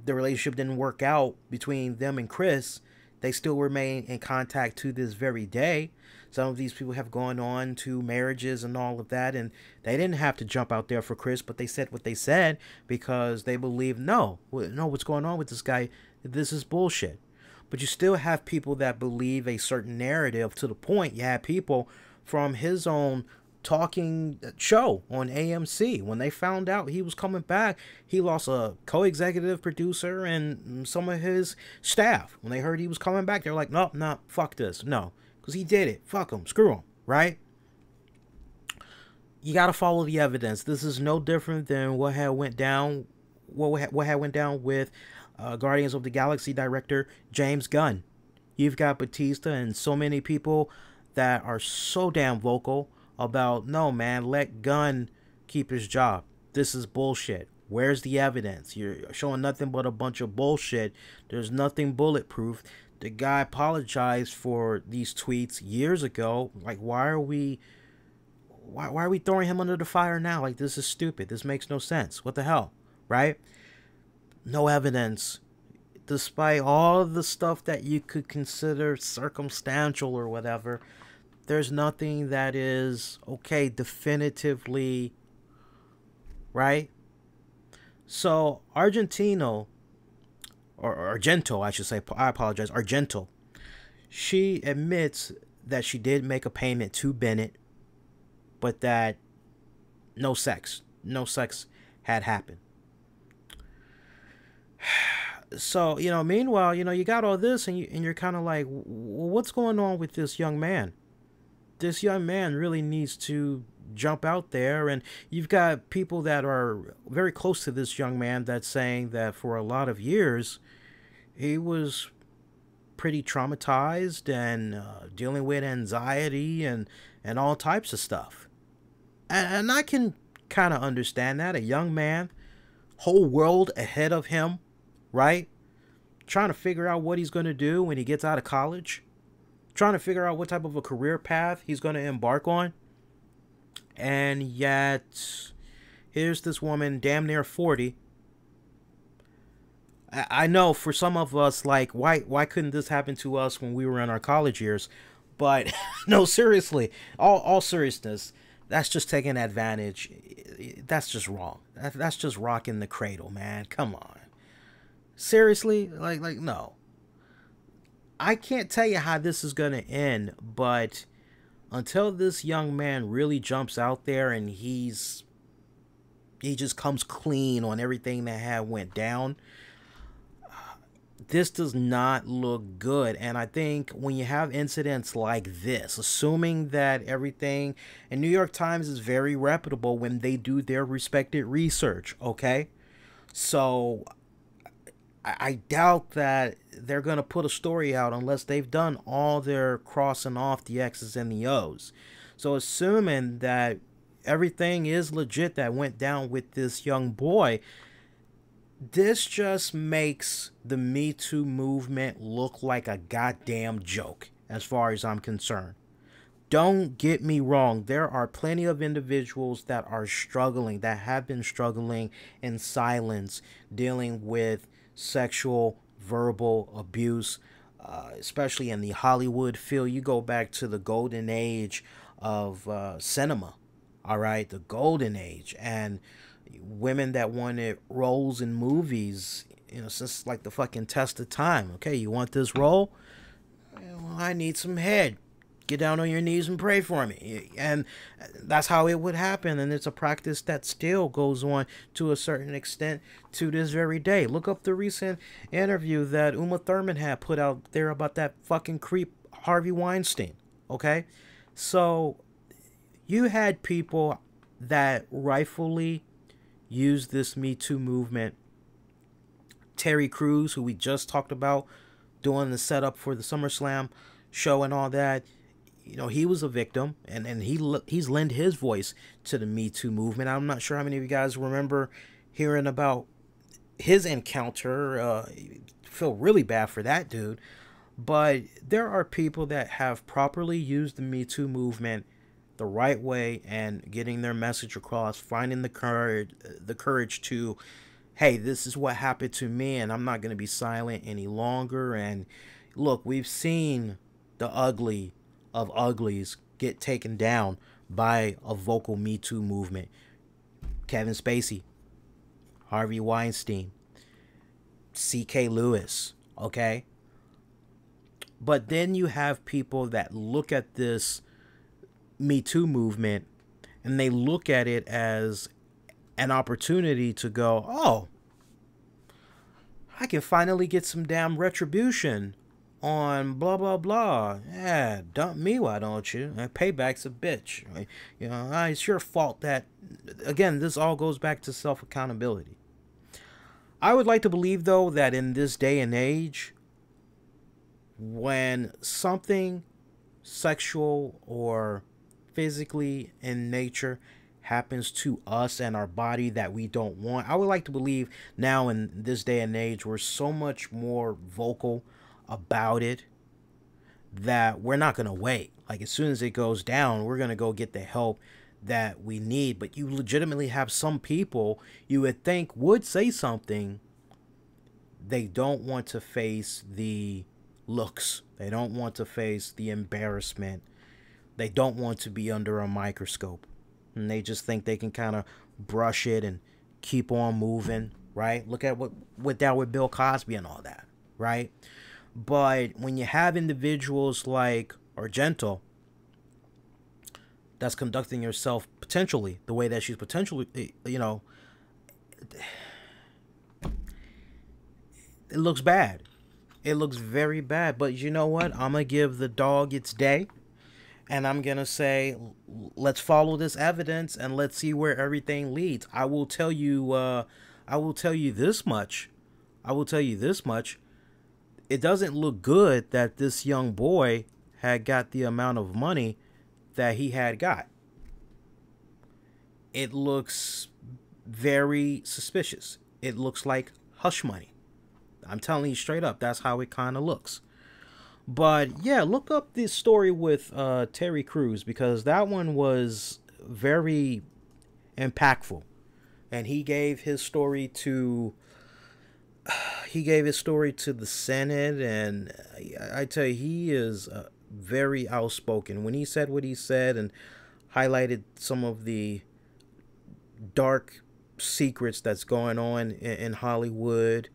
the relationship didn't work out between them and Chris, they still remain in contact to this very day. Some of these people have gone on to marriages and all of that, and they didn't have to jump out there for Chris, but they said what they said because they believe, no, what's going on with this guy? This is bullshit. But you still have people that believe a certain narrative, to the point you have people from his own talking show on AMC. When they found out he was coming back, he lost a co-executive producer and some of his staff. When they heard he was coming back, they're like, no, fuck this. No, because he did it. Fuck him. Screw him. Right? You got to follow the evidence. This is no different than what had went down. What had went down with Guardians of the Galaxy director James Gunn. You've got Batista and so many people that are so damn vocal about, no, man, let Gunn keep his job. This is bullshit. Where's the evidence? You're showing nothing but a bunch of bullshit. There's nothing bulletproof. The guy apologized for these tweets years ago. Like, why are we throwing him under the fire now? Like, this is stupid. This makes no sense. What the hell? Right? No evidence. Despite all the stuff that you could consider circumstantial or whatever, there's nothing that is, okay, definitively, right? So, Argento, I should say, I apologize, Argento, she admits that she did make a payment to Bennett, but that no sex had happened. So, meanwhile, you got all this, and you're kind of like, well, what's going on with this young man? This young man really needs to jump out there. And you've got people that are very close to this young man that's saying that for a lot of years, he was pretty traumatized and dealing with anxiety and all types of stuff. And I can kind of understand that. A young man, whole world ahead of him, right? Trying to figure out what he's going to do when he gets out of college. Trying to figure out what type of a career path he's going to embark on. And yet, here's this woman, damn near 40. I know for some of us, like, why couldn't this happen to us when we were in our college years? But, no, seriously, all seriousness, that's just taking advantage. That's just wrong. That's just rocking the cradle, man. Come on. Seriously? Like, no. I can't tell you how this is going to end, but until this young man really jumps out there and he just comes clean on everything that had went down, this does not look good. And I think when you have incidents like this, assuming that everything, and New York Times is very reputable when they do their respected research, okay? So I doubt that they're going to put a story out unless they've done all their crossing off the X's and the O's. So assuming that everything is legit that went down with this young boy, this just makes the Me Too movement look like a goddamn joke as far as I'm concerned. Don't get me wrong. There are plenty of individuals that are struggling, that have been struggling in silence, dealing with sexual, verbal abuse, especially in the Hollywood field. You go back to the golden age of cinema, all right? The golden age. And women that wanted roles in movies, since like the fucking test of time. Okay, you want this role? Well, I need some head. Get down on your knees and pray for me. And that's how it would happen. And it's a practice that still goes on to a certain extent to this very day. Look up the recent interview that Uma Thurman had put out there about that fucking creep Harvey Weinstein. Okay? So you had people that rightfully used this Me Too movement. Terry Crews, who we just talked about doing the setup for the SummerSlam show and all that. He was a victim, and he's lent his voice to the Me Too movement. I'm not sure how many of you guys remember hearing about his encounter. Feel really bad for that dude. But there are people that have properly used the Me Too movement the right way and getting their message across, finding the courage to, hey, this is what happened to me, and I'm not going to be silent any longer. And look, we've seen the ugly of uglies get taken down by a vocal Me Too movement. Kevin Spacey, Harvey Weinstein, C.K. Lewis, okay? But then you have people that look at this Me Too movement and they look at it as an opportunity to go, oh, I can finally get some damn retribution on blah, blah, blah. Yeah, dump me, why don't you? Payback's a bitch. It's your fault that, again, this all goes back to self-accountability. I would like to believe, though, that in this day and age, when something sexual or physically in nature happens to us and our body that we don't want, I would like to believe now in this day and age we're so much more vocal about it that we're not going to wait. Like, as soon as it goes down, we're going to go get the help that we need. But you legitimately have some people you would think would say something. They don't want to face the looks. They don't want to face the embarrassment. They don't want to be under a microscope. And they just think they can kind of brush it and keep on moving, right? Look at what went down with Bill Cosby and all that, right? But when you have individuals like Argento that's conducting herself potentially the way that she's potentially, it looks bad. It looks very bad. But you know what? I'm going to give the dog its day. And I'm going to say, let's follow this evidence and let's see where everything leads. I will tell you this much. It doesn't look good that this young boy had got the amount of money that he had got. It looks very suspicious. It looks like hush money. I'm telling you straight up, that's how it kind of looks. But yeah, look up this story with Terry Crews, because that one was very impactful, and he gave his story to the Senate, and I tell you, he is very outspoken when he said what he said and highlighted some of the dark secrets that's going on in Hollywood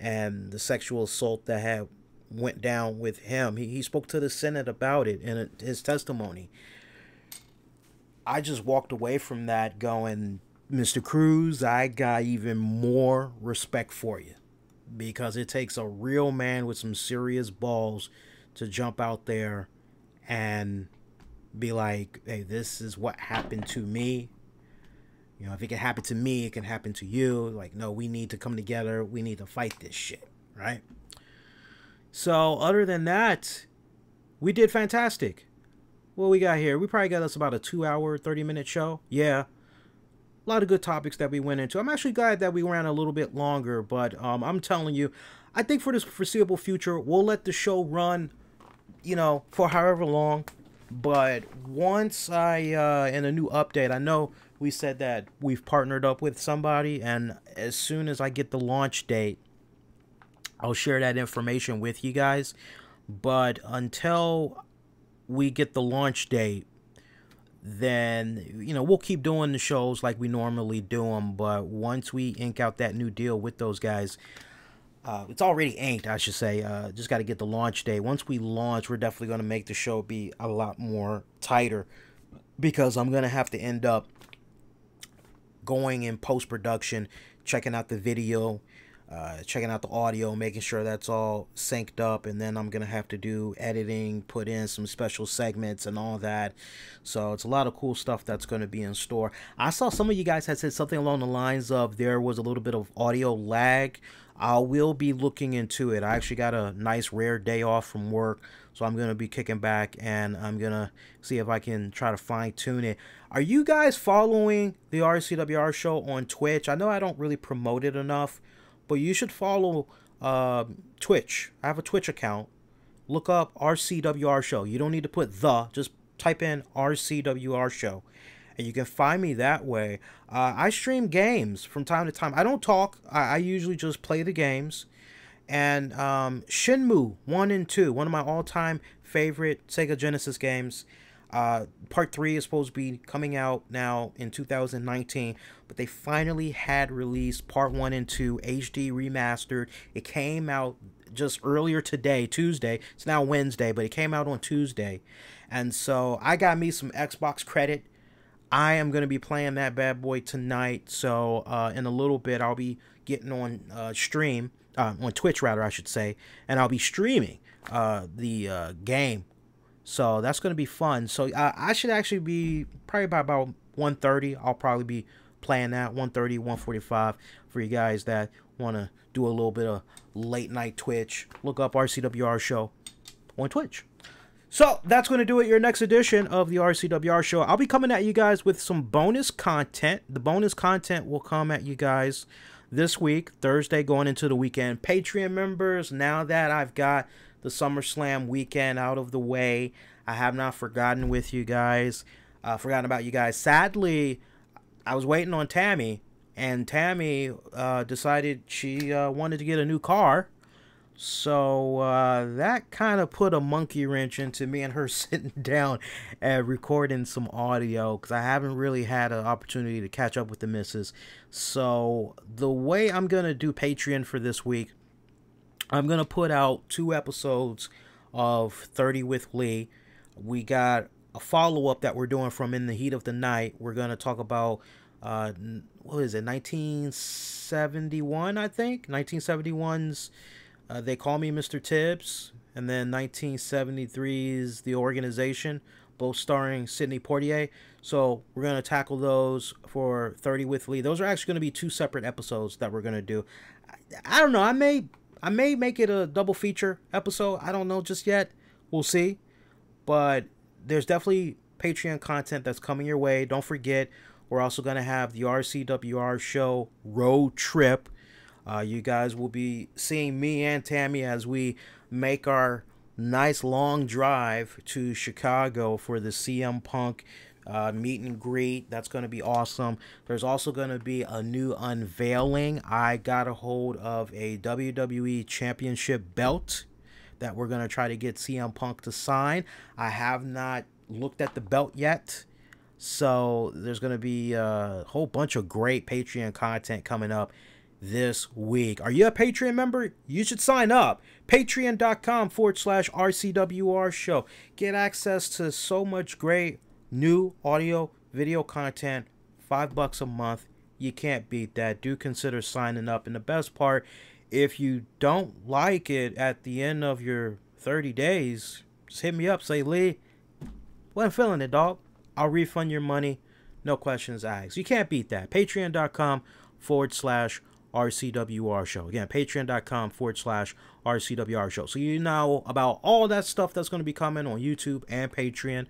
and the sexual assault that had went down with him. He spoke to the Senate about it in his testimony. I just walked away from that going, Mr. Cruz, I got even more respect for you, because it takes a real man with some serious balls to jump out there and be like, hey, this is what happened to me. You know, if it can happen to me, it can happen to you. Like, no, we need to come together. We need to fight this shit, right? So, other than that, we did fantastic. What we got here? We probably got us about a 2-hour, 30-minute show. Yeah. A lot of good topics that we went into. I'm actually glad that we ran a little bit longer, but I'm telling you, I think for this foreseeable future, we'll let the show run, for however long. But once in a new update, I know we said that we've partnered up with somebody, and as soon as I get the launch date, I'll share that information with you guys. But until we get the launch date, then, we'll keep doing the shows like we normally do them. But once we ink out that new deal with those guys, it's already inked, I should say. Just got to get the launch date. Once we launch, we're definitely going to make the show be a lot more tighter, because I'm going to have to end up going in post-production, checking out the video, checking out the audio, making sure that's all synced up, and then I'm gonna have to do editing, put in some special segments and all that. So it's a lot of cool stuff that's going to be in store. I saw some of you guys had said something along the lines of there was a little bit of audio lag. I will be looking into it. I actually got a nice rare day off from work, so I'm going to be kicking back and I'm going to see if I can try to fine tune it. Are you guys following the RCWR show on Twitch? I know I don't really promote it enough, but you should follow Twitch. I have a Twitch account. Look up RCWR Show. You don't need to put just type in RCWR Show, and you can find me that way. I stream games from time to time. I don't talk. I usually just play the games. And Shenmue 1 and 2, one of my all-time favorite Sega Genesis games. Part 3 is supposed to be coming out now in 2019, but they finally had released Part 1 and 2 HD remastered. It came out just earlier today, Tuesday. It's now Wednesday, but it came out on Tuesday. And so I got me some Xbox credit. I am going to be playing that bad boy tonight. So in a little bit, I'll be getting on on Twitch rather, I should say, and I'll be streaming the game. So that's going to be fun. So I should actually be probably by about 1:30. I'll probably be playing that 1:30, 1:45 for you guys that want to do a little bit of late night Twitch. Look up RCWR Show on Twitch. So that's going to do it. Your next edition of the RCWR Show. I'll be coming at you guys with some bonus content. The bonus content will come at you guys this week, Thursday, going into the weekend. Patreon members, now that I've got the SummerSlam weekend out of the way, I have not forgotten with you guys. Forgotten about you guys. Sadly, I was waiting on Tammy, and Tammy decided she wanted to get a new car. So that kind of put a monkey wrench into me and her sitting down and recording some audio, because I haven't really had an opportunity to catch up with the missus. So the way I'm going to do Patreon for this week, I'm going to put out 2 episodes of 30 with Lee. We got a follow-up that we're doing from In the Heat of the Night. We're going to talk about, what is it, 1971, I think? 1971's They Call Me Mr. Tibbs, and then 1973's The Organization, both starring Sidney Poitier. So we're going to tackle those for 30 with Lee. Those are actually going to be 2 separate episodes that we're going to do. I don't know. I may make it a double feature episode. I don't know just yet. We'll see. But there's definitely Patreon content that's coming your way. Don't forget, we're also going to have the RCWR Show road trip. You guys will be seeing me and Tammy as we make our nice long drive to Chicago for the CM Punk meet and greet. That's going to be awesome. There's also going to be a new unveiling. I got a hold of a WWE Championship belt that we're going to try to get CM Punk to sign. I have not looked at the belt yet. So there's going to be a whole bunch of great Patreon content coming up this week. Are you a Patreon member? You should sign up. Patreon.com/RCWR Show. Get access to so much great new audio, video content. $5 a month. You can't beat that. Do consider signing up. And the best part, if you don't like it at the end of your 30 days, just hit me up. Say, Lee, wasn't feeling it, dog. I'll refund your money. No questions asked. You can't beat that. Patreon.com/RCWR Show. Again, Patreon.com/RCWR Show. So you know about all that stuff that's going to be coming on YouTube and Patreon.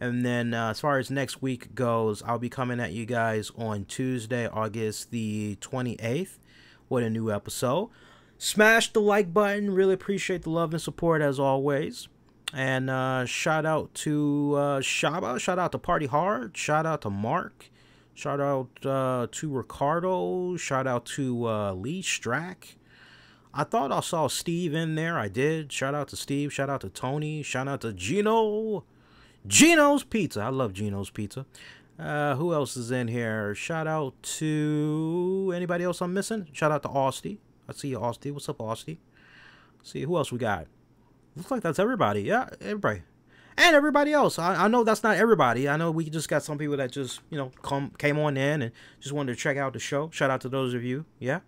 And then as far as next week goes, I'll be coming at you guys on Tuesday, August the 28th. What a new episode. Smash the like button. Really appreciate the love and support as always. And shout out to Shaba. Shout out to Party Hard. Shout out to Mark. Shout out to Ricardo. Shout out to Lee Strack. I thought I saw Steve in there. I did. Shout out to Steve. Shout out to Tony. Shout out to Gino. Gino's Pizza. I love Gino's Pizza. Who else is in here? Shout out to anybody else I'm missing? Shout out to Austie. I see you, Austie. What's up, Austie? See who else we got. Looks like that's everybody. Yeah, everybody. And everybody else. I know that's not everybody. I know we just got some people that just, you know, came on in and just wanted to check out the show. Shout out to those of you. Yeah.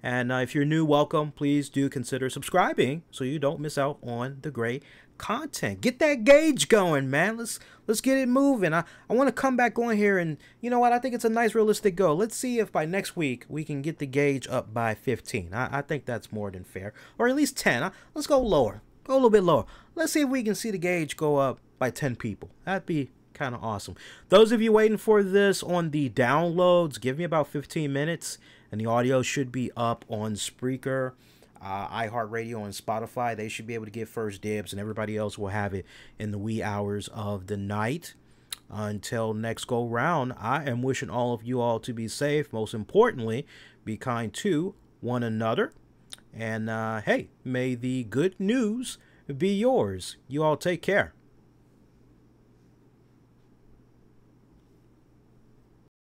And if you're new, welcome. Please do consider subscribing so you don't miss out on the great content. Get that gauge going, man. Let's get it moving. I want to come back on here and, you know what, I think it's a nice realistic goal. Let's see if by next week we can get the gauge up by 15. I think that's more than fair. Or at least 10. Let's go lower. Go a little bit lower. Let's see if we can see the gauge go up by 10 people. That'd be kind of awesome. Those of you waiting for this on the downloads, give me about 15 minutes and the audio should be up on Spreaker, iHeartRadio, and Spotify. They should be able to get first dibs and everybody else will have it in the wee hours of the night. Until next go round, I am wishing all of you all to be safe. Most importantly, be kind to one another. And hey, may the good news be yours. You all take care.